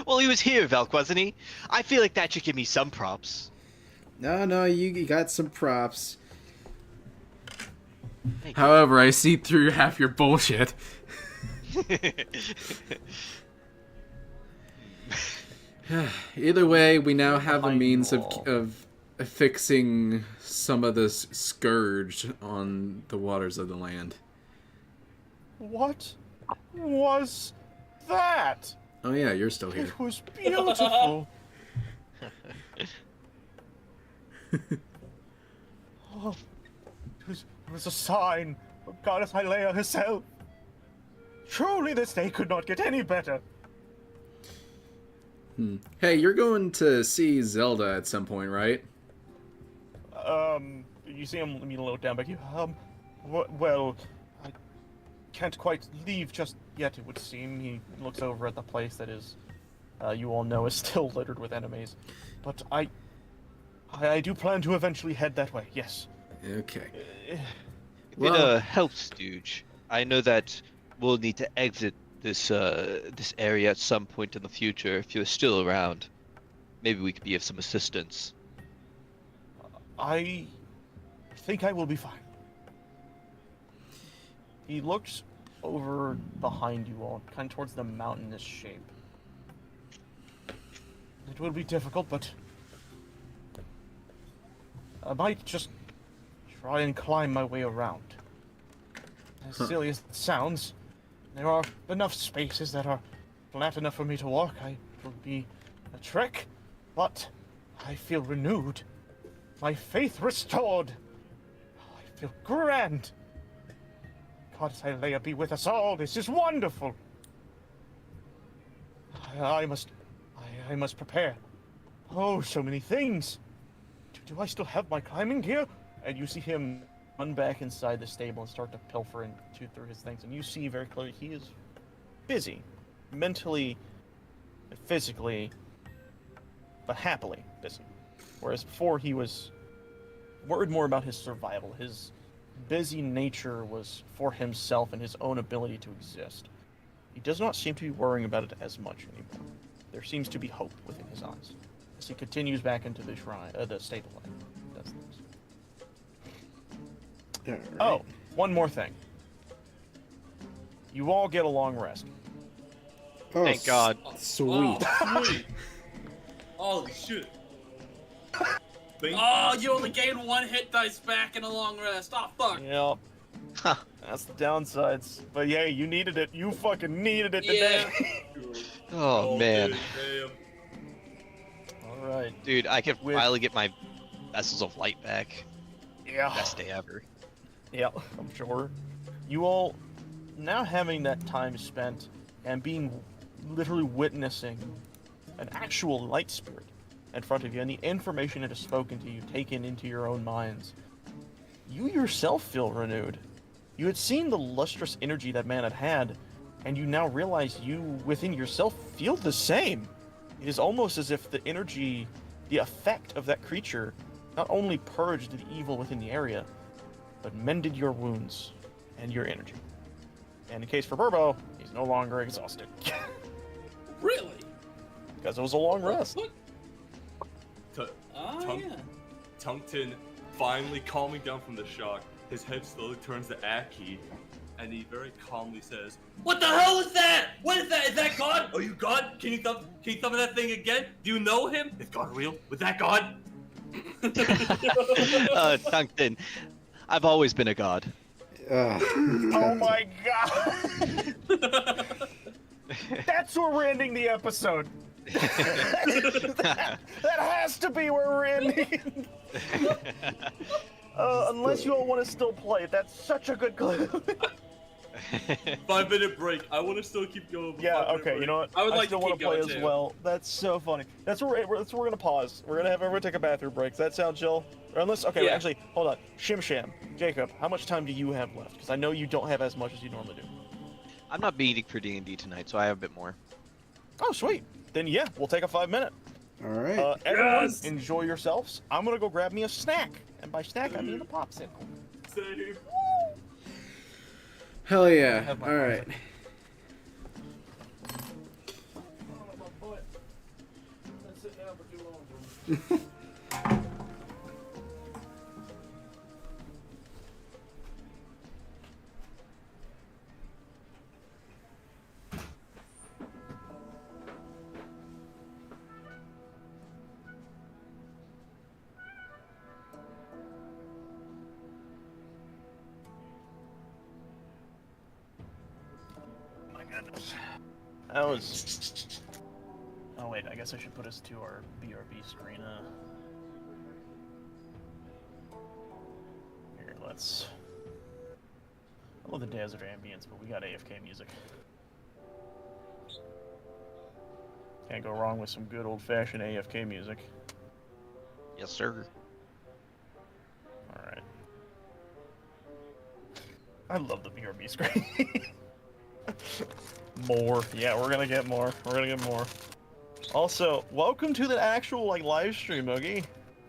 Well, he was here, Velk, wasn't he? I feel like that should give me some props. No, you got some props. Thank However, I see through half your bullshit. Either way, we now have a means of fixing some of this scourge on the waters of the land. What was that? Oh yeah, you're still here. It was beautiful. Oh, it was a sign of Goddess Hylia herself. Truly, this day could not get any better. Hey, you're going to see Zelda at some point, right? You see him a little down back. Well, I can't quite leave just yet, it would seem. He looks over at the place that is, you all know, is still littered with enemies. But I do plan to eventually head that way, yes. Okay. If it helps, Stooge, I know that we'll need to exit this area at some point in the future. If you're still around, maybe we could be of some assistance. I think I will be fine. He looks over behind you all, kind of towards the mountainous shape. It will be difficult, but I might just try and climb my way around. As silly as it sounds, there are enough spaces that are flat enough for me to walk. It will be a trek, but I feel renewed My faith restored. Oh, I feel grand. Goddess Hylia be with us all. This is wonderful. I must prepare. Oh, so many things. Do I still have my climbing gear? And you see him run back inside the stable and start to pilfer and chew through his things. And you see very clearly he is busy, mentally, physically, but happily busy. Whereas before he was worried more about his survival. His busy nature was for himself and his own ability to exist. He does not seem to be worrying about it as much anymore. There seems to be hope within his eyes as he continues back into the shrine, the stable life. Does things. Right. Oh, one more thing. You all get a long rest. Oh, Thank God. Sweet. Oh, sweet. Holy shit. Oh, you only gain 1 hit dice back in a long rest. Oh, fuck. Yep. That's the downsides. But yeah, you needed it. You fucking needed it today. Oh man. Damn. All right. Dude, I can With- finally get my vessels of light back. Yeah. Best day ever. Yeah, I'm sure. You all, now having that time spent and being literally witnessing an actual light spirit in front of you and the information it has spoken to you taken into your own minds, you yourself feel renewed. You had seen the lustrous energy that man had, and you now realize you within yourself feel the same. It is almost as if the energy, the effect of that creature, not only purged the evil within the area, but mended your wounds and your energy. And in case for Burbo, he's no longer exhausted. Really? Because it was a long rest. What? Tu- Oh, Tung- yeah. Tungton finally calming down from the shock. His head slowly turns to Aki, and he very calmly says, What the hell is that? What is that? Is that God? Are you God? Can you summon that thing again? Do you know him? Is God real? Was that God? Duncan, I've always been a god. Oh my god! That's where we're ending the episode. that has to be where we're ending. Unless you all want to still play, that's such a good clue. 5-minute break. I want to still keep going. but Yeah, 5-minute okay, break. you know what? I would like still to want keep play going, as too. well. That's so funny. That's where we're gonna pause. We're gonna have everyone take a bathroom break. Does that sound chill? Or unless, okay, Yeah. actually, hold on. Shim Sham, Jacob, how much time do you have left? Because I know you don't have as much as you normally do. I'm not meeting for D&D tonight, so I have a bit more. Oh, sweet. Then yeah, we'll take a 5 minute. All right. Everyone, Yes! enjoy yourselves. I'm gonna go grab me a snack, and by snack I mean a popsicle. Same. Hell yeah. have my All right. My goodness. That was. Oh wait, I guess I should put us to our BRB screen. Here, let's. I love the desert ambience, but we got AFK music. Can't go wrong with some good old-fashioned AFK music. Yes, sir. All right. I love the BRB screen. More. Yeah, we're gonna get more. We're gonna get more. Also, welcome to the actual live stream, Oogie.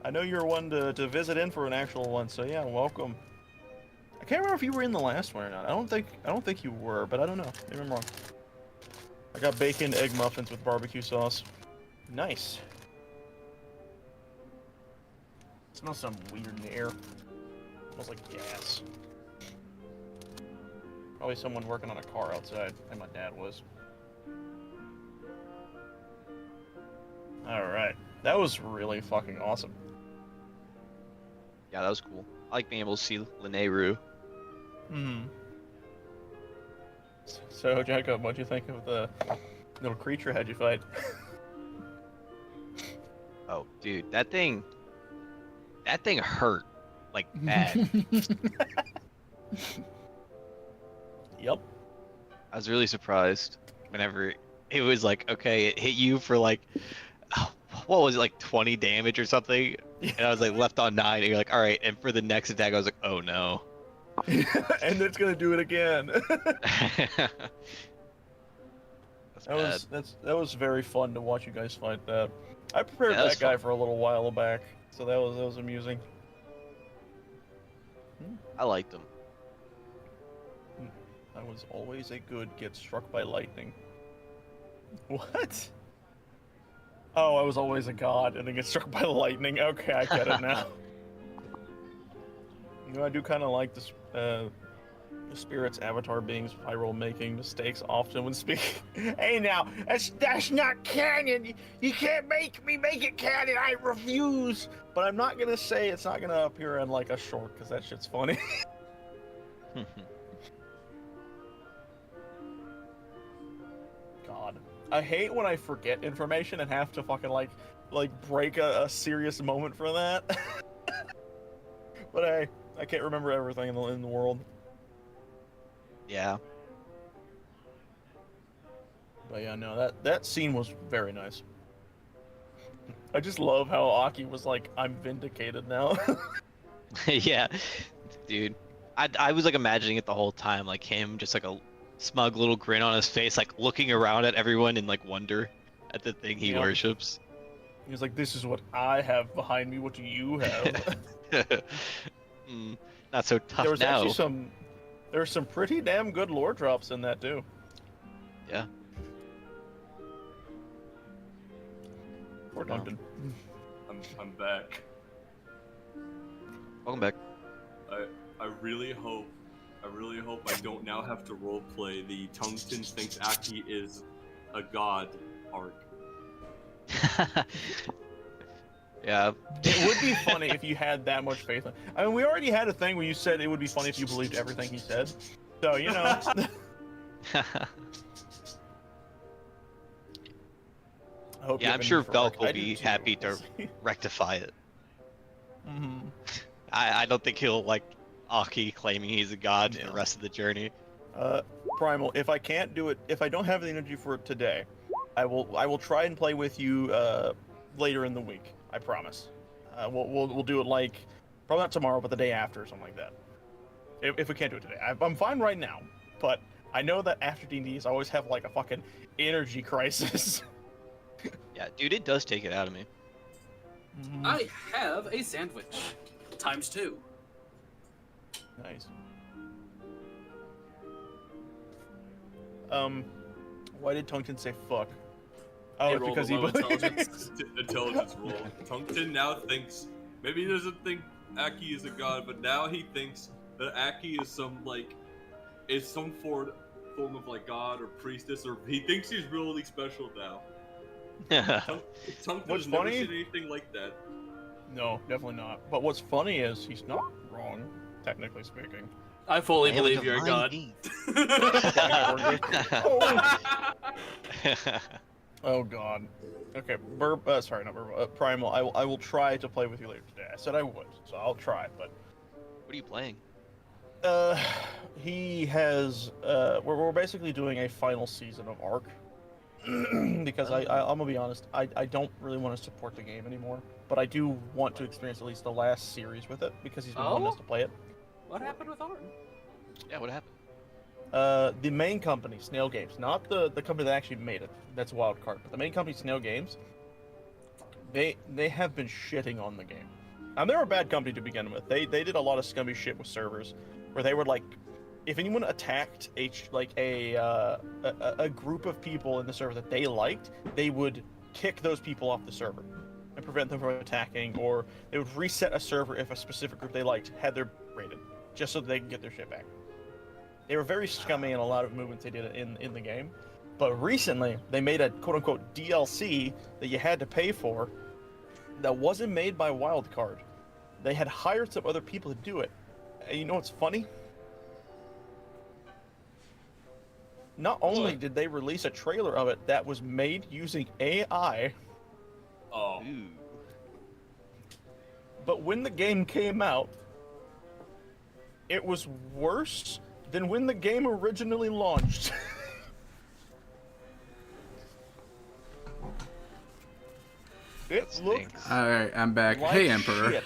I know you're one to visit in for an actual one, so yeah, welcome. I can't remember if you were in the last one or not. I don't think you were, but I don't know. Maybe I'm wrong. I got bacon egg muffins with barbecue sauce. Nice. Smells some weird in the air. Smells like gas. Probably someone working on a car outside, like my dad was. Alright. That was really fucking awesome. Yeah, that was cool. I like being able to see Lene Rue. Hmm. So, Jacob, what'd you think of the little creature how'd you fight? Oh, dude, that thing That thing hurt, like bad. Yep. I was really surprised whenever it was like, okay, it hit you for like, what was it, like 20 damage or something? And I was like left on 9, and you're like, all right. And for the next attack, I was like, oh no. And it's gonna do it again. That's bad. That was very fun to watch you guys fight that. I prepared Yeah, that was that guy fun. for a little while back, so that was amusing. I liked him. I was always a good get struck by lightning. What? Oh, I was always a god and then get struck by lightning. Okay, I get it now. You know, I do kind of like the spirits avatar beings Hyrule making mistakes often when speaking. Hey now, that's not canon. You can't make me make it canon. I refuse. But I'm not gonna say it's not gonna appear in like a short because that shit's funny. God, I hate when I forget information and have to fucking like break a serious moment for that. But hey, I can't remember everything in the world. Yeah. But yeah, no, that scene was very nice. I just love how Aki was like, I'm vindicated now. Yeah, dude. I was like imagining it the whole time, like him just like a smug little grin on his face, like looking around at everyone in like wonder at the thing he Yeah. worships. He was like, this is what I have behind me, what do you have? Not so tough There was now. actually there were some pretty damn good lore drops in that too. Yeah. Poor Duncan. I'm back. Welcome back. I really hope I don't now have to roleplay the Tungsten thinks Aki is a god arc. Yeah. It would be funny if you had that much faith in. I mean, we already had a thing where you said it would be funny if you believed everything he said. So, you know. I hope you Yeah, have I'm a sure need for Velk work. will I do be too. happy to rectify it. Mm-hmm. I don't think he'll like Aki claiming he's a god for Yeah. the rest of the journey. Primal, if I can't do it, if I don't have the energy for it today, I will try and play with you later in the week. I promise. We'll do it like probably not tomorrow, but the day after or something like that. If we can't do it today, I'm fine right now, but I know that after D&Ds I always have like a fucking energy crisis. Yeah, dude, it does take it out of me. I have a sandwich. ×2. Nice. Why did Tungsten say fuck? Oh, He it's rolled because a he low believes. Intelligence roll. Tungsten now thinks maybe he doesn't think Aki is a god, but now he thinks that Aki is some form of like god or priestess, or he thinks he's really special now. Tungsten's What's never funny- seen anything like that. No, definitely not. But what's funny is he's not wrong, technically speaking. I fully I have a believe you're a god. divine being. Oh god. Okay, sorry, not Burb. Primal. I will try to play with you later today. I said I would, so I'll try. But What are you playing? he has. We're basically doing a final season of Ark. Because I'm gonna be honest, I don't really want to support the game anymore, but I do want to experience at least the last series with it because he's been wanting us to play it. What happened with Arden? Yeah, what happened? The main company, Snail Games, not the company that actually made it. That's Wildcard, but the main company, Snail Games. They have been shitting on the game. And they're a bad company to begin with. They did a lot of scummy shit with servers, where they would like, if anyone attacked a group of people in the server that they liked, they would kick those people off the server and prevent them from attacking, or they would reset a server if a specific group they liked had their rated, just so they can get their shit back. They were very scummy in a lot of movements they did in the game. But recently, they made a quote-unquote DLC that you had to pay for that wasn't made by Wildcard. They had hired some other people to do it. And you know what's funny? Not only did they release a trailer of it that was made using AI, Oh, Ooh. But when the game came out, it was worse than when the game originally launched. It looked Alright, I'm back. like Hey, Emperor. shit.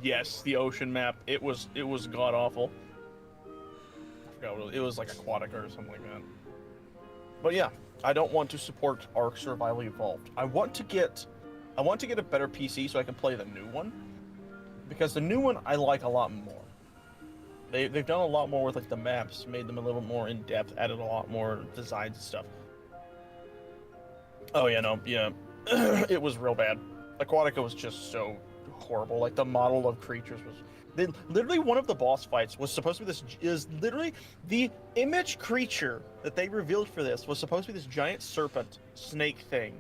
Yes, the ocean map. It was god awful. I forgot what it was. It was like Aquatica or something like that. But yeah, I don't want to support Ark Survival Evolved. I want to get a better PC so I can play the new one, because the new one I like a lot more. They've done a lot more with like the maps, made them a little more in depth, added a lot more designs and stuff. Oh yeah, no, yeah, it was real bad. Aquatica was just so horrible. Like the model of creatures was. Literally one of the boss fights was supposed to be this. Is literally the image creature that they revealed for this was supposed to be this giant serpent snake thing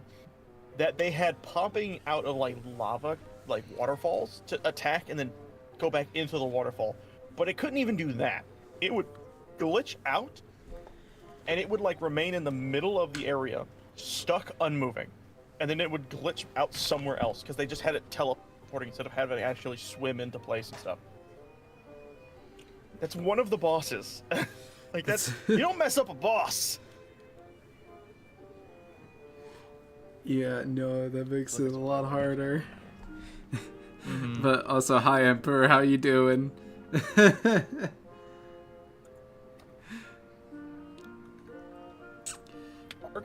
that they had popping out of like lava, like waterfalls to attack and then go back into the waterfall. But it couldn't even do that. It would glitch out, and it would like remain in the middle of the area, stuck unmoving, and then it would glitch out somewhere else because they just had it teleporting instead of having it actually swim into place and stuff. That's one of the bosses. Like that's you don't mess up a boss. Yeah, no, that makes it a lot harder. But also, hi, Emperor. How you doing?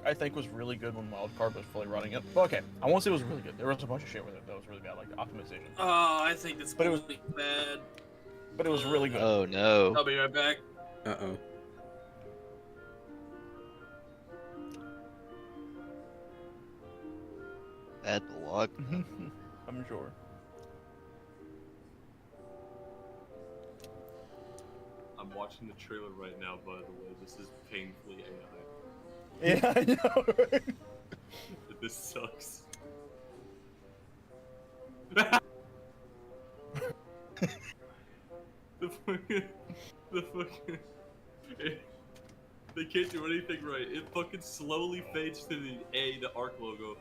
I think was really good when Wildcard was fully running it. But okay, I won't say it was really good. There was a bunch of shit with it that was really bad, like the optimization. Oh, I think it's But it was- bad. But it was really good. Oh no. I'll be right back. Uh-oh. Bad luck. I'm sure. I'm watching the trailer right now, by the way. This is painfully AI. Yeah, I know, right? This sucks. the fucking they can't do anything right. It fucking slowly fades to the Ark logo,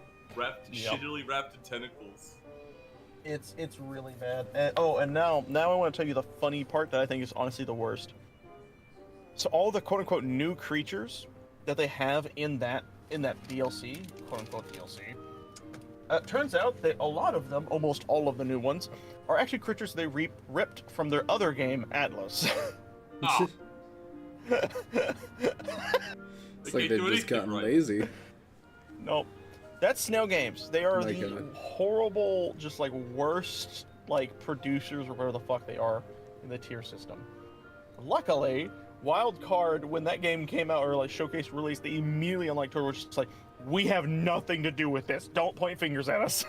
shittily wrapped in tentacles. It's really bad. And now I want to tell you the funny part that I think is honestly the worst. So all the quote unquote new creatures that they have in that DLC, quote unquote DLC, turns out that a lot of them, almost all of the new ones, are actually creatures they ripped from their other game, Atlas. Oh. It's like they've just gotten lazy. Nope. That's Snail Games. They are My the God. horrible, just like worst like producers or whatever the fuck they are in the tier system. Luckily, Wildcard, when that game came out or like showcase release, they immediately unlike Twitter was just like, we have nothing to do with this. Don't point fingers at us.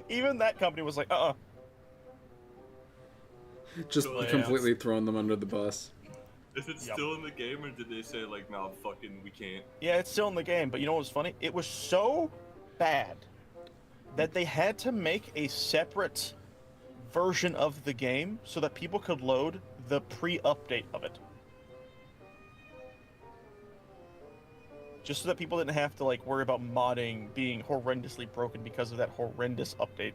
Even that company was like, Just So, yeah. completely throwing them under the bus. Is it Yep. still in the game, or did they say like, no, fucking, we can't? Yeah, it's still in the game, but you know what's funny? It was so bad that they had to make a separate version of the game so that people could load the pre-update of it. Just so that people didn't have to like worry about modding being horrendously broken because of that horrendous update.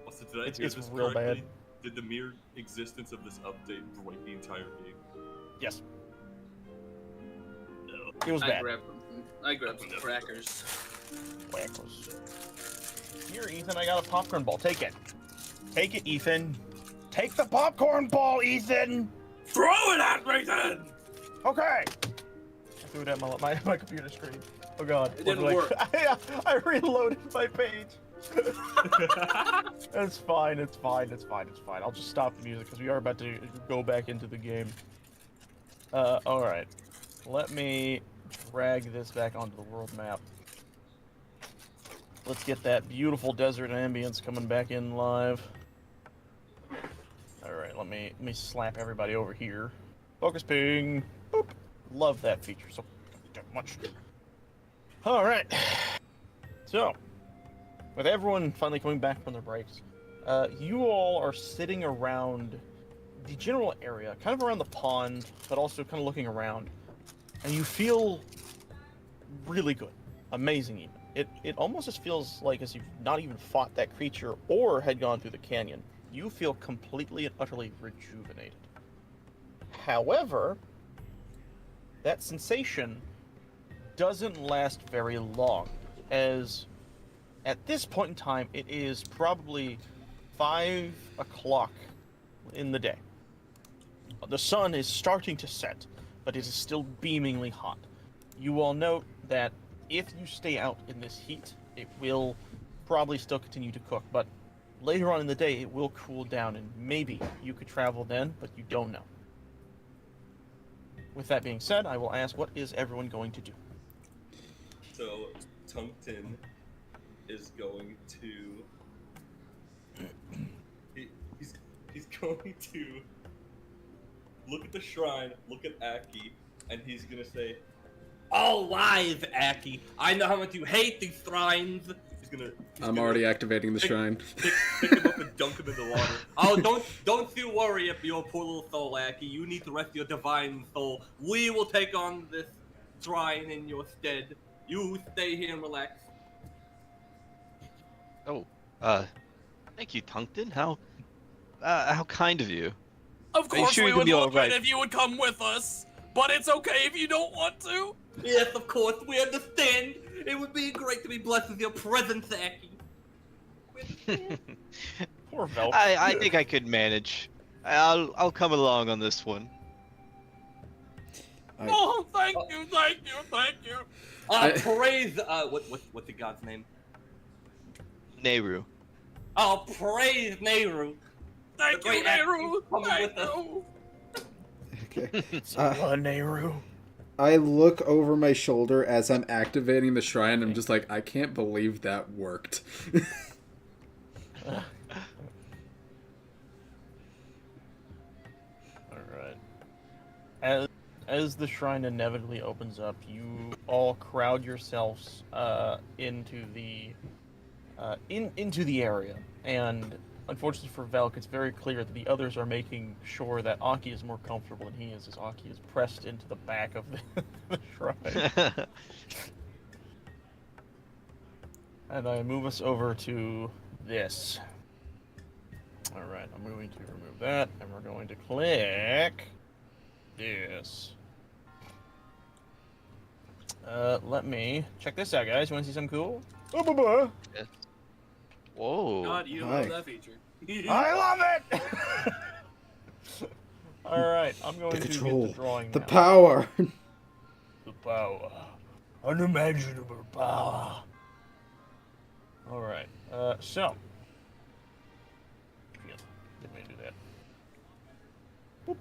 Also, did I It's- hear it's this real correctly? bad. Did the mere existence of this update break the entire game? Yes. It was I bad. grabbed some crackers. Whackers. Here, Ethan, I got a popcorn ball. Take it. Take it, Ethan. Take the popcorn ball, Ethan! Throw it at me then! Okay! I threw it at my computer screen. Oh god. It didn't Like, work. I reloaded my page. It's fine, it's fine, it's fine, it's fine. I'll just stop the music because we are about to go back into the game. Alright. Let me drag this back onto the world map. Let's get that beautiful desert ambience coming back in live. Alright, let me slap everybody over here. Focus ping. Boop. Love that feature so damn much. Alright. So, with everyone finally coming back from their breaks, you all are sitting around the general area, kind of around the pond, but also kind of looking around, and you feel really good, amazing even. It almost just feels like as you've not even fought that creature or had gone through the canyon. You feel completely and utterly rejuvenated. However, that sensation doesn't last very long, as at this point in time, it is probably 5 o'clock in the day. The sun is starting to set, but it is still beamingly hot. You all note that if you stay out in this heat, it will probably still continue to cook, but later on in the day, it will cool down, and maybe you could travel then, but you don't know. With that being said, I will ask, what is everyone going to do? So, Tungton is going to... He's going to look at the shrine, look at Aki, and he's gonna say, "All lies, Aki. I know how much you hate these shrines." I'm already activating the shrine. Pick him up and dunk him in the water. Oh, don't you worry about your poor little soul, Aki. You need to rest your divine soul. We will take on this shrine in your stead. You stay here and relax. Oh, thank you, Tungton. How kind of you. Of Are you course, sure we you're gonna would be all love right? it if you would come with us, but it's okay if you don't want to. Yes, of course, we understand. It would be great to be blessed with your presence, Aki. Poor Velk. I think I could manage. I'll come along on this one. Oh, thank you. Praise, what's the god's name? Nehru. Oh, praise Nehru. Thank you, Nehru. Thank you. Okay. Nehru. I look over my shoulder as I'm activating the shrine. I'm just like, I can't believe that worked. Alright. As the shrine inevitably opens up, you all crowd yourselves into the area, and unfortunately for Velk, it's very clear that the others are making sure that Aki is more comfortable than he is, as Aki is pressed into the back of the shrine. And I move us over to this. Alright, I'm going to remove that, and we're going to click this. Let me check this out, guys. You want to see something cool? Yes. Whoa. God, you Hi. love that feature. I love it! Alright, I'm going to get the drawing The now. power. The power. Unimaginable power. Alright, so. Didn't mean to do that. Boop.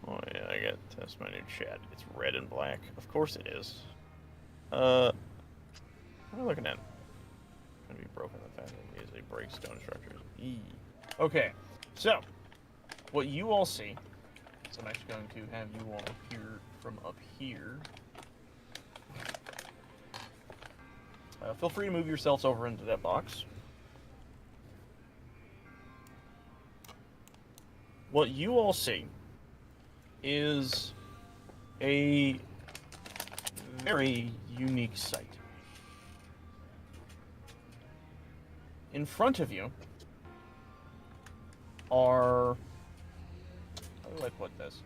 Oh yeah, I got to test my new chat. It's red and black. Of course it is. What am I looking at? Gonna be broken. The fact that it is a break stone structure. Okay, so what you all see. So I'm actually going to have you all appear from up here. Feel free to move yourselves over into that box. What you all see is a very unique sight. In front of you are... How do I put this?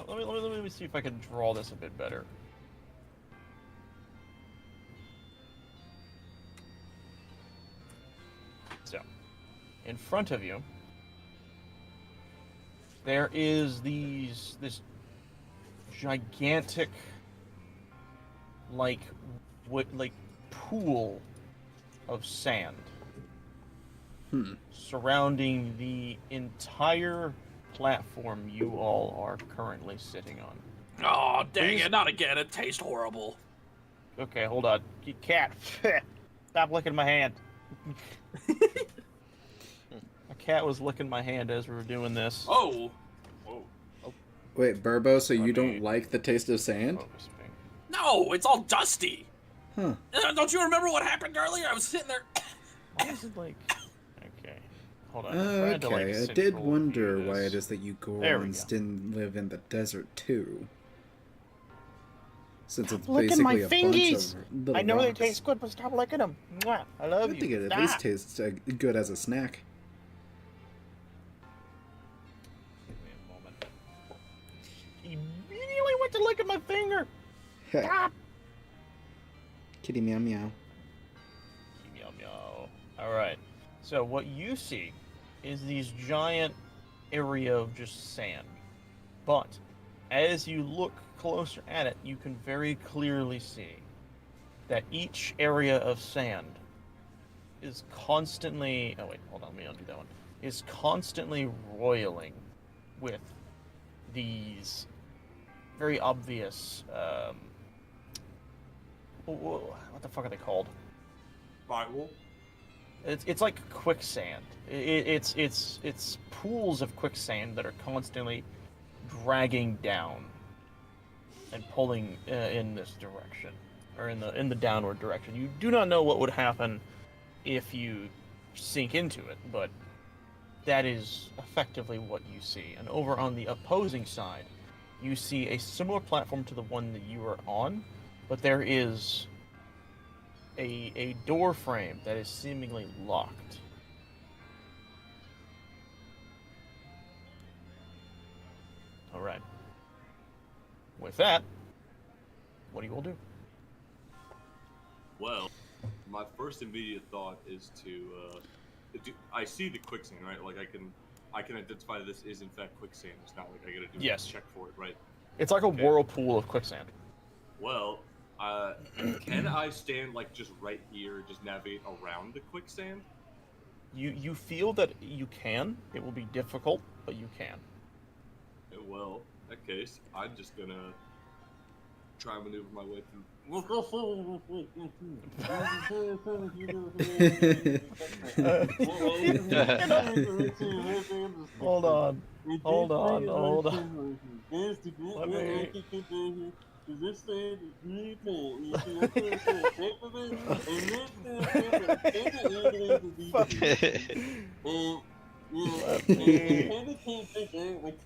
Let me see if I can draw this a bit better. So, in front of you, there is this gigantic, like pool of sand surrounding the entire platform you all are currently sitting on. Oh, dang it, not again. It tastes horrible. Okay, hold on. You cat. Stop licking my hand. A cat was licking my hand as we were doing this. Oh. Wait, Burbo, so you don't like the taste of sand? Focus me. No, it's all dusty. Huh. Don't you remember what happened earlier? I was sitting there. Why is it like... Okay. Hold on. I'm trying to, like, Okay, I did central wonder view why this. it is that you There we Gorons go. didn't live in the desert too. Since it's Licking my basically a bunch fingies! of little I know rocks. they taste good, but stop licking them. Mwah! I love I you. think it at Stop. least tastes good as a snack. Give me a moment. He immediately went to lick at my finger. Stop. Kitty meow meow. Meow meow. All right. So what you see is these giant area of just sand, but as you look closer at it, you can very clearly see that each area of sand is constantly. Oh wait, hold on. Let me undo that one. Is constantly roiling with these very obvious. What the fuck are they called? Bible. It's like quicksand. It's pools of quicksand that are constantly dragging down and pulling in this direction, or in the downward direction. You do not know what would happen if you sink into it, but that is effectively what you see. And over on the opposing side, you see a similar platform to the one that you are on, but there is a door frame that is seemingly locked. All right. With that, what do you all do? Well, my first immediate thought is to. I see the quicksand, right? Like I can identify this is in fact quicksand. It's not like I gotta do Yes. a check for it, right? It's like a Okay. whirlpool of quicksand. Well, can I stand like just right here, just navigate around the quicksand? You feel that you can. It will be difficult, but you can. Well, in that case, I'm just gonna try and maneuver my way through. Hold on. Hold on. Hold on. Let me. Let me.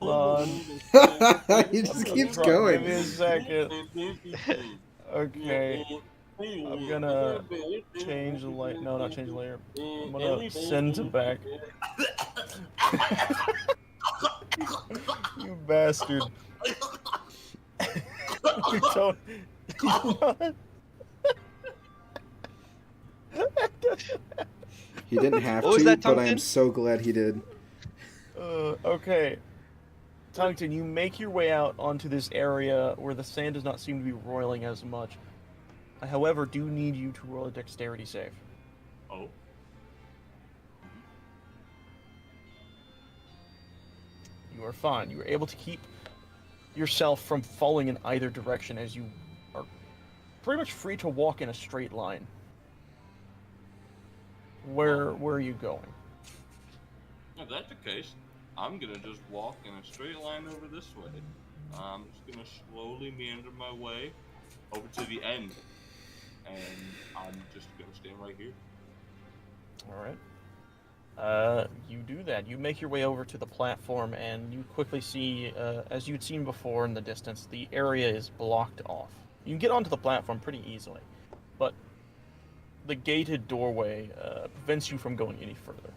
Hold on. He just keeps Give going. me a second. Okay. I'm gonna change the layer. No, not change the layer. I'm gonna send to back. You bastard. You don't. He didn't have What was to, that, but I am Tungsten? so glad he did. Okay. Tungsten, you make your way out onto this area where the sand does not seem to be roiling as much. I, however, do need you to roll a dexterity save. Oh. You are fine. You are able to keep yourself from falling in either direction as you are pretty much free to walk in a straight line. Where are you going? If that's the case, I'm gonna just walk in a straight line over this way. I'm just gonna slowly meander my way over to the end, and I'm just gonna stand right here. All right. You do that. You make your way over to the platform, and you quickly see, as you'd seen before in the distance, the area is blocked off. You can get onto the platform pretty easily, but the gated doorway prevents you from going any further.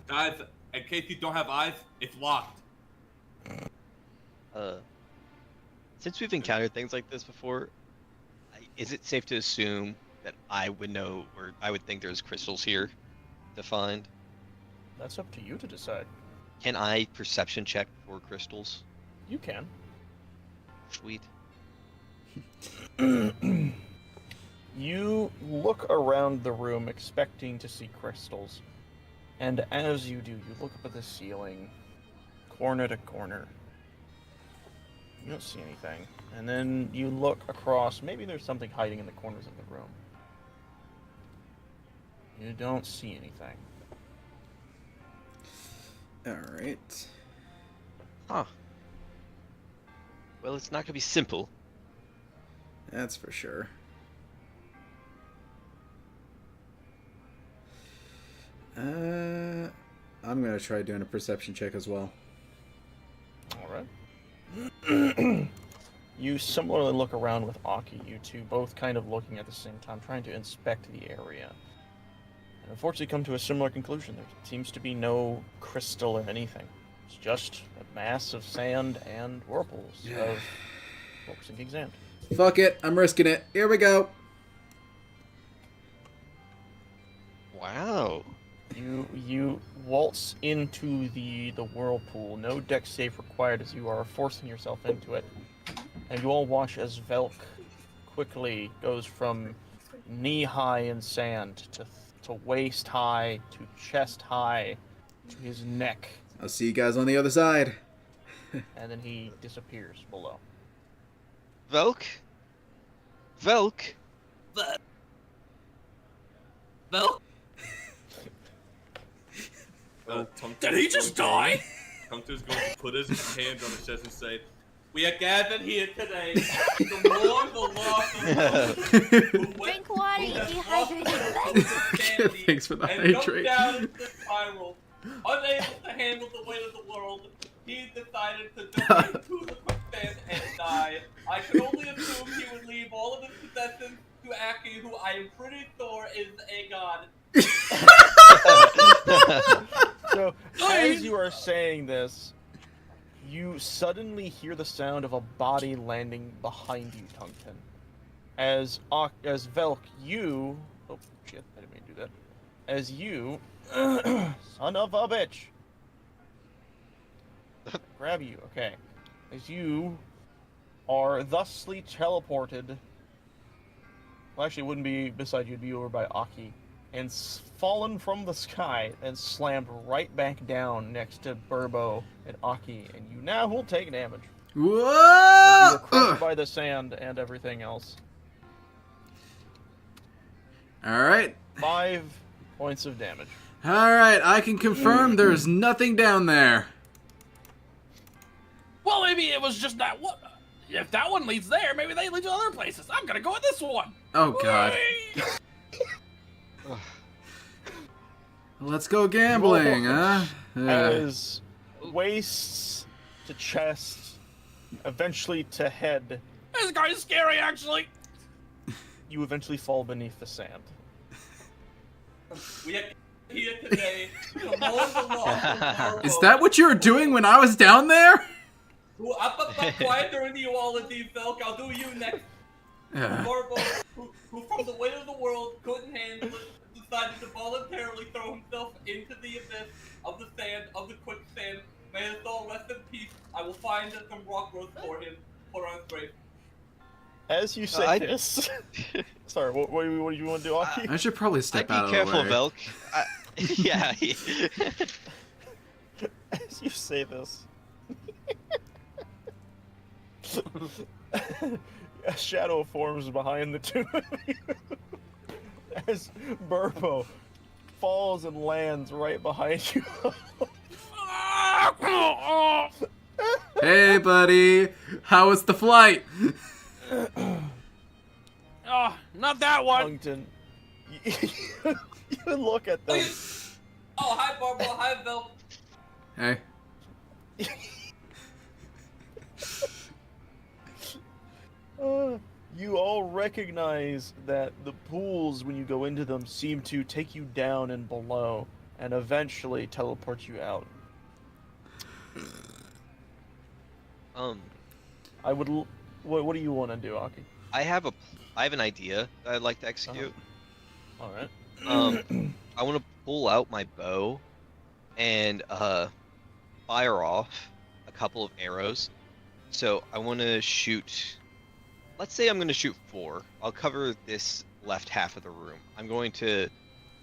Guys, in case you don't have eyes, it's locked. Since we've encountered things like this before, is it safe to assume that I would know, or I would think there's crystals here to find? That's up to you to decide. Can I perception check for crystals? You can. Sweet. You look around the room expecting to see crystals, and as you do, you look up at the ceiling, corner to corner. You don't see anything. And then you look across, maybe there's something hiding in the corners of the room. You don't see anything. Alright. Huh. Well, it's not gonna be simple. That's for sure. I'm gonna try doing a perception check as well. Alright. You similarly look around with Aki, you two both kind of looking at the same time, trying to inspect the area. And unfortunately come to a similar conclusion. There seems to be no crystal or anything. It's just a mass of sand and whirlpools of focusing exam. Fuck it, I'm risking it. Here we go. Wow. You waltz into the whirlpool. No deck save required as you are forcing yourself into it. And you all watch as Velk quickly goes from knee-high in sand to waist-high to chest-high to his neck. I'll see you guys on the other side. And then he disappears below. Velk? Velk? Well, Did he just die? Tonka's going to put his hand on his chest and say, "We are gathered here today to mourn the loss of Drink water, you dehydrated. Thanks for the and jumped hydrate. down into the spiral. Unable to handle the weight of the world, he decided to donate to the quicksand and die. I can only assume he would leave all of his possessions to Aki, who I am pretty sure is a god." So, as you are saying this, you suddenly hear the sound of a body landing behind you, Tungten. As Velk, you... Oh, shit, I didn't mean to do that. As you... son of a bitch! Grab you, okay. As you are thusly teleported... Well, actually, it wouldn't be beside you, it'd be over by Aki. And fallen from the sky and slammed right back down next to Burbo and Aki, and you now will take damage. Whoa! You were crushed by the sand and everything else. Alright. 5 points of damage. Alright, I can confirm there's nothing down there. Well, maybe it was just that one. If that one leads there, maybe they lead to other places. I'm gonna go with this one. Oh god. Whee! Let's go gambling, huh? As waists to chest, eventually to head, This guy's scary, actually. you eventually fall beneath the sand. We are here today to mourn the loss of Burbo, Is that what you were doing when I was down there? who up, quieter in the duality, Velk. I'll do you next. Burbo, who from the weight of the world couldn't handle it, decided to voluntarily throw himself into the abyss of the sand, of the quicksand. May his soul rest in peace. I will find some rock growth for him, put on his grave. As you say this... Sorry, what do you want to do, Aki? I should probably step out Be of the way. careful, Velk. Yeah. As you say this... a shadow forms behind the two of you. As Burbo falls and lands right behind you. Hey, buddy. How was the flight? Oh, not that one. Tungten, you look at them. Oh, hi, Burbo. Hi, Velk. Hey. You all recognize that the pools, when you go into them, seem to take you down and below, and eventually teleport you out. I would. What do you want to do, Aki? I have an idea that I'd like to execute. All right. I want to pull out my bow and fire off a couple of arrows. So I want to shoot. Let's say I'm going to shoot 4. I'll cover this left half of the room. I'm going to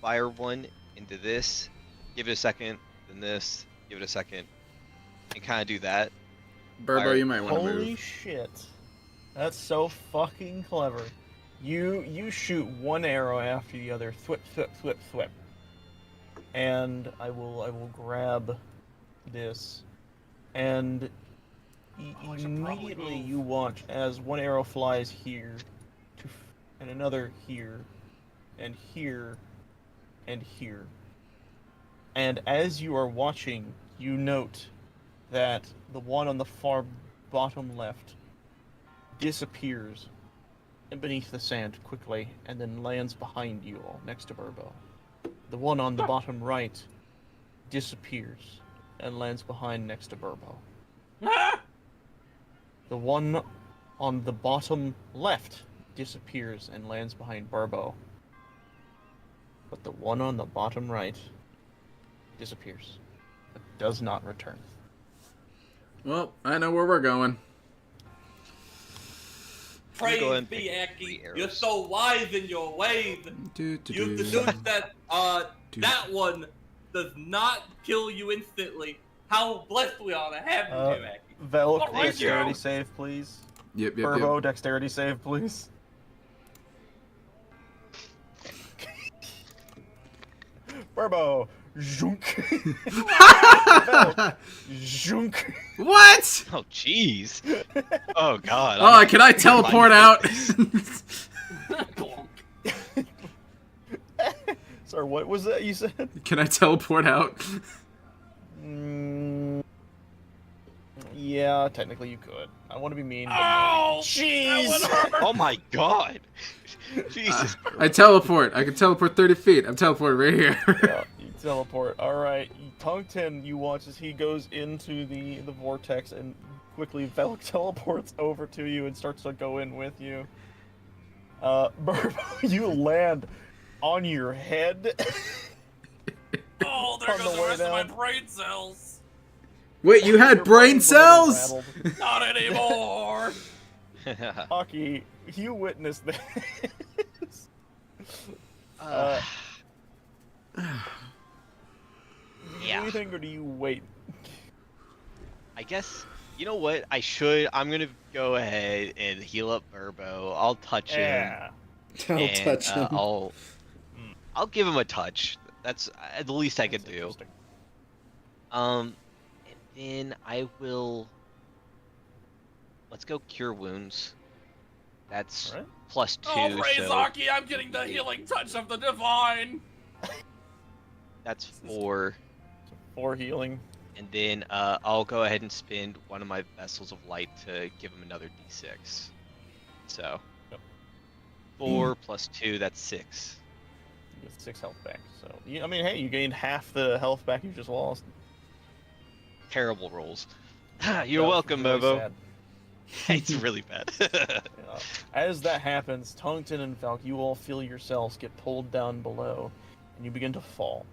fire one into this, give it a second, then this, give it a second, and kind of do that. Burbo, you might want to Holy move. shit. That's so fucking clever. You shoot one arrow after the other, thwip, thwip, thwip, thwip. And I will grab this. And immediately you watch as one arrow flies here, and another here, and here, and here. And as you are watching, you note that the one on the far bottom left disappears beneath the sand quickly and then lands behind you all next to Burbo. The one on the bottom right disappears and lands behind next to Burbo. The one on the bottom left disappears and lands behind Burbo. But the one on the bottom right disappears, but does not return. Well, I know where we're going. I'm gonna go ahead Praise and be, pick Aki. 3 arrows. You're so wise in your ways. You've deduced that that one does not kill you instantly. How blessed we are to have you here, Aki. Velk, Alright, dexterity yo. save, please. Yep. Burbo, dexterity save, please. Burbo, zhunk. Velk, zhunk. What? Oh, jeez. Oh, God. Oh, can I teleport out? Sorry, what was that you said? Can I teleport out? Yeah, technically you could. I want to be mean. But Oh, jeez. that one hurt. Oh, my God. Jesus. I teleport. I can teleport 30 feet. I'm teleporting right here. Yeah, you teleport. All right, Tungten, you watch as he goes into the vortex, and quickly Velk teleports over to you and starts to go in with you. Burbo, you land on your head. Oh, there On goes the the way rest of my down. brain cells. Wait, you had Your brain brain's a little cells? rattled. Not anymore. Aki, you witnessed this. Yeah. Do anything, or do you wait? I guess, you know what? I'm gonna go ahead and heal up Burbo. I'll touch him. Yeah. I'll and, touch him. I'll give him a touch. That's the least I can That's do. interesting. And then I will. Let's go cure wounds. That's Alright. +2. Oh, praise so Aki, I'm getting the healing touch of the divine. that's 4. 4 healing. And then I'll go ahead and spend one of my vessels of light to give him another d6. So Yep. 4 + 2, that's 6. You get 6 health back. So, I mean, hey, you gained half the health back you just lost. Terrible rolls. That You're was welcome, really Mobo. sad. It's really bad. Yeah. As that happens, Tungten and Falk, you all feel yourselves get pulled down below, and you begin to fall.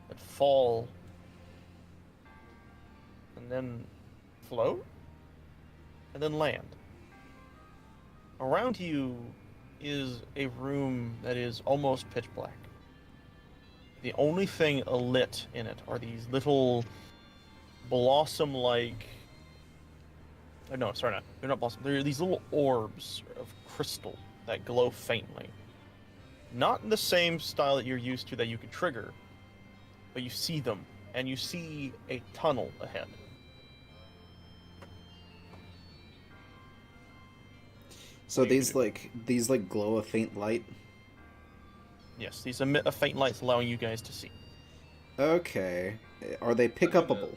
But fall, and then float, and then land. Around you is a room that is almost pitch black. The only thing alit in it are these little blossom-like... Oh, no, sorry, they're not blossom. They're these little orbs of crystal that glow faintly. Not in the same style that you're used to that you could trigger, but you see them, and you see a tunnel ahead. So these glow a faint light. Yes, these emit a faint light allowing you guys to see. Okay. Are they pick upable?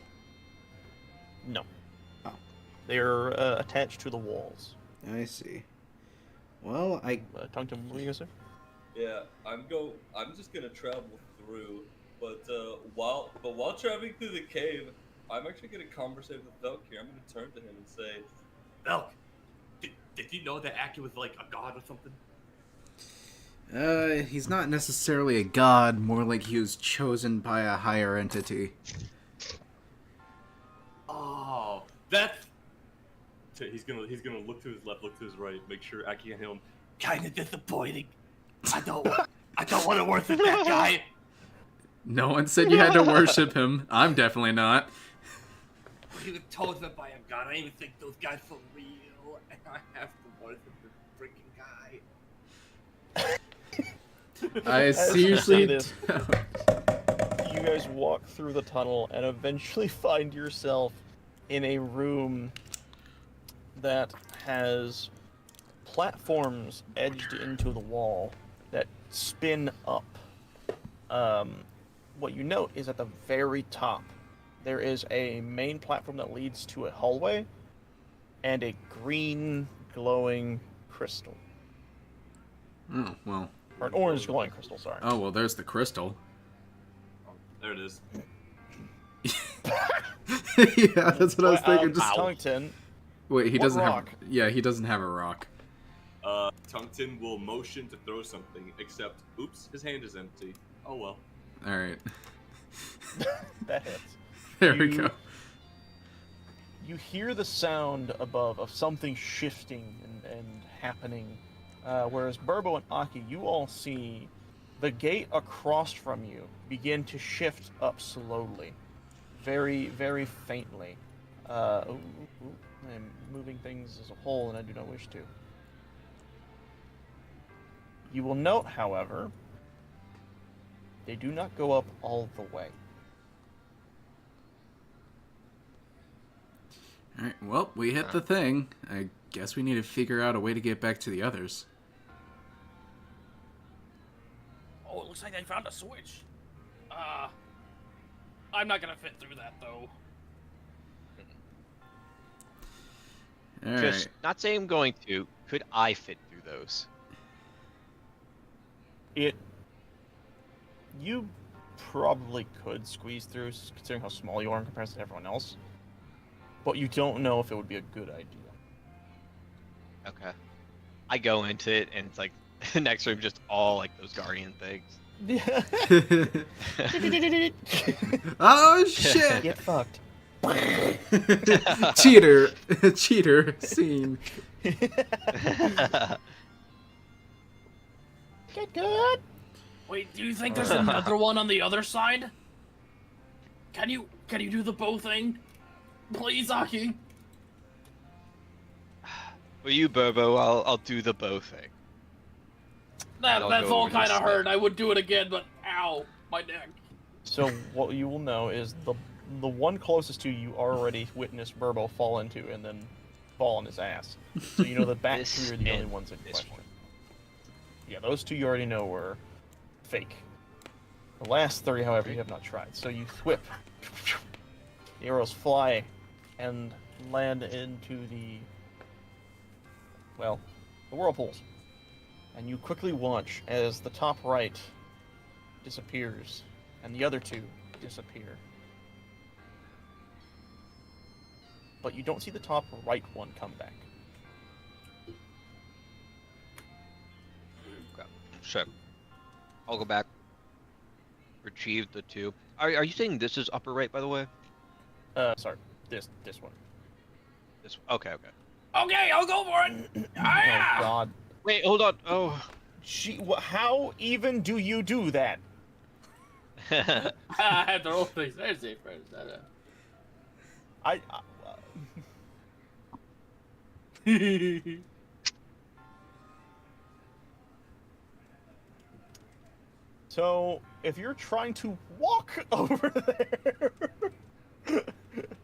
No. Oh. They're attached to the walls. I see. Well, Tungten, what were you gonna say? Yeah, I'm just gonna travel through, but while traveling through the cave, I'm actually gonna conversate with Velk here. I'm gonna turn to him and say, Velk, did you know that Aki was like a god or something? He's not necessarily a god, more like he was chosen by a higher entity. Oh, that's. He's gonna look to his left, look to his right, make sure Aki and him. Kind of disappointing. I don't want to worship that guy. No one said you had to worship him. I'm definitely not. He was chosen by a god. I even think those guys for real, and I have to worship this freaking guy. I As you seriously. say this, you guys walk through the tunnel and eventually find yourself in a room that has platforms edged into the wall that spin up. what you note is at the very top, there is a main platform that leads to a hallway and a green glowing crystal. Oh, well. Or an orange glowing crystal, sorry. Oh, well, there's the crystal. There it is. Yeah, that's what I was thinking. Just Tungton. wait, he What doesn't rock? have. Yeah, he doesn't have a rock. Tungton will motion to throw something, except, oops, his hand is empty. Oh well. All right. That hits. There we go. You hear the sound above of something shifting and happening, whereas Burbo and Aki, you all see the gate across from you begin to shift up slowly, very, very faintly. I'm moving things as a whole, and I do not wish to. You will note, however, they do not go up all the way. Alright, well, we hit the thing. I guess we need to figure out a way to get back to the others. Oh, it looks like they found a switch. I'm not gonna fit through that though. Alright. Just not saying I'm going to. Could I fit through those? You probably could squeeze through, considering how small you are in comparison to everyone else. But you don't know if it would be a good idea. Okay. I go into it, and it's like the next room just all like those guardian things. Oh, shit! Get fucked. Cheater. Cheater scene. Get good. Wait, do you think there's another one on the other side? Can you do the bow thing? Please, Aki. For you, Burbo, I'll do the bow thing. That I'll go fall over kind this of hurt. I would do it again, but ow, my neck. So what you will know is the one closest to you already witnessed Burbo fall into and then fall on his ass. So you know the back This two are the only and ones in this question. one. Yeah, those two you already know were fake. The last three, however, you have not tried. So you whip. The arrows fly and land into the whirlpools. And you quickly watch as the top right disappears and the other two disappear. But you don't see the top right one come back. Okay. Sure. I'll go back. Retrieve the two. Are you saying this is upper right, by the way? Sorry, this one. This. Okay. Okay, I'll go for it. Oh Ah! God. Wait, hold on. Oh. How even do you do that? I have to roll things. There's it first. So, if you're trying to walk over there...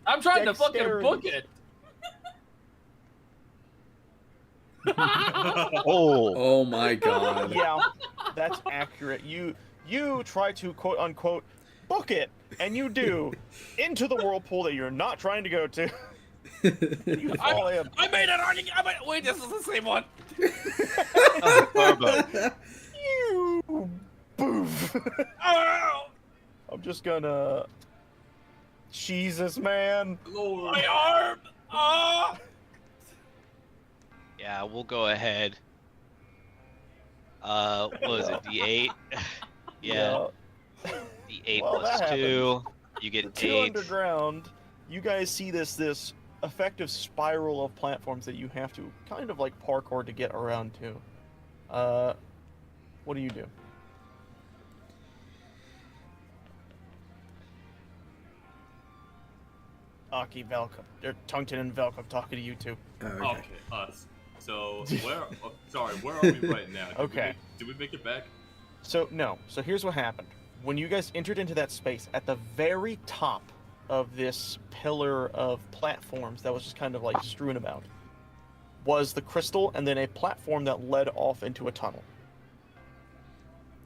I'm trying to fucking Dexterity. book it. Oh. Oh my god. Yeah, that's accurate. You try to quote-unquote book it, and you do, into the whirlpool that you're not trying to go to. You fall in. I made it already. Wait, this is the same one. Burbo. You boof. Oh, I'm just gonna... Jesus, man. Lord. my arm. Oh. Yeah, we'll go ahead. What was it? D8? Yeah. D8 Well, plus that 2. You The get two 8. underground, you guys see this effective spiral of platforms that you have to kind of like parkour to get around to. What do you do? Aki, Velkov, or Tungton and Velkov talking to you two. Okay, us. So where are we right now? Okay. Did we make it back? So here's what happened. When you guys entered into that space, at the very top of this pillar of platforms that was just kind of like strewn about, was the crystal and then a platform that led off into a tunnel.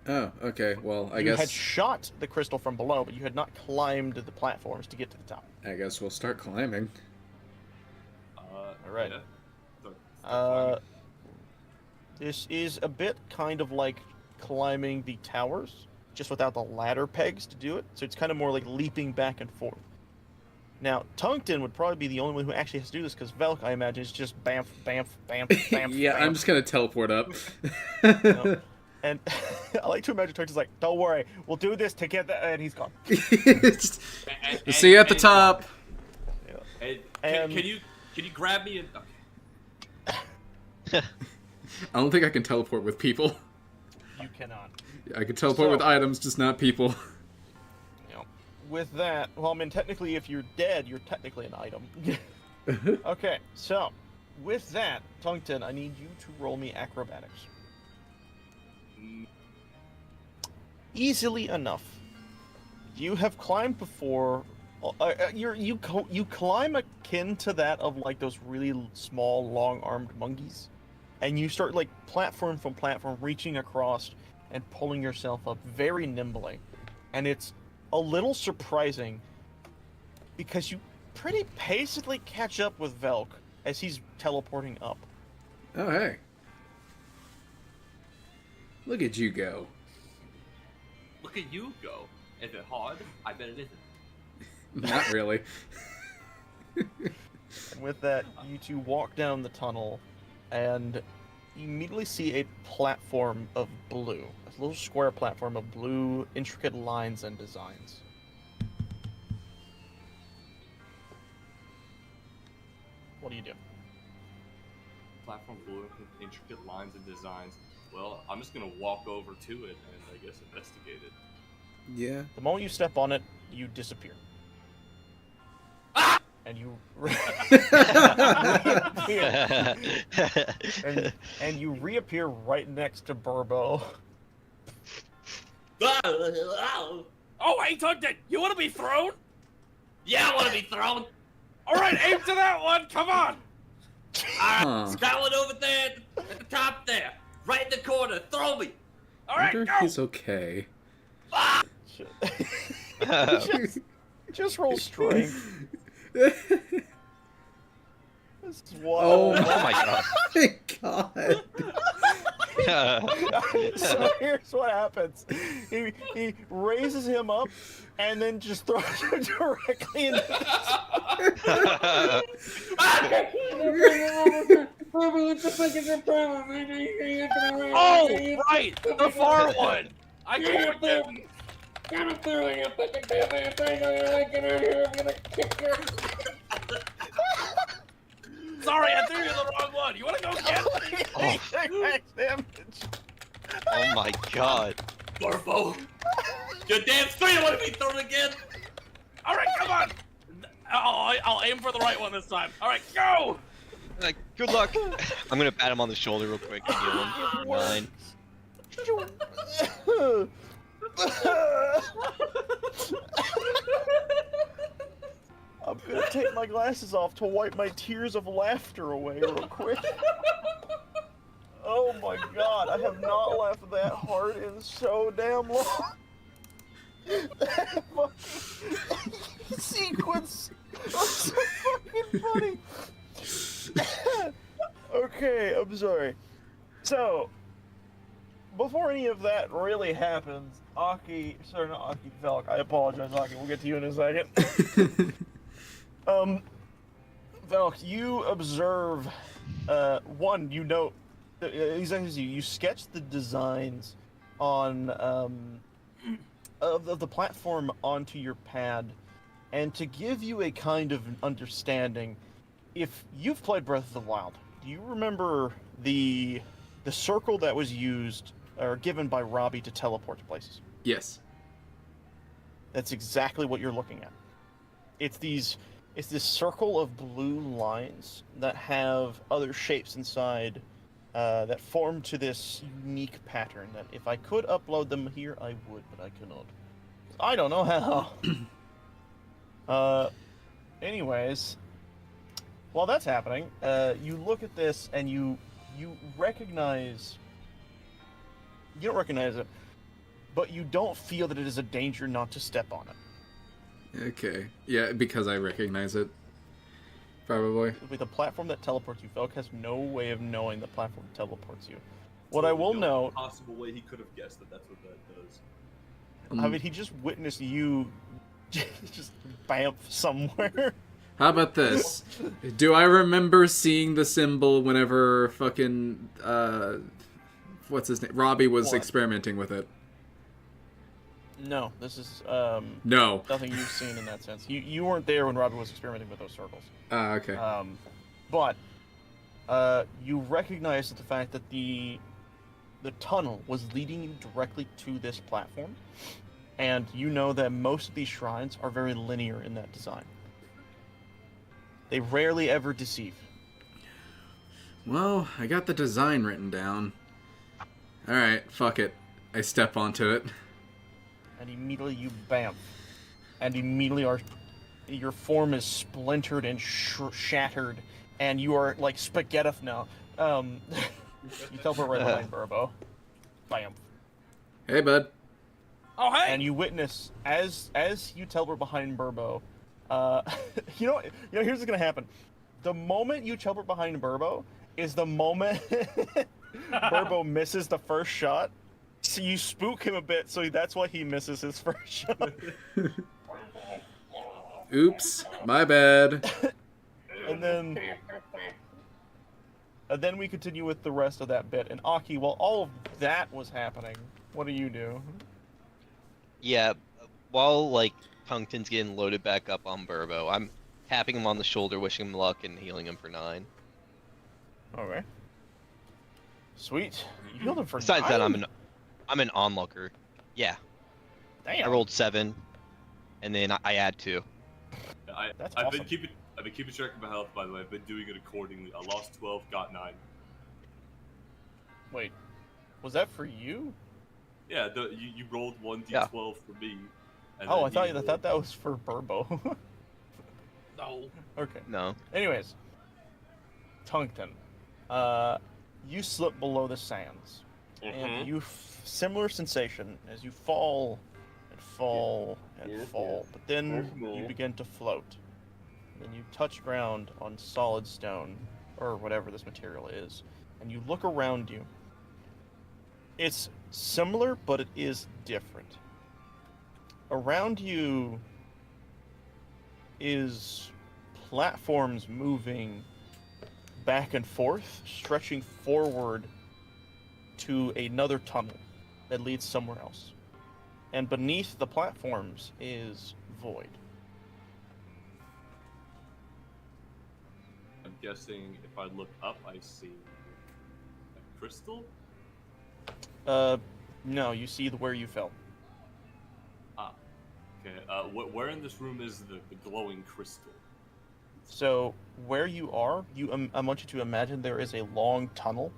Oh, okay. Well, I You guess had shot the crystal from below, but you had not climbed the platforms to get to the top. we'll start climbing. All right. Yeah. Start climbing. This is a bit kind of like climbing the towers, just without the ladder pegs to do it. So it's kind of more like leaping back and forth. Now, Tungton would probably be the only one who actually has to do this, because Velk, I imagine, is just bamf, bamf, bamf, bamf, Yeah, bamf. I'm just gonna teleport up. You know? And I like to imagine Tungton's like, don't worry, we'll do this to get that, and he's gone. Just- See you at the top. Hey, And- can you grab me and? Okay. I don't think I can teleport with people. You cannot. I can teleport with items, just not people. With that, well, I mean, technically, if you're dead, you're technically an item. Okay, so, with that, Tungton, I need you to roll me acrobatics. Easily enough. You have climbed before. You climb akin to that of like those really small, long-armed monkeys, and you start like platform from platform, reaching across and pulling yourself up very nimbly, and it's a little surprising because you pretty patiently catch up with Velk as he's teleporting up. Oh, hey. Look at you go. Look at you go. Is it hard? I bet it isn't. Not really. And with that, you two walk down the tunnel and immediately see a platform of blue. A little square platform of blue, intricate lines and designs. What do you do? Platform blue with intricate lines and designs. Well, I'm just gonna walk over to it and I guess investigate it. Yeah. The moment you step on it, you disappear. And you and you reappear right next to Burbo. Oh, hey, Tungton, you want to be thrown? Yeah, I want to be thrown. All right, aim to that one. Come on. Huh. Scout over there at the top there, right in the corner. Throw me. All I right, wonder go. if he's okay. Just roll strength. This is wild. Oh Oh my god. my god. So here's what happens. He raises him up and then just throws him directly into Oh, right, the far one. I caught him. Sorry, I threw you the wrong one. You want to go again? Oh my god. Morpho. You damn straight I want to be thrown again. All right, come on. I'll aim for the right one this time. All right, go. Good luck. I'm gonna pat him on the shoulder real quick and heal him for 9. I'm gonna take my glasses off to wipe my tears of laughter away real quick. Oh my god, I have not laughed that hard in so damn long. That fucking sequence was so fucking funny. Okay, I'm sorry. So, before any of that really happens, not Aki, Velk, I apologize, Aki, we'll get to you in a second. Velk, you observe, one, you note, you sketch the designs on, of the platform onto your pad, and to give you a kind of understanding, if you've played Breath of the Wild, do you remember the circle that was used, or given by Robbie to teleport to places? Yes. That's exactly what you're looking at. It's this circle of blue lines that have other shapes inside that form to this unique pattern that if I could upload them here, I would, but I cannot. I don't know how. Anyways, while that's happening, you look at this and you recognize... You don't recognize it. but you don't feel that it is a danger not to step on it. Okay. Yeah, because I recognize it. Probably. With a platform that teleports you, Felk has no way of knowing the platform teleports you. What I Totally will no note, possible way he could have guessed that that's what that does. I mean, he just witnessed you just bamf somewhere. How about this? Do I remember seeing the symbol whenever fucking what's his name? Robbie was What? experimenting with it. No, this is No. nothing you've seen in that sense. You weren't there when Robbie was experimenting with those circles. Ah, okay. But you recognize the fact that the tunnel was leading you directly to this platform, and you know that most of these shrines are very linear in that design. They rarely ever deceive. Well, I got the design written down. Alright, fuck it. I step onto it. And immediately you bam. And immediately your form is splintered and shattered, and you are like spaghetti now. You teleport right behind Burbo. Bam. Hey, bud. Oh, hey! And you witness as you teleport behind Burbo. You know, here's what's gonna happen. The moment you teleport behind Burbo is the moment Burbo misses the first shot. So you spook him a bit, so that's why he misses his first shot. Oops, my bad. And then we continue with the rest of that bit. And Aki, while all of that was happening, what do you do? Yeah, while like Puncton's getting loaded back up on Burbo, I'm tapping him on the shoulder, wishing him luck, and healing him for 9. Okay. Sweet. You healed him for Besides 9? that, I'm an onlooker. Yeah, Damn. I rolled 7, and then I add 2. That's I've awesome. been keeping track of my health, by the way. I've been doing it accordingly. I lost 12, got 9. Wait, was that for you? Yeah, you rolled 1d12 Yeah. for me. And Oh, then I thought that was for Burbo. No. Okay. No. Anyways, Tungton, you slip below the sands, and you similar sensation as you fall and fall and fall, but then you begin to float. And then you touch ground on solid stone, or whatever this material is, and you look around you. It's similar, but it is different. Around you is platforms moving back and forth, stretching forward to another tunnel that leads somewhere else. And beneath the platforms is void. I'm guessing if I look up, I see a crystal. No, you see where you fell. Ah, okay. Where in this room is the glowing crystal? So where you are, I want you to imagine there is a long tunnel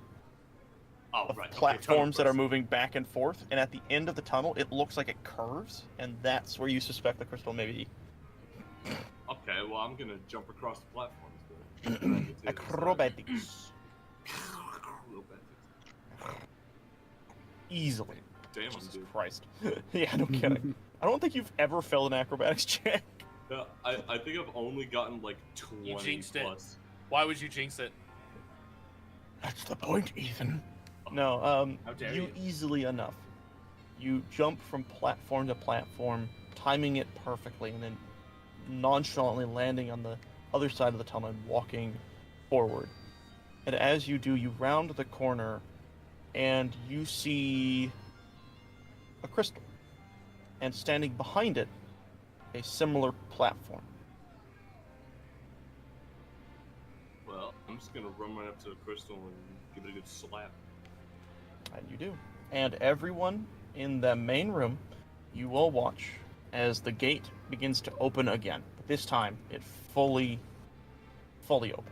Oh, of right. okay, platforms that are tunnel moving back and forth, and at the end of the tunnel, it looks like it curves, and that's where you suspect the crystal may be. crystal. Okay, well, I'm gonna jump across the platforms. Then. Acrobatics. Easily. Damn, Jesus dude. Christ. Yeah, no kidding. I don't think you've ever failed an acrobatics check. Yeah, I think I've only gotten like 20 You jinxed it. plus. Why would you jinx it? That's the point, Ethan. No, How dare you you. easily enough. You jump from platform to platform, timing it perfectly, and then nonchalantly landing on the other side of the tunnel and walking forward. And as you do, you round the corner, and you see a crystal. And standing behind it, a similar platform. Well, I'm just gonna run right up to the crystal and give it a good slap. And you do. And everyone in the main room, you will watch as the gate begins to open again. But this time, it fully opens.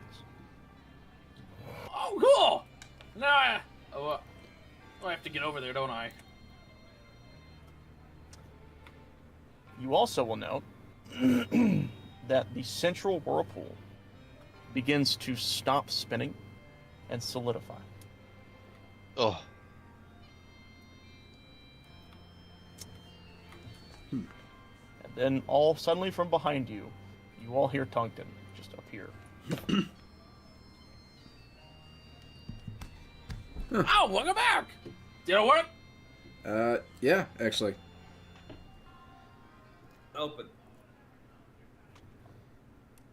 Oh, cool! Now I have to get over there, don't I? You also will note that the central whirlpool begins to stop spinning and solidify. Oh, And then all suddenly from behind you, you all hear Tungsten just appear. Ow, welcome back! Did it work? Yeah, actually. Open.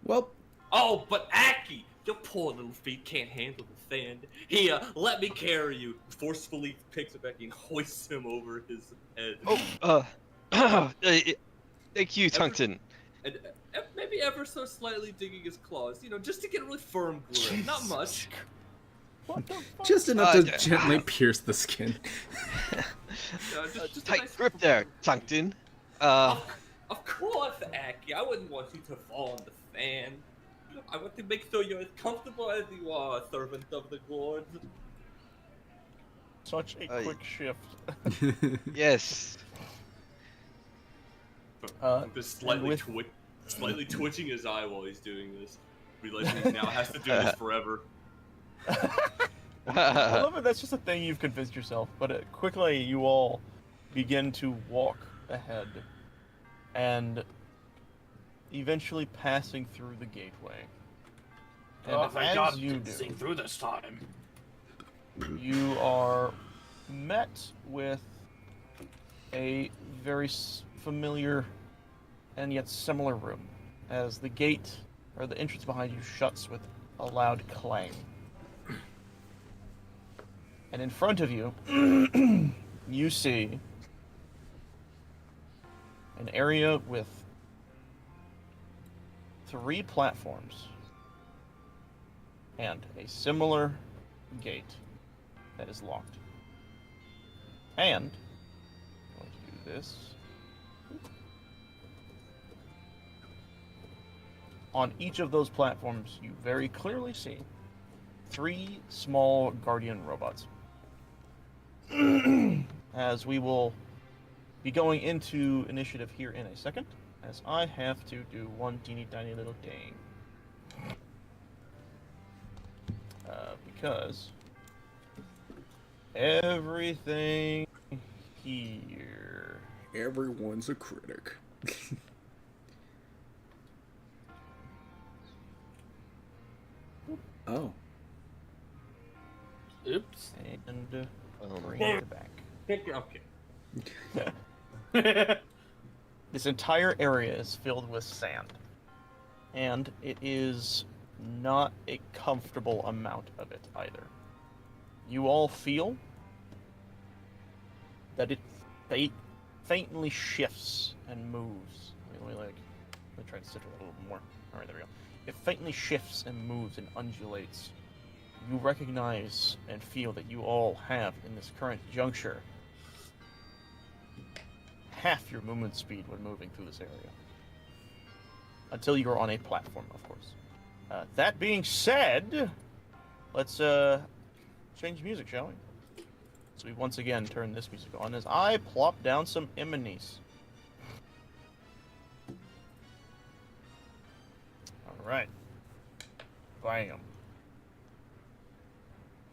Well, Oh, but Aki, your poor little feet can't handle the sand. Here, let me carry you. Forcefully picks up Aki and hoists him over his head. Thank you, Tungsten. And maybe ever so slightly digging his claws, just to get a really firm grip. Not much. What the fuck? just enough to yeah. gently pierce the skin. Just a Tight nice- grip there, Tungsten. Of course, Aki. I wouldn't want you to fall on the sand. I want to make sure you're as comfortable as you are, servant of the gods. Such a quick shift. Yes. Just with- slightly twitching his eye while he's doing this, realizing he now has to do this forever. I love it. That's just a thing you've convinced yourself. But quickly, you all begin to walk ahead, and eventually passing through the gateway. And Thank as God you didn't do, sing through this time. you are met with a very familiar and yet similar room, as the gate or the entrance behind you shuts with a loud clang. And in front of you, you see an area with 3 platforms and a similar gate that is locked. And I'm going to do this. On each of those platforms, you very clearly see 3 small guardian robots. As we will be going into initiative here in a second, as I have to do one teeny tiny little thing. Because everything here. Everyone's a critic. Oh. Oops. And bring man. it back. Okay. This entire area is filled with sand. And it is not a comfortable amount of it either. You all feel that it faintly shifts and moves. Let me try to sit a little more. Alright, there we go. It faintly shifts and moves and undulates. You recognize and feel that you all have, in this current juncture, half your movement speed when moving through this area. Until you're on a platform, of course. That being said, let's change music, shall we? So we once again turn this music on as I plop down some Emmonies. Alright. Bam.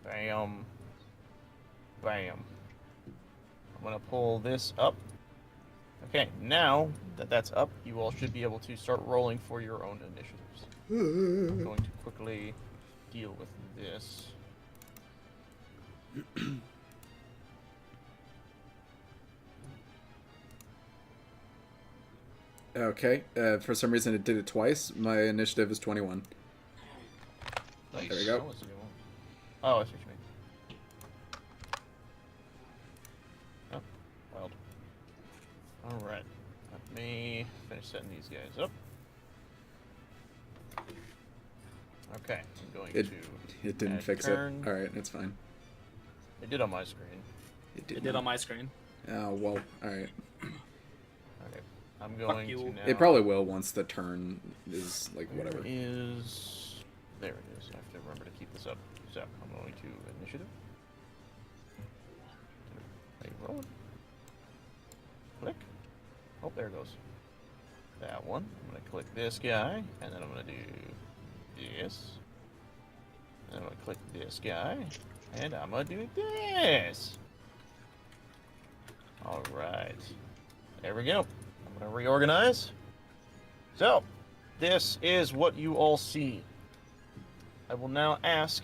Bam. Bam. I'm gonna pull this up. Okay, now that that's up, you all should be able to start rolling for your own initiatives. I'm going to quickly deal with this. Okay. For some reason, it did it twice. My initiative is 21. Nice. There we That go. was a good one. Oh, I see what you mean. Oh, wild. Alright. Let me finish setting these guys up. Okay, I'm going It- to... It didn't add fix turn. it. Alright, it's fine. It did on my screen. It did, It did not. on my screen. Oh, well, alright. Okay, I'm going you. to now... It probably will once the turn is, like, Where whatever. is... There it is. I have to remember to keep this up. So, I'm going to initiative. Are you rolling? Click. Oh, there it goes. That one. I'm going to click this guy, and then I'm going to do this. And I'm going to click this guy, and I'm going to do this. Alright. There we go. I'm gonna reorganize. So, this is what you all see. I will now ask,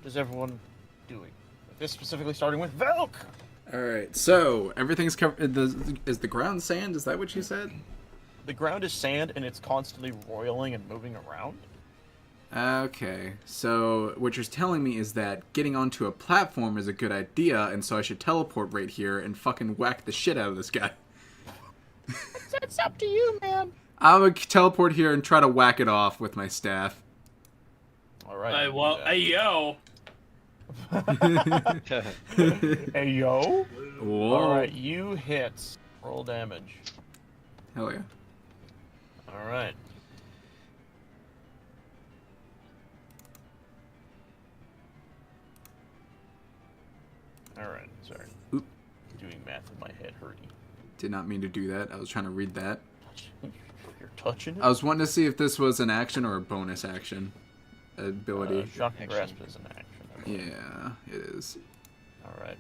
what is everyone doing? This specifically starting with Velk! Alright, so everything's covered. Is the ground sand? Is that what you said? The ground is sand and it's constantly roiling and moving around. Okay, so what you're telling me is that getting onto a platform is a good idea, and so I should teleport right here and fucking whack the shit out of this guy. It's up to you, man. I'm gonna teleport here and try to whack it off with my staff. Alright. Hey, well, hey, yo. Hey, yo. Whoa. Alright, you hit. Roll damage. Hell yeah. Alright. Alright, sorry. Oop. Doing math in my head hurting. Did not mean to do that. I was trying to read that. You're touching it? I was wanting to see if this was an action or a bonus action ability. Shocking Grasp is an action. Yeah, it is. Alright.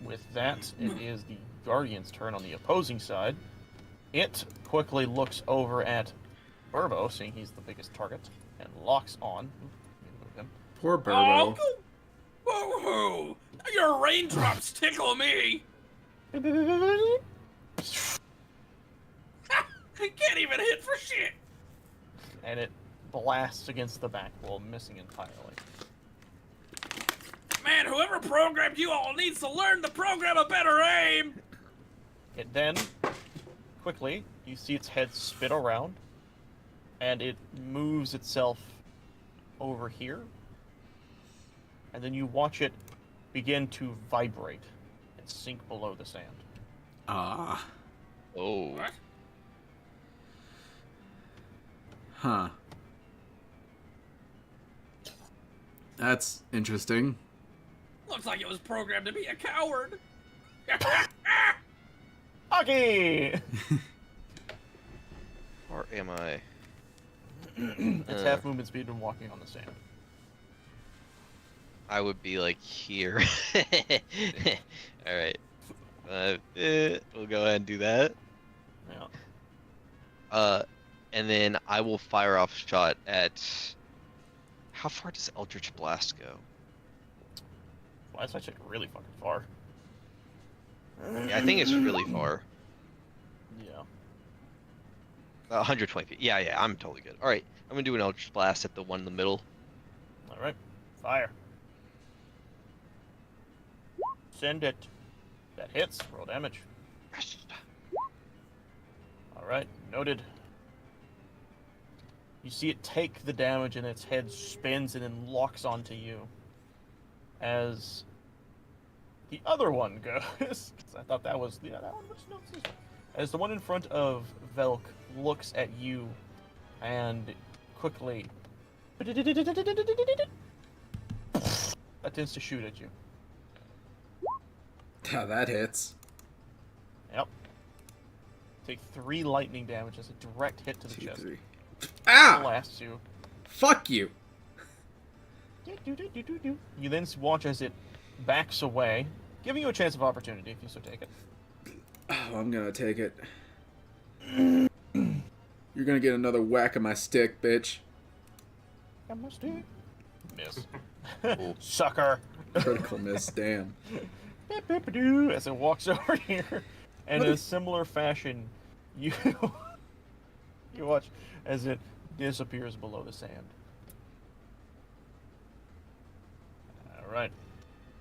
With that, it is the Guardian's turn on the opposing side. It quickly looks over at Burbo, seeing he's the biggest target, and locks on. Move him. Poor Burbo. Oh, woohoo! Your raindrops tickle me! I can't even hit for shit! And it blasts against the back wall, missing entirely. Man, whoever programmed you all needs to learn to program a better aim! It then, quickly, you see its head spin around, and it moves itself over here, and then you watch it begin to vibrate and sink below the sand. Ah. Oh. What? Huh. That's interesting. Looks like it was programmed to be a coward. Hockey! Or am I? It's half movement speed and walking on the sand. I would be like here. All right. We'll go ahead and do that. Yeah. And then I will fire off a shot at. How far does Eldritch Blast go? Well, that's actually really fucking far. Yeah, I think it's really far. Yeah. 120 feet. Yeah, I'm totally good. All right, I'm gonna do an Eldritch Blast at the one in the middle. All right. Fire. Send it. That hits. Roll damage. All right. Noted. You see it take the damage and its head spins and then locks onto you. As the other one goes. 'Cause I thought that was that one was no. As the one in front of Velk looks at you and quickly attempts to shoot at you. Yeah, that hits. Yep. Take 3 lightning damage as a direct hit to the 2, chest. 3. Ah! Blasts you. Fuck you! You then watch as it backs away, giving you a chance of opportunity if you so take it. Oh, I'm gonna take it. You're gonna get another whack of my stick, bitch. Miss. Sucker. Critical miss, damn. As it walks over here, and in a similar fashion, you watch as it disappears below the sand. All right.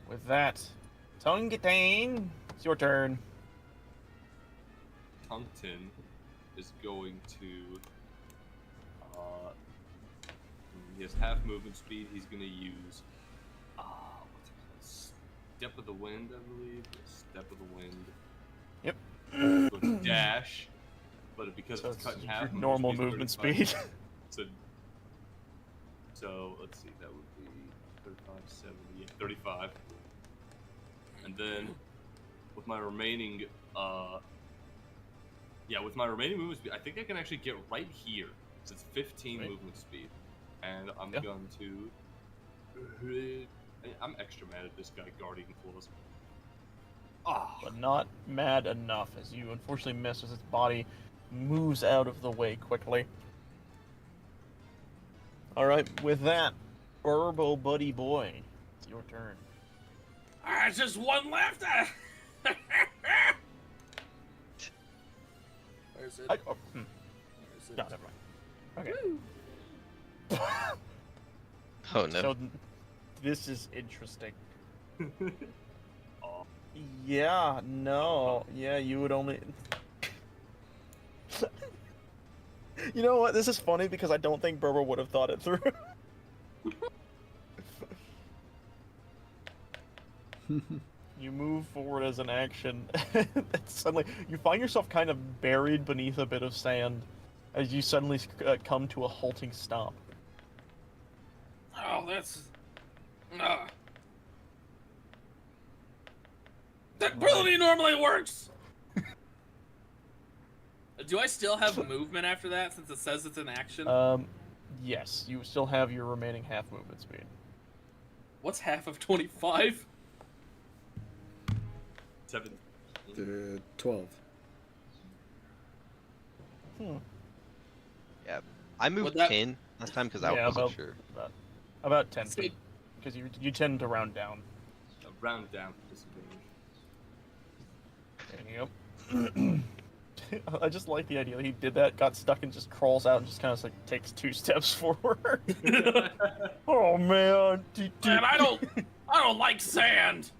With that, Tongatane, it's your turn. Tungton is going to. He has half movement speed. He's going to use. What's it called? Step of the Wind, I believe. Step of the Wind. Yep. Go to dash, but because So it's cut in it's half, your normal movement speed. So let's see, that would be 35, 70, yeah, 35. And then with my remaining, with my remaining movement speed, I think I can actually get right here. So it's 15 Right. movement speed, and I'm Yeah. going to. I'm extra mad at this guy guarding floors. but not mad enough as you unfortunately miss as its body moves out of the way quickly. Alright, with that, Burbo Buddy Boy, it's your turn. Alright, just one left. Where's it? Oh, Where is it? no, never mind. Okay. Oh no. So, this is interesting. Yeah, no. Yeah, you would only... You know what? This is funny because I don't think Burbo would have thought it through. You move forward as an action, and suddenly you find yourself kind of buried beneath a bit of sand as you suddenly come to a halting stop. Oh, that's... That ability normally works! Do I still have movement after that, since it says it's an action? Yes, you still have your remaining half movement speed. What's half of 25? 7. 12. Yeah, I moved Would that- 10 last time because I Yeah, wasn't sure. About 10 So- feet. Because you tend to round down. Round down for disadvantage. Yep. I just like the idea that he did that, got stuck, and just crawls out and just kind of like takes 2 steps forward. Oh man! Man, I don't like sand!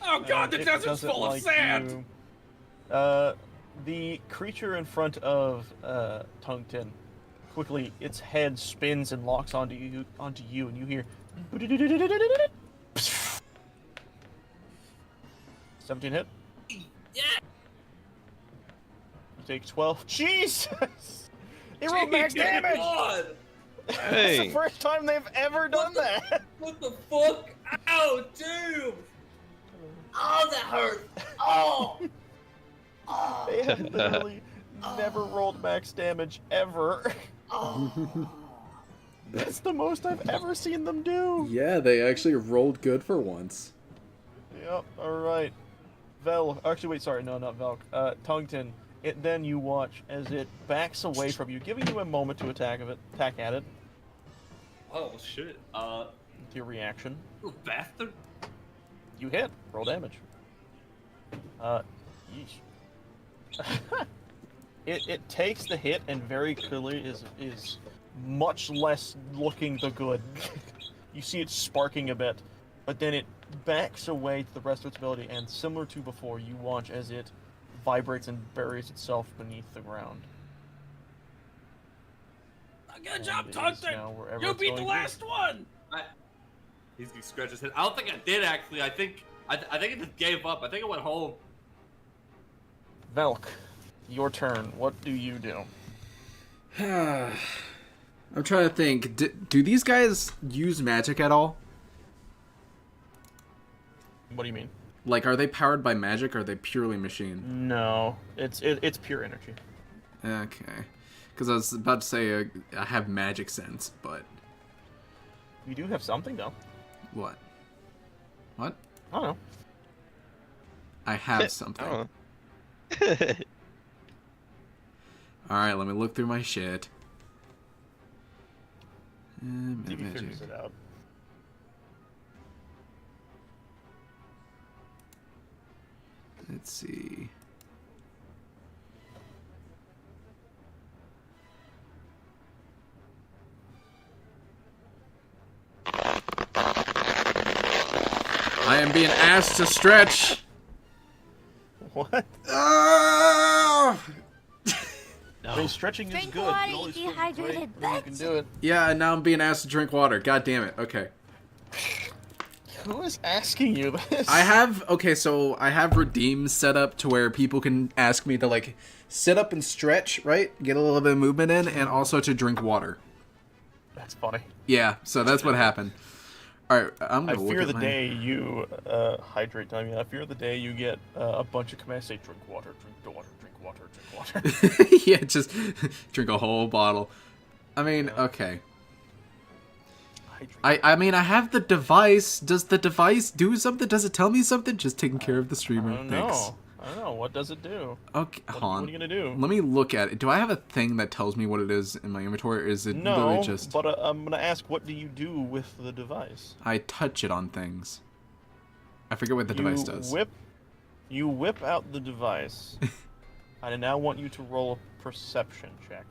Oh god, the It desert's doesn't full of like sand! you. The creature in front of Tungten, quickly, its head spins and locks onto you, and you hear 17 hit. Yeah! You take 12. Jesus! It rolled max damage! God! It's Hey. the first time they've ever done that! What the fuck? Ow, dude! Oh, that hurt! Oh! They have literally never rolled max damage ever. That's the most I've ever seen them do. Yeah, they actually rolled good for once. Yep, alright. Actually, wait, sorry, no, not Velk. Tungten, then you watch as it backs away from you, giving you a moment to attack at it. Oh shit. Your reaction. You bastard. You hit. Roll damage. Yeesh. It takes the hit and very clearly is much less looking the good. You see it sparking a bit, but then it backs away to the rest of its ability, and similar to before, you watch as it vibrates and buries itself beneath the ground. Good job, And it is Tungten! now wherever You it's beat the going to. last one! He's gonna scratch his head. I don't think I did actually. I think it just gave up. I think it went home. Velk, your turn. What do you do? I'm trying to think. Do these guys use magic at all? What do you mean? Like, are they powered by magic, or are they purely machine? No, it's pure energy. Okay. Because I was about to say I have magic sense, but... You do have something, though. What? What? I don't know. I have something. Oh. Alright, let me look through my shit. He Magic. figures it out. Let's see. I am being asked to stretch. What? Ah! I mean, stretching is Drink good. water, You always you feel great dehydrated when you can bitch. do it. Yeah, and now I'm being asked to drink water. God damn it. Okay. Who is asking you this? I have redeems set up to where people can ask me to like sit up and stretch, right? Get a little bit of movement in, and also to drink water. That's funny. Yeah, so that's what happened. Alright, I'm I gonna look fear at the my... day you hydrate. I mean, I fear the day you get a bunch of commands say drink water, drink water, drink water, drink water. Yeah, just drink a whole bottle. I mean, okay. hydrate. I mean, I have the device. Does the device do something? Does it tell me something? Just taking care of the streamer. I don't Thanks. know. I don't know. What does it do? Okay, What hold are on. you gonna do? Let me look at it. Do I have a thing that tells me what it is in my inventory, or is it No, literally just... but I'm gonna ask, what do you do with the device? I touch it on things. I forget what the device does. You whip out the device. I now want you to roll a perception check.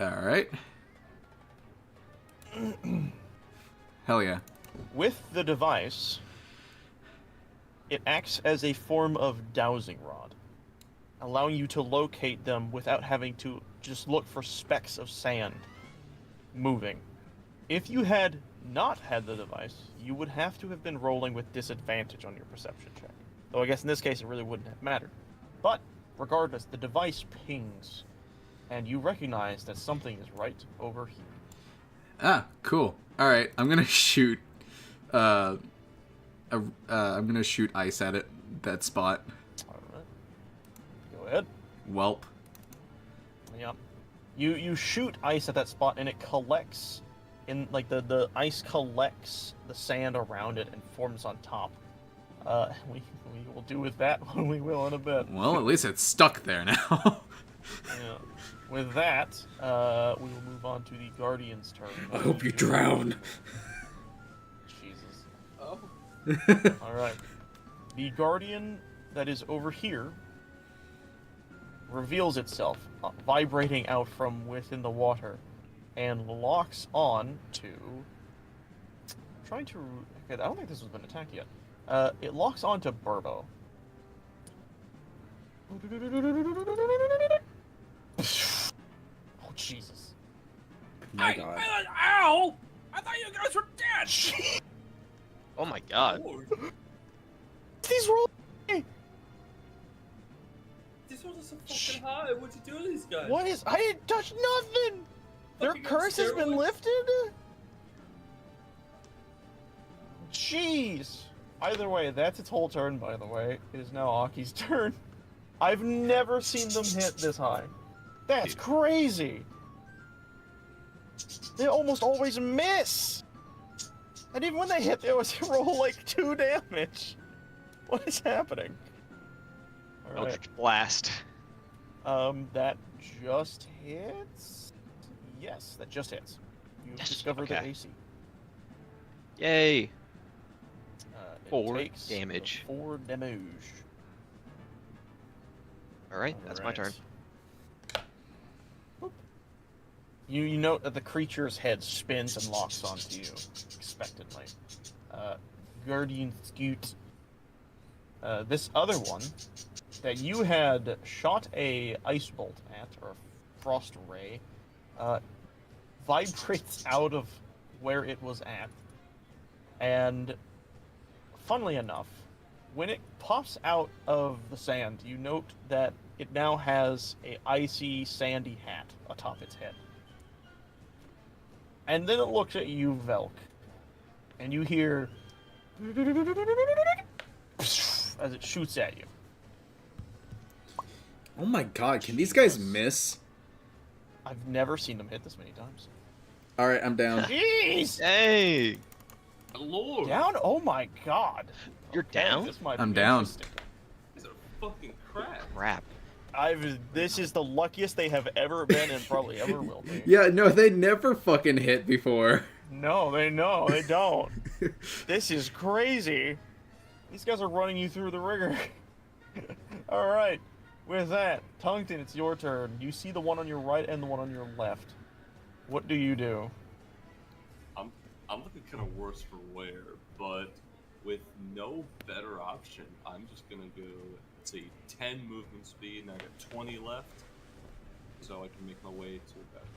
Alright. Hell yeah. With the device, it acts as a form of dowsing rod, allowing you to locate them without having to just look for specks of sand moving. If you had not had the device, you would have to have been rolling with disadvantage on your perception check. Though I guess in this case it really wouldn't have mattered. But regardless, the device pings, and you recognize that something is right over here. Ah, cool. Alright, I'm gonna shoot... I'm gonna shoot ice at it. That spot. Alright. Go ahead. Welp. Yep. You shoot ice at that spot and it collects in like the ice collects the sand around it and forms on top. We will do with that what we will in a bit. Well, at least it's stuck there now. Yeah. With that, we will move on to the Guardian's turn. I hope you drown. Jesus. Oh. Alright. The Guardian that is over here reveals itself, vibrating out from within the water, and locks on to... I don't think this has been attacked yet. It locks on to Burbo. Oh, Jesus. My God. Ow! I thought you guys were dead! Oh my god. These rolls. These ones are so fucking high. What'd you do to these guys? What is? I didn't touch nothing. Their Fucking curse has been steroids? lifted. Jeez. Either way, that's its whole turn. By the way, it is now Aki's turn. I've never seen them hit this high. That's crazy. They almost always miss. And even when they hit, they always roll like 2 damage. What is happening? All right. Eldritch Blast. That just hits. Yes, that just hits. You Yes, discover the okay. AC. Yay. It 4 takes damage. 4 damage. Alright, that's my turn. Boop. You note that the creature's head spins and locks onto you, expectantly. Guardian Scoot. This other one that you had shot a ice bolt at, or a frost ray, vibrates out of where it was at, and funnily enough, when it pops out of the sand, you note that it now has a icy, sandy hat atop its head. And then it looks at you, Velk, and you hear as it shoots at you. Oh my God, can these guys miss? I've never seen them hit this many times. Alright, I'm down. Jeez! Hey! Lord. Down? Oh my God! You're down? This might I'm be down. interesting. These are fucking crap. Crap. This is the luckiest they have ever been and probably ever will be. Yeah, no, they never fucking hit before. No, they don't. This is crazy. These guys are running you through the ringer. Alright, with that, Tungton, it's your turn. You see the one on your right and the one on your left. What do you do? I'm looking kind of worse for wear, but with no better option, I'm just gonna go, let's see, 10 movement speed, and I got 20 left, so I can make my way to about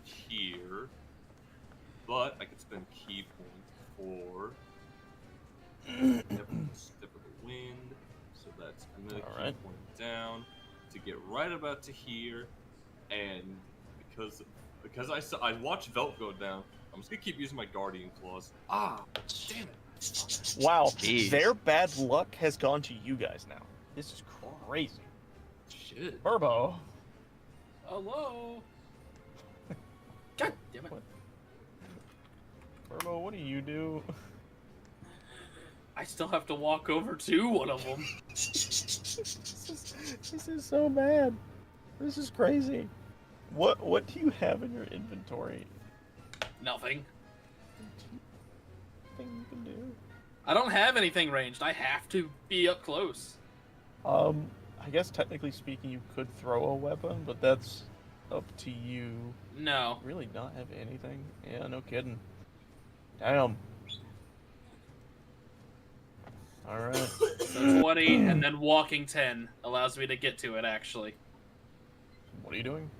here. But I could spend key point for step of the wind, so that's another key Alright. point down to get right about to here, and because I watched Velt go down, I'm just gonna keep using my Guardian Claws. Ah, damn it! Wow, Jeez. their bad luck has gone to you guys now. This is crazy. Shit. Burbo. Hello? God damn it. Turbo, what do you do? I still have to walk over to one of them. This is so bad. This is crazy. What do you have in your inventory? Nothing. Thing you can do. I don't have anything ranged. I have to be up close. I guess technically speaking, you could throw a weapon, but that's up to you. No. Really not have anything? Yeah, no kidding. Damn. Alright. So 20, and then walking 10 allows me to get to it, actually. What are you doing?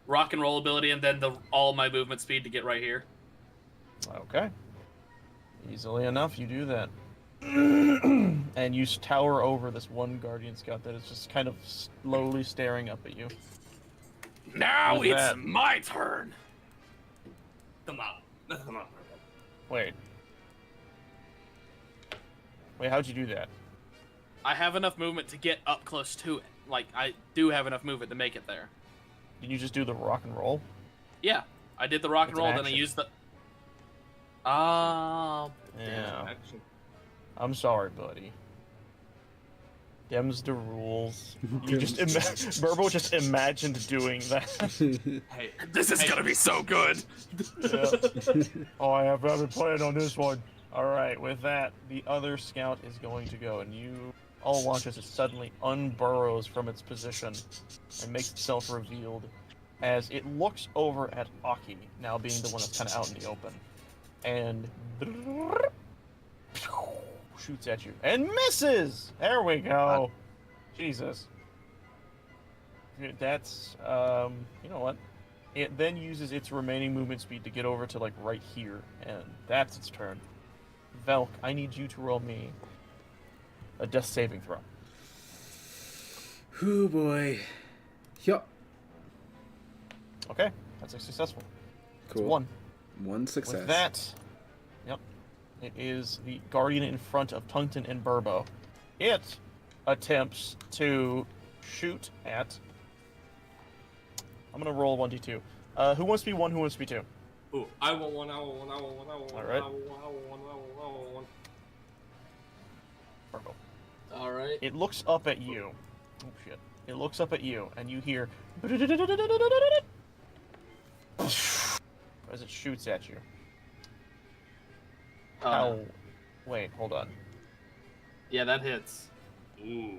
Rock and roll ability, and then all my movement speed to get right here. Okay. Easily enough, you do that. And you tower over this one Guardian Scout that is just kind of slowly staring up at you. Now Who's it's that? my turn! Come on. Come on. Wait, how'd you do that? I have enough movement to get up close to it. Like, I do have enough movement to make it there. Did you just do the rock and roll? Yeah, I did the rock and It's an roll, then I action. used the... Yeah. Action. I'm sorry, buddy. Them's the rules. You just Burbo just imagined doing that. Hey, This is gonna be so good! Yeah. Oh, I've been playing on this one. Alright, with that, the other scout is going to go, and you all watch as it suddenly unburrows from its position and makes itself revealed as it looks over at Aki, now being the one that's kind of out in the open, and shoots at you and misses. There we go. Jesus. That's you know what? It then uses its remaining movement speed to get over to like right here, and that's its turn. Velk, I need you to roll me a death saving throw. Oh boy. Yup. Okay, that's a successful. Cool. It's one. One success. With that, yep, it is the Guardian in front of Tungton and Burbo. It attempts to shoot at... I'm going to roll 1d2. Who wants to be 1, who wants to be 2? Ooh, I want one, I want one, I want one, I want one, Alright. I want one, I want one, I want one. Burbo. Alright. It looks up at you. Oh, shit. It looks up at you, and you hear... as it shoots at you. How... Wait, hold on. Yeah, that hits. Ooh.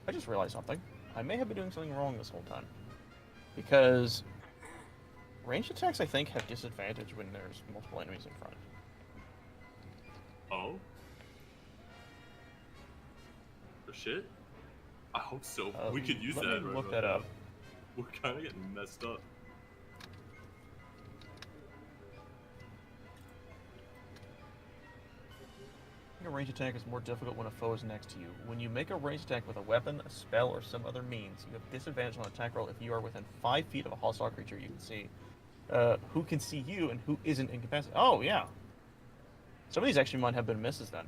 I just realized something. I may have been doing something wrong this whole time. Because ranged attacks, I think, have disadvantage when there's multiple enemies in front. Oh? Oh shit? I hope so. We could use let that me right look about that up. now. We're kind of getting messed up. A ranged attack is more difficult when a foe is next to you. When you make a ranged attack with a weapon, a spell, or some other means, you have disadvantage on attack roll if you are within 5 feet of a hostile creature you can see. Who can see you and who isn't incapacitated. Oh, yeah. Some of these actually might have been misses then.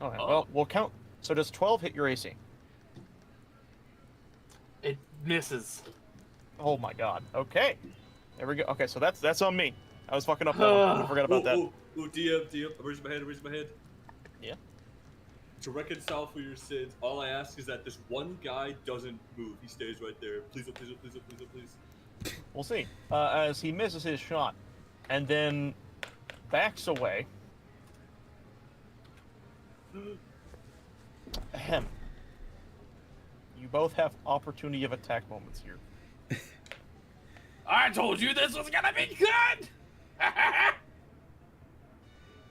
Okay, well, we'll count. So does 12 hit your AC? It misses. Oh my god. Okay. There we go. Okay, so that's on me. I was fucking up that one. I forgot about that. Ooh, DM, I'm raising my head, Yeah. To reconcile for your sins, all I ask is that this one guy doesn't move. He stays right there. Please, please, please, please, please. We'll see. As he misses his shot, and then backs away. Ahem. You both have opportunity of attack moments here. I told you this was gonna be good!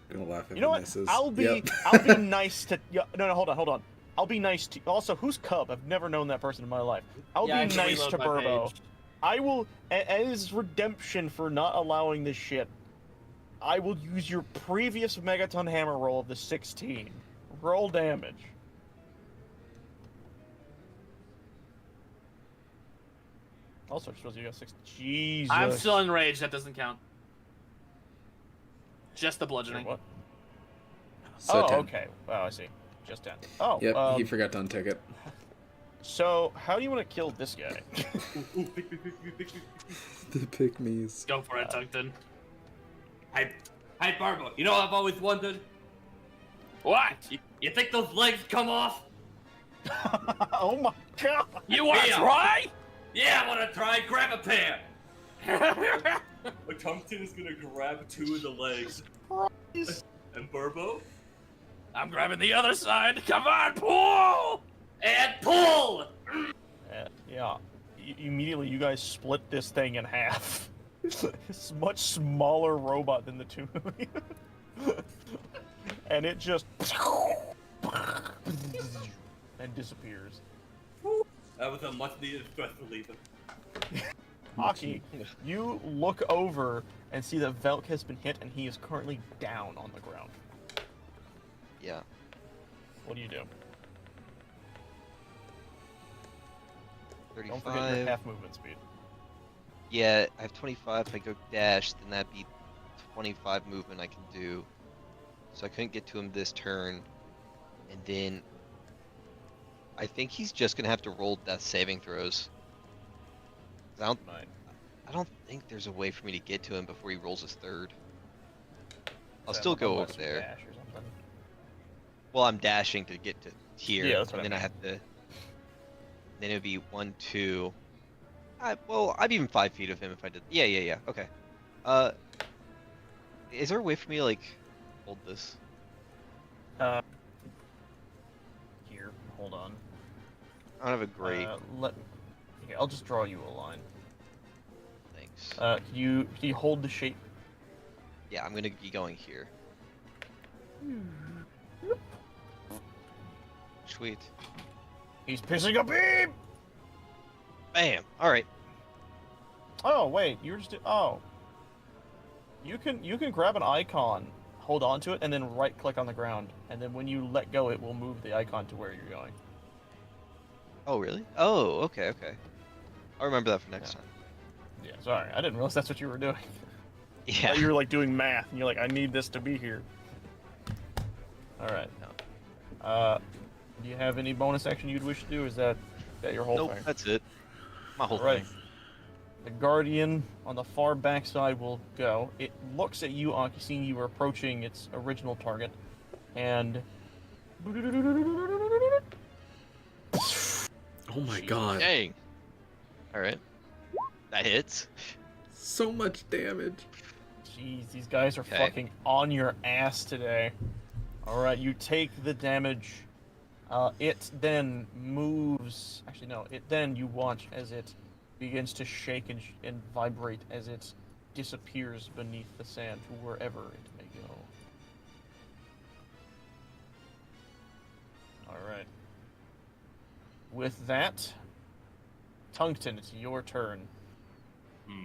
Gonna laugh if You know it what? misses. I'll be Yep. I'll be nice to no, hold on. I'll be nice to also who's Cub? I've never known that person in my life. I'll Yeah, I be can nice reload to my Burbo. page. I will as redemption for not allowing this shit. I will use your previous Megaton Hammer roll of the 16. Roll damage. Also, just you got 6. Jesus. I'm still enraged, that doesn't count. Just the Sure, bludgeoning. what? So oh, 10. okay. Oh, I see. Just 10. Oh, Yep, he forgot to untick it. So, how do you want to kill this guy? The pygmies. Go for it, Tungton. Hey, Barbo, you know what I've always wondered? What? You think those legs come off? Oh my god! You want to Yeah. try? Yeah, I wanna try. Grab a pair. Tungsten is gonna grab 2 of the legs. And Burbo? I'm grabbing the other side. Come on, pull! And pull! Yeah. Immediately, you guys split this thing in half. It's a much smaller robot than the two of you. And it just... and disappears. That was a much needed stress reliever. Aki, you look over and see that Velk has been hit and he is currently down on the ground. Yeah. What do you do? 35. Don't forget your half movement speed. Yeah, I have 25. If I go dash, then that'd be 25 movement I can do. So I couldn't get to him this turn. And then I think he's just gonna have to roll death saving throws. I don't think there's a way for me to get to him before he rolls his third. I'll still go over there. Dash or something. Well, I'm dashing to get to here, Yeah, that's what and I then I have to. Then it would be 1, 2. Well, I'd be even 5 feet of him if I did. Yeah. Okay. Is there a way for me to like hold this? Here, hold on. I don't have a great. Okay, I'll just draw you a line. Thanks. Can you hold the shape? Yeah, I'm gonna be going here. Sweet. He's pissing a beam! Bam. All right. Oh wait, you're just oh. You can grab an icon, hold on to it, and then right click on the ground, and then when you let go, it will move the icon to where you're going. Oh really? Oh, okay. I'll remember that for next time. Yeah, sorry, I didn't realize that's what you were doing. Yeah. You were like doing math, and you're like, I need this to be here. All right. No. Do you have any bonus action you'd wish to do? Or is that your whole Nope. thing? That's it. My whole Right. thing. The Guardian on the far backside will go. It looks at you, Aki, seeing you are approaching its original target, and Oh my god. Dang. All right. That hits. So much damage. jeez, these guys are Okay. fucking on your ass today. All right, you take the damage. It then moves. Actually, no. It then you watch as it begins to shake and vibrate as it disappears beneath the sand to wherever it may go. All right. With that, Tungsten, it's your turn.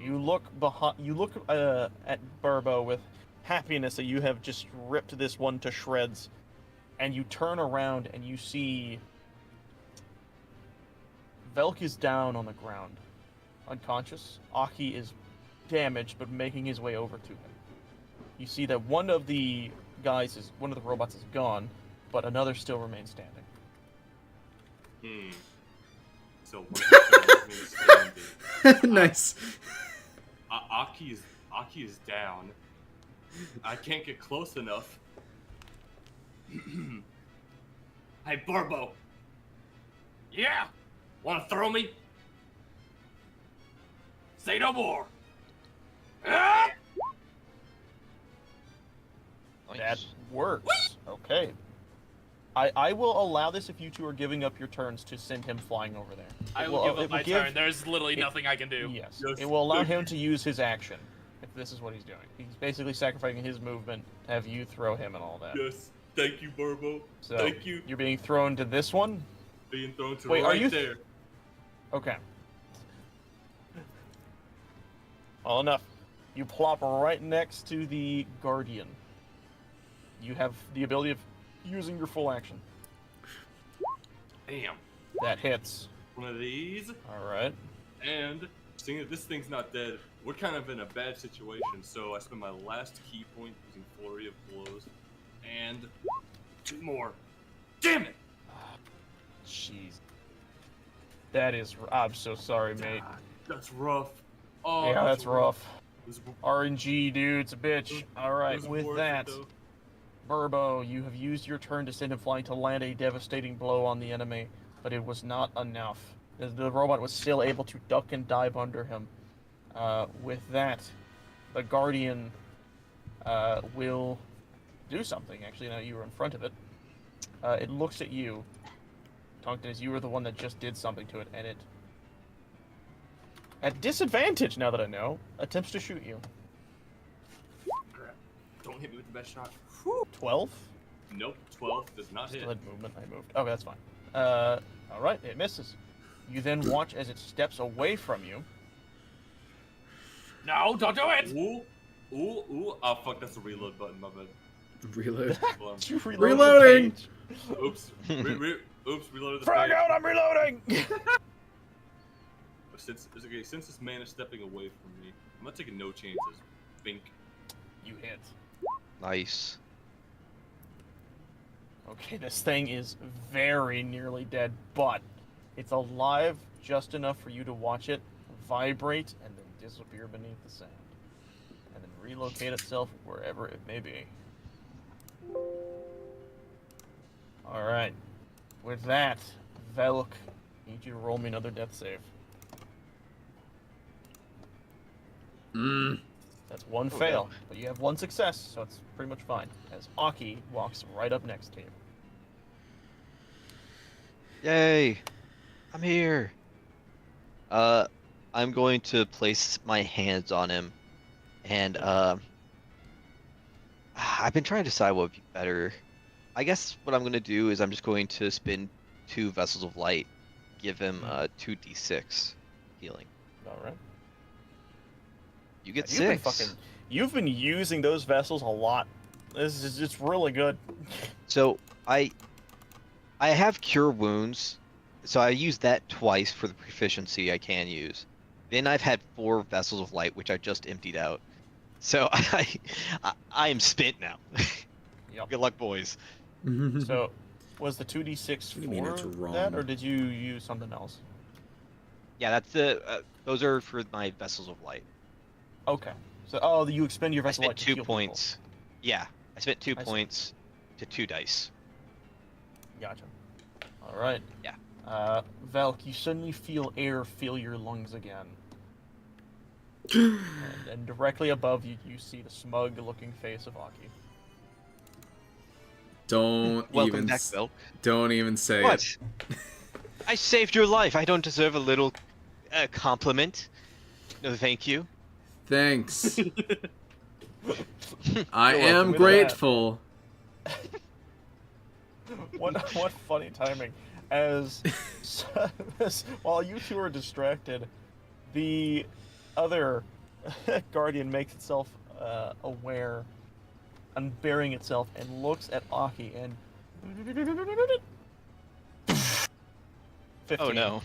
You look behind. You look at Burbo with happiness that you have just ripped this one to shreds, and you turn around and you see Velk is down on the ground, unconscious. Aki is damaged, but making his way over to him. You see that one of the robots is gone, but another still remains standing. So one of the things standing. Nice. Aki is down. I can't get close enough. Hey, Burbo, Yeah. wanna throw me? Say no more. Ah! Nice. That works. Okay. I will allow this if you two are giving up your turns to send him flying over there. I It will give it up my turn. There's literally nothing I can do. Yes. Yes. It will allow him to use his action, if this is what he's doing. He's basically sacrificing his movement to have you throw him and all that. Yes. Thank you, Burbo. So, Thank you. You're being thrown to this one? Being thrown to Wait, are right you there. Okay. Well, enough. You plop right next to the Guardian. You have the ability of using your full action. Damn. That hits. One of these. Alright. And seeing that this thing's not dead, we're kind of in a bad situation. So I spend my last key point using Flurry of Blows. And 2 more. Damn it! Jeez. That is. I'm so sorry, mate. God, that's rough. Oh, Yeah, that's rough. It was, RNG, dude, it's a bitch. Alright, it was with worth that, it, though. Burbo, you have used your turn to send him flying to land a devastating blow on the enemy, but it was not enough. The robot was still able to duck and dive under him. With that, the Guardian will do something. Actually, now you were in front of it. It looks at you, Tonkin, as you were the one that just did something to it, and it, at disadvantage now that I know, attempts to shoot you. Crap. Don't hit me with the best shot. 12? Nope, 12 does not hit. Still had movement, I moved. Okay, that's fine. Alright, it misses. You then watch as it steps away from you. No, don't do it! Ooh. Oh, fuck, that's the reload button, my bad. Reload. Hold on. You reloaded the Reloading! page. Oops. Oops, reloaded the Frog page. out, I'm reloading! Since this man is stepping away from me, I'm not taking no chances. Bink. You hit. Nice. Okay, this thing is very nearly dead, but it's alive just enough for you to watch it vibrate and then disappear beneath the sand. And then relocate itself wherever it may be. Alright. With that, Velk, I need you to roll me another death save. That's one fail, but you have one success, so it's pretty much fine. As Aki walks right up next to you. Yay! I'm here. I'm going to place my hands on him, and I've been trying to decide what would be better. I guess what I'm going to do is I'm just going to spin 2 vessels of light, give him 2d6 healing. Alright. You get You've been 6. You've been using those vessels a lot. It's really good. So I have cure wounds, so I use that twice for the proficiency I can use. Then I've had 4 vessels of light, which I just emptied out. So I am spent now. Yep. Good luck, boys. So, was the 2d6 do you mean it's for wrong? that, or did you use something else? Yeah, that's the those are for my vessels of light. Okay. So, oh, you expend your I vessel spent light to 2 heal points. Yeah, I spent 2 I see. points to 2 dice. People. Gotcha. All right. Yeah. Velk, you suddenly feel air fill your lungs again. and directly above you, you see the smug-looking face of Aki. Don't Welcome even back, Bill. don't even say What? it. I saved your life. I don't deserve a little compliment. No, thank you. Thanks. I You're welcome am into grateful. What funny timing. As while you two are distracted, the other guardian makes itself aware, unbearing itself, and looks at Aki and 15. Oh no.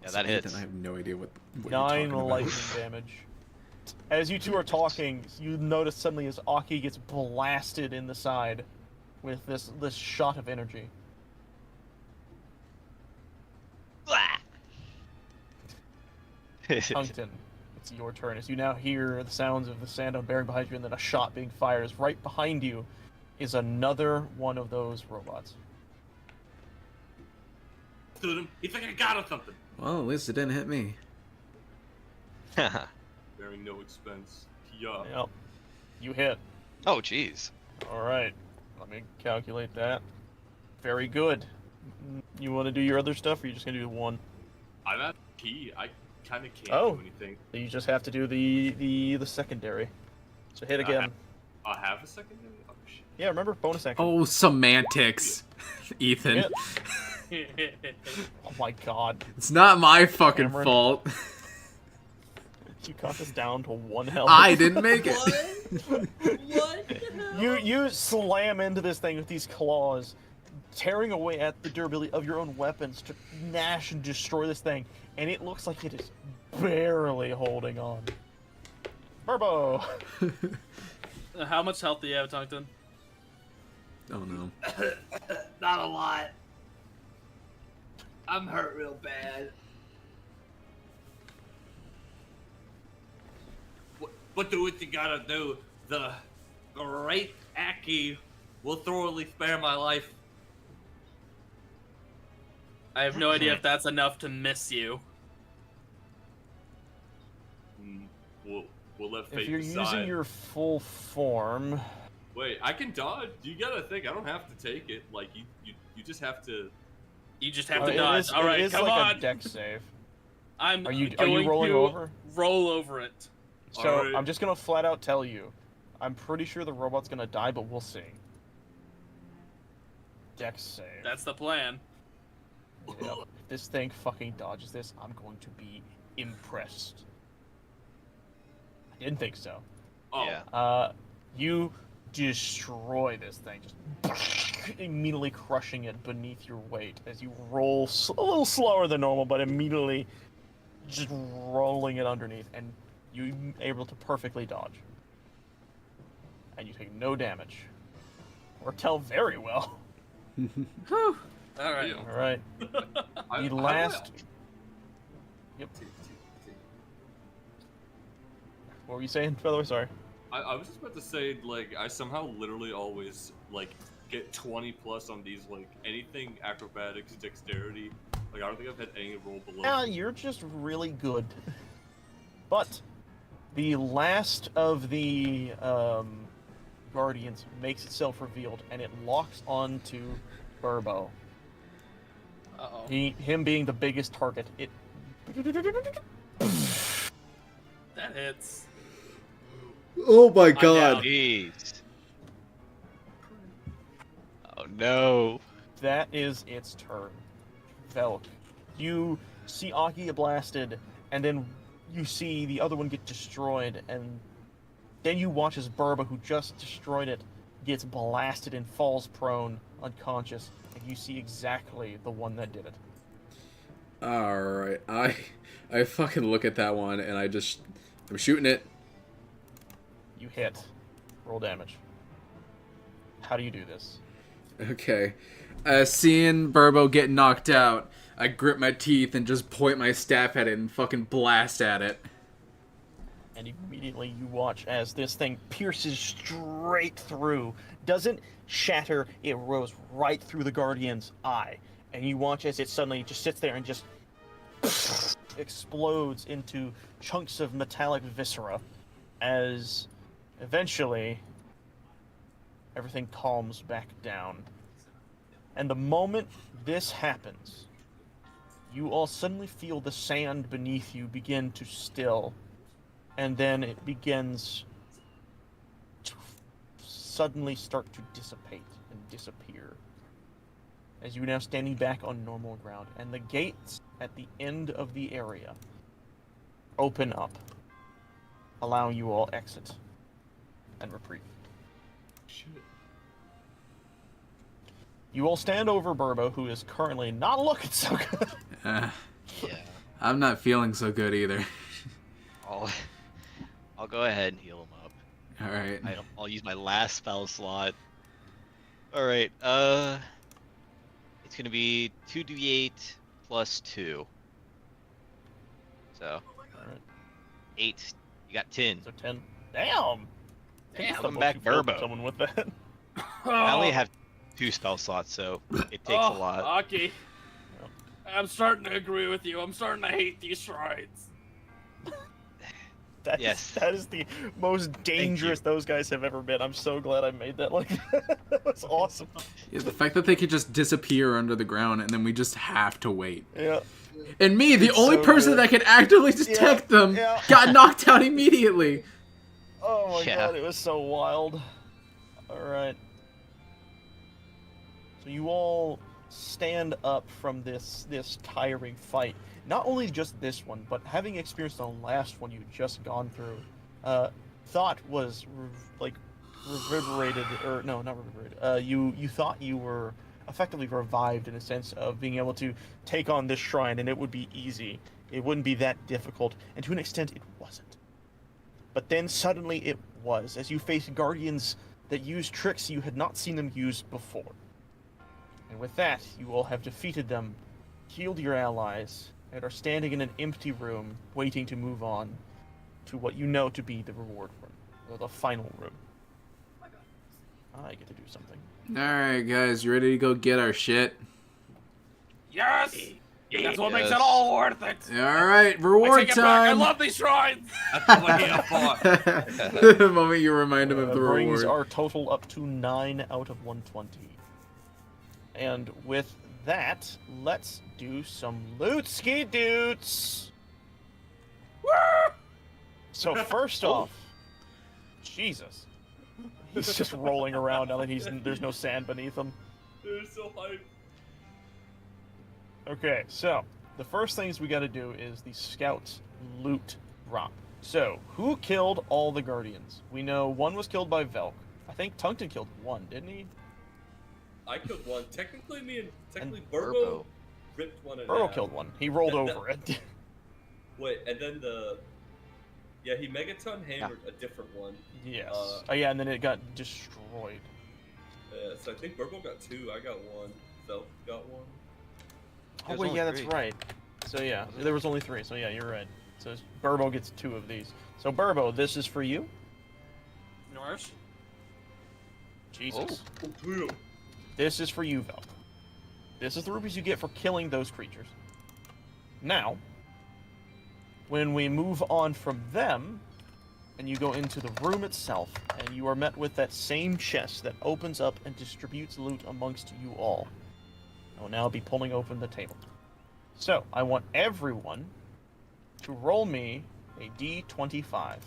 Yeah, that hits. I have no idea what you're 9 talking lightning about. damage. As you two are talking, you notice suddenly as Aki gets blasted in the side with this shot of energy. Tungsten, it's your turn. As you now hear the sounds of the sand on bearing behind you, and then a shot being fired. As right behind you is another one of those robots. Stood him. He's like, I got him something. Well, at least it didn't hit me. Bearing no expense. Yeah. Yep. You hit. Oh, jeez. All right. Let me calculate that. Very good. You want to do your other stuff, or you just gonna do one? I'm at P. I kind of can't Oh. do anything. You just have to do the secondary. So hit again. I have a secondary? Oh, shit. Yeah, remember bonus action. Oh, semantics, Ethan. Hit. Oh my god. It's not my fucking Cameron. fault. You cut this down to 1 health. I didn't make it. What? You slam into this thing with these claws, tearing away at the durability of your own weapons to gnash and destroy this thing, and it looks like it is barely holding on. Burbo! How much health do you have, Tungsten? Oh no. Not a lot. I'm hurt real bad. But do what you gotta do. The great Aki will thoroughly spare my life. I have no idea if that's enough to miss you. We'll let fate If you're decide. using your full form, Wait, I can dodge. You gotta think. I don't have to take it. Like you just have to. You just have it to dodge. is- All right, it is come like on. a dex save. I'm Are you going rolling to over? roll over it. So Alright. I'm just gonna flat out tell you, I'm pretty sure the robot's gonna die, but we'll see. Dex save. That's the plan. Yep. If this thing fucking dodges this, I'm going to be impressed. I didn't think so. Oh, Yeah. You destroy this thing, just immediately crushing it beneath your weight as you roll a little slower than normal, but immediately just rolling it underneath, and you're able to perfectly dodge. And you take no damage. Or tell very well. All right. All right. I- The how do last. Yep. What were you saying, by the way? Sorry. I was just about to say, like, I somehow literally always, like, get 20 plus on these, like, anything acrobatics, dexterity. Like, I don't think I've had any roll below. Yeah, you're just really good. But the last of the guardians makes itself revealed, and it locks onto Burbo. Uh-oh. Him being the biggest target. It. That hits. Oh my down. god. Jeez. Oh no. That is its turn. Velk, you see Aki get blasted, and then you see the other one get destroyed, and then you watch as Burba, who just destroyed it, gets blasted and falls prone, unconscious, and you see exactly the one that did it. Alright, I fucking look at that one and I'm shooting it. You hit. Roll damage. How do you do this? Okay. Seeing Burbo get knocked out, I grip my teeth and just point my staff at it and fucking blast at it. And immediately you watch as this thing pierces straight through. Doesn't shatter, it rose right through the Guardian's eye. And you watch as it suddenly just sits there and just explodes into chunks of metallic viscera. As eventually everything calms back down. And the moment this happens, you all suddenly feel the sand beneath you begin to still. And then it begins to suddenly start to dissipate and disappear. As you're now standing back on normal ground. And the gates at the end of the area open up, allowing you all exit and reprieve. Shit. You all stand over Burbo, who is currently not looking so good. Yeah. I'm not feeling so good either. I'll go ahead and heal him up. Alright. I'll use my last spell slot. All right. It's gonna be 2d8 plus 2. So Alright, 8. You got 10. so 10. Damn! Damn, That's I'm the back most you feel Burbo. Someone with that. I only have 2 spell slots, so it takes a lot. Aki. I'm starting to agree with you. I'm starting to hate these shrines. Yes. That is the most dangerous those guys have ever been. I'm so glad I made that. Like, that was awesome. Yeah, the fact that they could just disappear under the ground and then we just have to wait. Yeah. And me, the It's only so person good. that could actively detect them, yeah. got knocked out immediately. Oh my Yeah. god, it was so wild. Alright. So you all stand up from this tiring fight. Not only just this one, but having experienced the last one you'd just gone through, thought was reverberated, or no, not reverberated. You thought you were effectively revived in a sense of being able to take on this shrine, and it would be easy. It wouldn't be that difficult, and to an extent, it wasn't. But then suddenly it was, as you faced guardians that used tricks you had not seen them use before. And with that, you all have defeated them healed your allies, and are standing in an empty room, waiting to move on to what you know to be the reward room, or the final room. I get to do something. Alright, guys, you ready to go get our shit? Yes! That's what makes it Yes. all worth it. Alright, I reward take it back. I time! love these shrines. That's what we're here for. The moment you remind him of the Brings reward. our total up to 9 out of 120. And with that, let's do some loot-ski doots. So first off, Jesus, he's just rolling around now that there's no sand beneath him. They're so hyped. Okay, so the first things we got to do is the scouts loot drop. So who killed all the guardians? We know one was killed by Velk. I think Tungton killed one, didn't he? I killed one. Technically, And Burbo ripped one in Burrow half. killed one. He rolled That- over it. Wait, and then he Megaton hammered a different one. Yes. Oh yeah, and then it got destroyed. So I think Burbo got 2. I got 1. Velk got 1. Oh There's wait, only yeah, that's 3. right. So yeah, there was only 3. So yeah, you're right. So Burbo gets 2 of these. So Burbo, this is for you. Yours? Jesus. Oh. This is for you, Velk. This is the rupees you get for killing those creatures. Now, when we move on from them, and you go into the room itself, and you are met with that same chest that opens up and distributes loot amongst you all. I will now be pulling open the table. So, I want everyone to roll me a D25.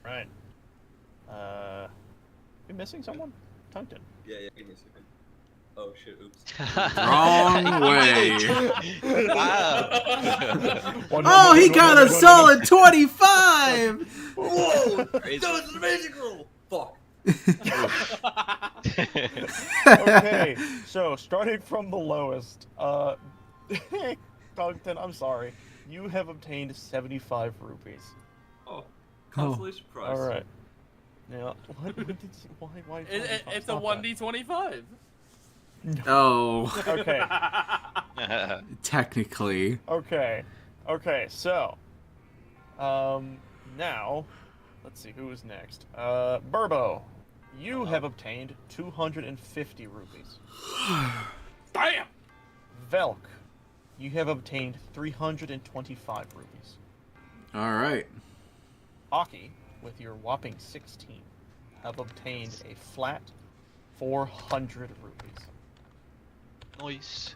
Right. We missing someone? Tungton. Yeah, give me a second. Oh shit, oops. Wrong way. Wow. Oh, he got a solid 25! Whoa! Crazy. That was an amazing roll! Fuck. Okay, so starting from the lowest, Tungton, I'm sorry. You have obtained 75 rupees. Oh, consolation prize. All right. Now, what did you, why? It's a Stop 1d25. Oh, that. Okay. technically. Okay. So, now, let's see who is next. Burbo, you have obtained 250 rupees. Damn! Velk, you have obtained 325 rupees. Alright. Aki, with your whopping 16, have obtained a flat 400 rupees. Nice.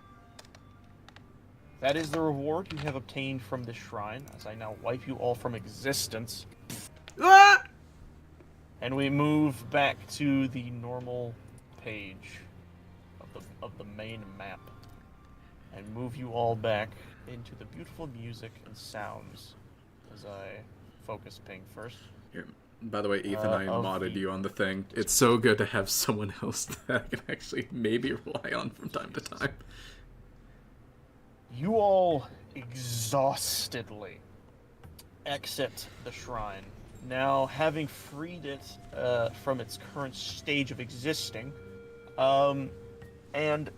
That is the reward you have obtained from the shrine, as I now wipe you all from existence. Ah! And we move back to the normal page of the main map. And move you all back into the beautiful music and sounds as I focus ping first. Here, by the way, Ethan, I of modded the- you on the thing. It's so good to have someone else that I can actually maybe rely on from time to time. You all exhaustedly exit the shrine. Now, having freed it from its current stage of existing, and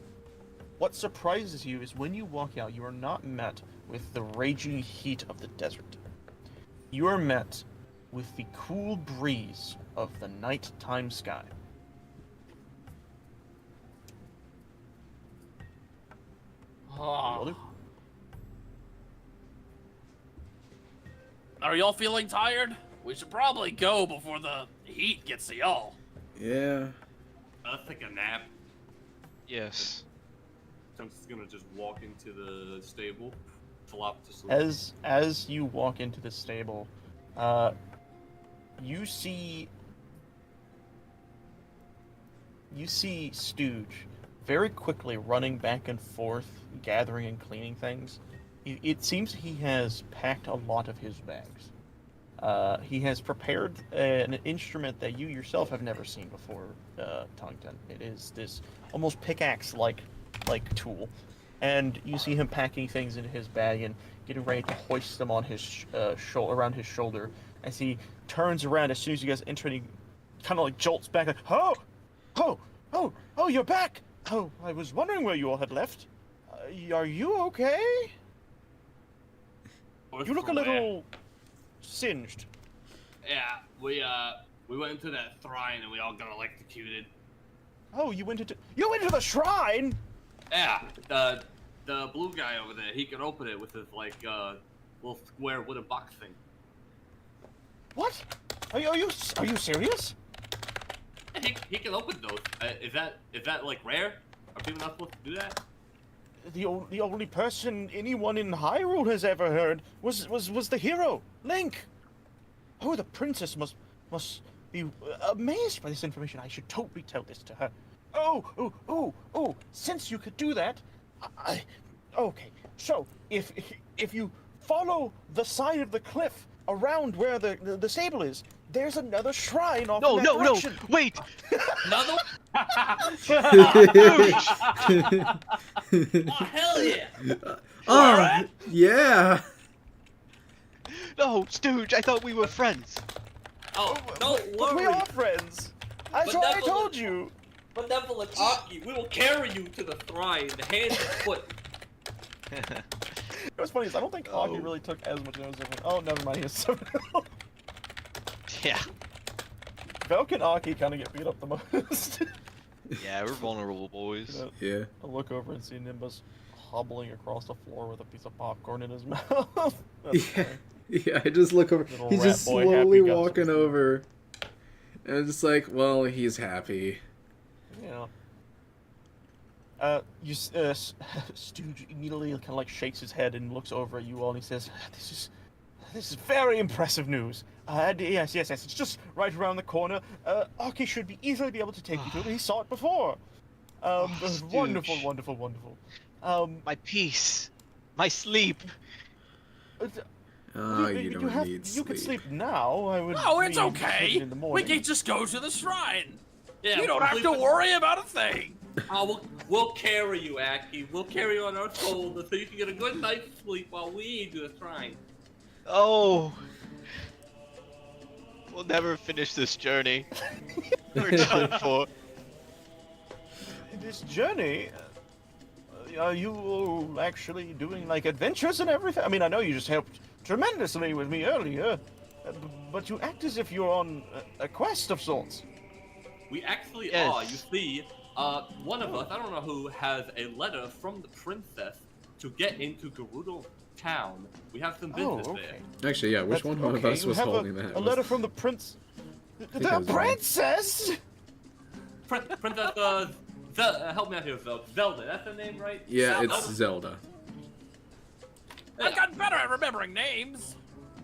what surprises you is when you walk out, you are not met with the raging heat of the desert. You are met with the cool breeze of the nighttime sky. Oh. Are y'all feeling tired? We should probably go before the heat gets to y'all. Yeah. I'll take a nap. Yes. Tungsten's gonna just walk into the stable, flop to sleep. As you walk into the stable, you see Stooge very quickly running back and forth, gathering and cleaning things. It seems he has packed a lot of his bags. He has prepared an instrument that you yourself have never seen before, Tungton. It is this almost pickaxe-like tool, and you see him packing things into his bag and getting ready to hoist them on his around his shoulder. As he turns around, as soon as you guys enter kind of like jolts back. Like, oh, you're back. Oh, I was wondering where you all had left. Are you okay? You look a little singed. Yeah, we went into that shrine and we all got electrocuted. Oh, you went into the shrine? Yeah, the blue guy over there, he could open it with his little square wooden box thing. What? Are you serious? He can open those. Is that like rare? Are people not supposed to do that? The only person anyone in Hyrule has ever heard was the hero, Link. Oh, the princess must be amazed by this information. I should totally tell this to her. Oh! Since you could do that, okay. So if you follow the side of the cliff around where the stable is, there's another shrine off in that direction. No! Wait! Another? Oh hell yeah! Oh, yeah. No, Stooge! I thought we were friends. Oh, don't But we worry. are friends. That's what I told you. But Neville and Aki, we will carry you to the shrine, the hand and foot. What's funny is I don't think Aki really took as much notice of it. Oh, never mind. He has so Yeah. Velk and Aki kind of get beat up the most. Yeah, we're vulnerable, boys. Yeah. I look over and see Nimbus hobbling across the floor with a piece of popcorn in his mouth. That's Yeah. funny. Yeah, I just look over. Little He's rat just boy, slowly happy guts. walking over. And I'm just like, well, he's happy. Yeah. Stooge immediately kind of like shakes his head and looks over at you all and he says, This is very impressive news. Yes, it's just right around the corner. Aki should easily be able to take you to it. He saw it before. Stooge. Wonderful. My peace. My sleep. Oh, you don't need You could sleep. sleep now. I would. No, it's leave okay. in the We morning. can just go to the shrine. Yeah, You don't have to worry about a thing. We'll carry you, Aki. We'll carry you on our shoulders so you can get a good night's sleep while we do the shrine. Oh. We'll never finish this journey. We're done for. This journey. Are you actually doing like adventures and everything? I mean, I know you just helped tremendously with me earlier, but you act as if you're on a quest of sorts. We actually Yes. are. You see, one of us, I don't know who, has a letter from the princess to get into Gerudo Town. We have some business okay. there. Actually, yeah, which one of Okay, us you was have holding that? a letter from the prince. it The was me. princess? Princess, help me out here, Zelda. That's her name, right? Yeah, Zelda? it's Zelda. I've gotten better at remembering names.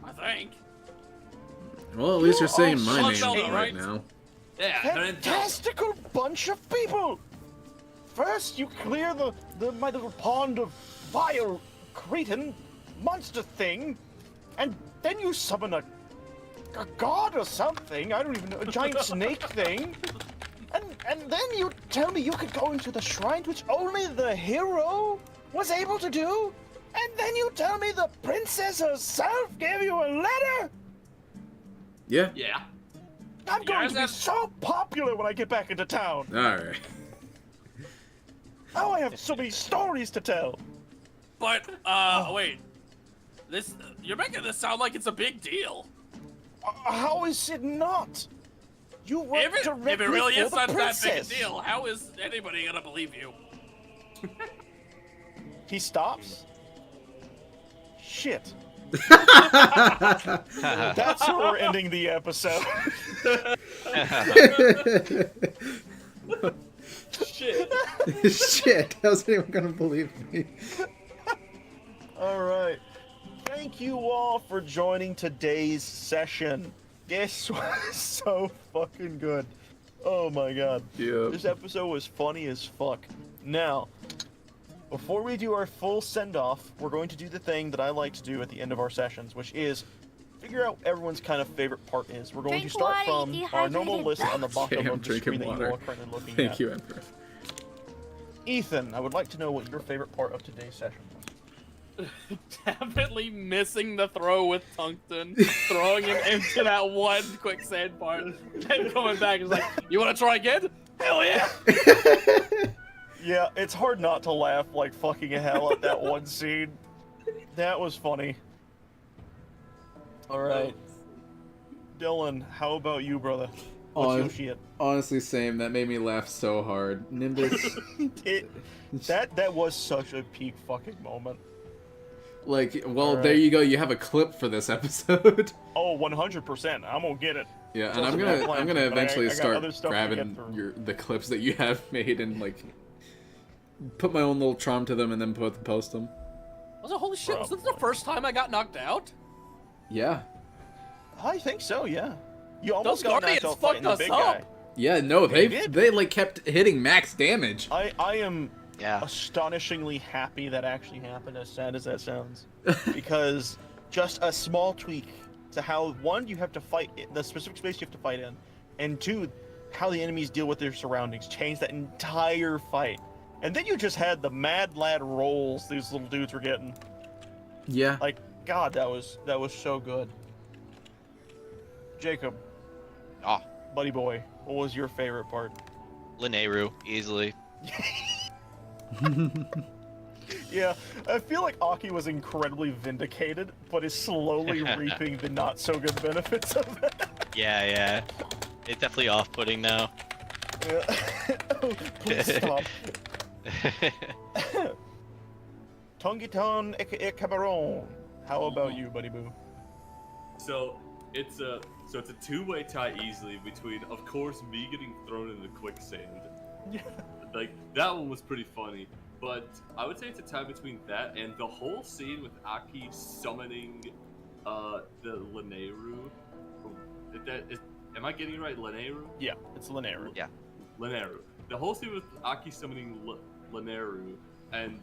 I think. Well, at least you're saying all my name Zelda, right right? now. Yeah, her name's Zelda. Fantastical bunch of people. First, you clear my little pond of vile cretin monster thing, and then you summon a god or something. I don't even know, a giant snake thing. And then you tell me you could go into the shrine, which only the hero was able to do? And then you tell me the princess herself gave you a letter? Yeah. Yeah. I'm going to be that's- so popular when I get back into town. Alright. Oh, I have so many stories to tell. But, wait. You're making this sound like it's a big deal. How is it not? You work If it directly really for is the not that princess. big a deal, how is anybody gonna believe you? He stops. Shit. That's where we're ending the episode. Shit. Shit, how's anyone gonna believe me? Alright. Thank you all for joining today's session. This was so fucking good. Oh my god. Yep. This episode was funny as fuck. Now, before we do our full send-off, we're going to do the thing that I like to do at the end of our sessions, which is figure out what everyone's kind of favorite part is. We're going Drink to start water, from you our normal dehydrated list on the bottom Okay, I'm of the drinking screen that you water. all are currently looking Thank at. you, Emperor. Ethan, I would like to know what your favorite part of today's session was. Definitely missing the throw with Tungsten, throwing him into that one quicksand part, and coming back is like, "You want to try again? Hell yeah!" Yeah, it's hard not to laugh like fucking hell at that one scene. That was funny. Alright. Dylan, how about you, brother? What's your shit? Honestly, same. That made me laugh so hard. Nimbus. That was such a peak fucking moment. Like, well, Alright. there you go. You have a clip for this episode. Oh, 100%. I'm gonna get it. Yeah, and Trust I'm me, I gonna plan to, but eventually I got start other stuff to grabbing get through. the clips that you have made and like put my own little charm to them and then post them. Was it holy shit? Was this the Probably. first time I got knocked out? Yeah. I think so, yeah. You Those almost got knocked Guardians out fighting the fucked big us up. guy. Yeah. No, They they did. like kept hitting max damage. I am Yeah. astonishingly happy that actually happened, as sad as that sounds. Because just a small tweak to how, one, you have to fight, the specific space you have to fight in, and two, how the enemies deal with their surroundings changed that entire fight. And then you just had the mad lad rolls these little dudes were getting. Yeah. Like, God, that was so good. Jacob, Ah, buddy boy, what was your favorite part? Lineru, easily. Yeah, I feel like Aki was incredibly vindicated, but is slowly reaping the not so good benefits of that. Yeah, yeah. It's definitely off-putting now. Yeah. Oh, please stop. Tongiton Cabaron. How about you, buddy boo? So it's a two-way tie easily between, of course, me getting thrown in the quicksand. Yeah. Like that one was pretty funny, but I would say it's a tie between that and the whole scene with Aki summoning the Lineru. Am I getting it right? Lineru? Yeah, it's Linear. Yeah. Lineru. The whole scene with Aki summoning Lineru, and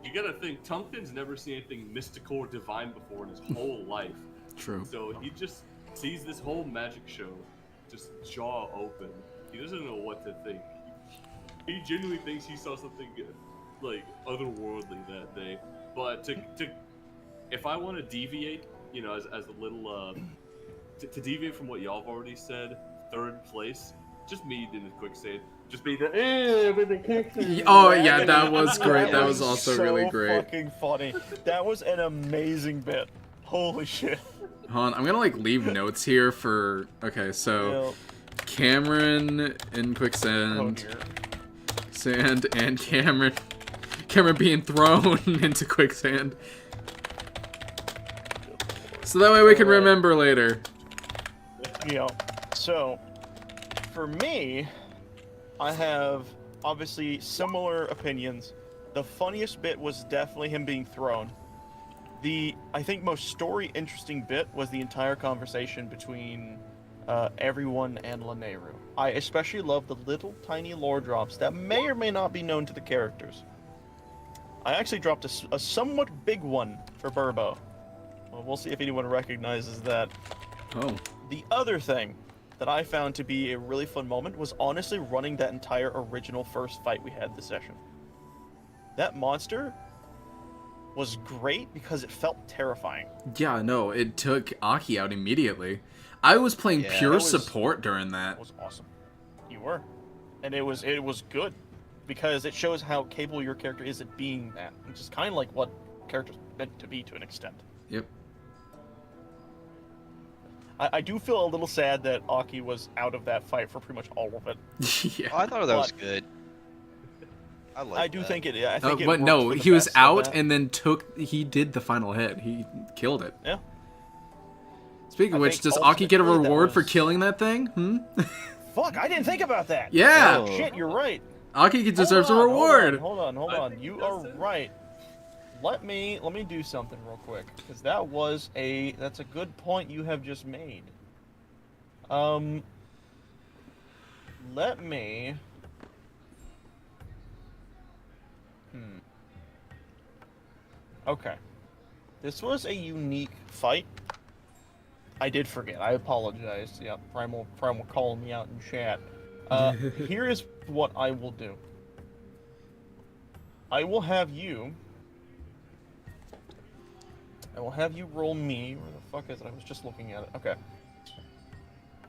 you gotta think, Tungsten's never seen anything mystical or divine before in his whole life. True. So he just sees this whole magic show, just jaw open. He doesn't know what to think. He genuinely thinks he saw something like otherworldly that day. But if I want to deviate, you know, as a little to deviate from what y'all have already said, third place, just me in the quicksand, just be the with the quicksand. Oh yeah, that was great. That was also so really great. Fucking funny. That was an amazing bit. Holy shit. Hold on, I'm gonna like leave notes here for. Okay, so Yeah. Cameron in Oh quicksand, dear. sand, and Cameron being thrown into quicksand. So that way we can Alright. remember later. Yeah. So, for me, I have obviously similar opinions. The funniest bit was definitely him being thrown. The, I think, most story interesting bit was the entire conversation between everyone and Lineru. I especially love the little tiny lore drops that may or may not be known to the characters. I actually dropped a somewhat big one for Burbo. Well, we'll see if anyone recognizes that. Oh. The other thing that I found to be a really fun moment was honestly running that entire original first fight we had this session. That monster was great because it felt terrifying. Yeah, no, it took Aki out immediately. I was playing Yeah, pure that was- support during It that. was awesome. You were. And it was good because it shows how capable your character is at being that, which is kind of like what characters meant to be to an extent. Yep. I do feel a little sad that Aki was out of that fight for pretty much all of it. Yeah. Oh, I thought that was But- good. I like I do that. think it. I think it But worked no, for the he was best of out that. and then he did the final hit. He killed it. Yeah. Speaking of I which, think does Aki get a ultimately that reward for was- killing that thing? Hmm? Fuck! I didn't think about that. Yeah! Oh, shit, you're right. Aki deserves a Hold on, reward! Hold on. I Hold on. think You he are does it. right. Let me do something real quick because that's a good point you have just made. Let me. Okay. This was a unique fight. I did forget. I apologize. Yeah, Primal calling me out in chat. Here is what I will do. I will have you I will have you roll me. Where the fuck is it? I was just looking at it. Okay.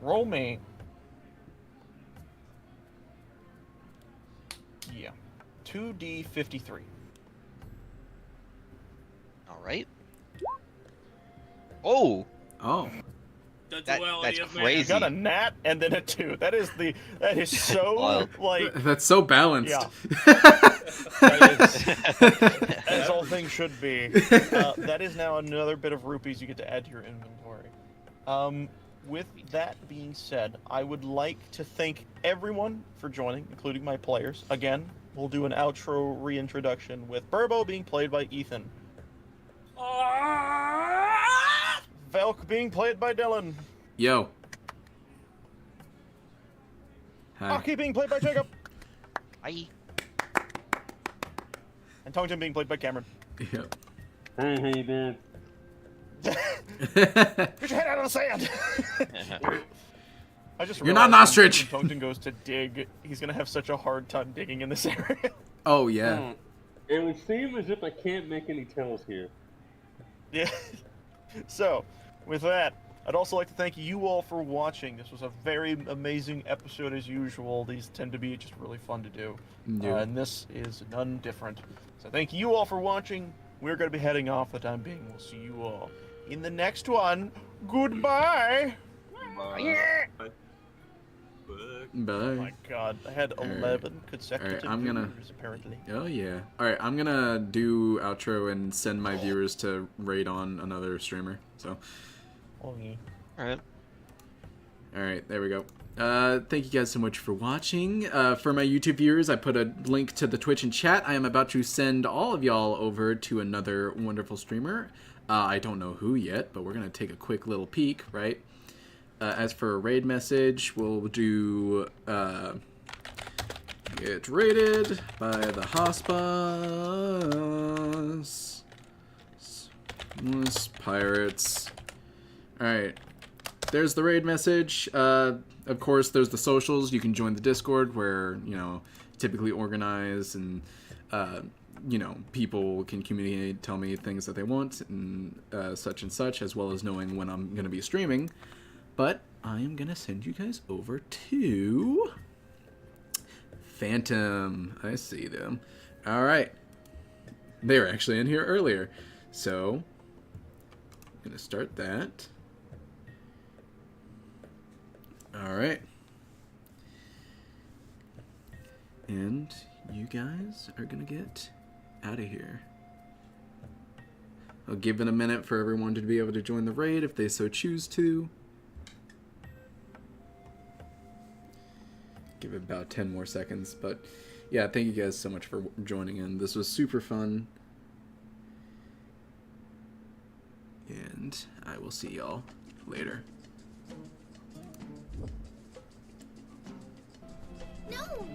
Roll me. Yeah. 2d53. All right. Oh, Oh. The That- duality that's of man. crazy. I got a nat and then a 2. That is so Wild. like That's so balanced. Yeah. as all things should be. That is now another bit of rupees you get to add to your inventory. With that being said, I would like to thank everyone for joining, including my players. Again, we'll do an outro reintroduction with Burbo being played by Ethan, Velk being played by Dylan, Yo. Hi. Aki being played by Jacob, Bye. and Tongton being played by Cameron. Yep. Hey, man. Get your head out of the sand! I just You're not an realized ostrich! when Tongton goes to dig, he's gonna have such a hard time digging in this area. Oh, yeah. It would seem as if I can't make any tells here. Yeah. So, with that, I'd also like to thank you all for watching. This was a very amazing episode as usual. These tend to be just really fun to do. Yeah. And this is none different. So thank you all for watching. We're going to be heading off for the time being. We'll see you all in the next one. Goodbye! Yeah. Bye. Oh my god, I had 11 consecutive I'm gonna- viewers, apparently. Oh, yeah. Alright, I'm gonna do outro and send my viewers to raid on another streamer. So, Oh, yeah. All right. alright, there we go. Thank you guys so much for watching. For my YouTube viewers, I put a link to the Twitch in chat. I am about to send all of y'all over to another wonderful streamer. I don't know who yet, but we're gonna take a quick little peek, right? As for a raid message, we'll do get raided by the Hospice Pirates. Alright, there's the raid message. Of course, there's the socials. You can join the Discord where, you know, typically organize and, you know, people can communicate, tell me things that they want and such, as well as knowing when I'm going to be streaming. But I am going to send you guys over to Phantom. I see them. All right. They were actually in here earlier. So, I'm going to start that. All right. And you guys are going to get out of here. I'll give it a minute for everyone to be able to join the raid if they so choose to. Give it about 10 more seconds, but yeah, thank you guys so much for joining in. This was super fun. And I will see y'all later. No!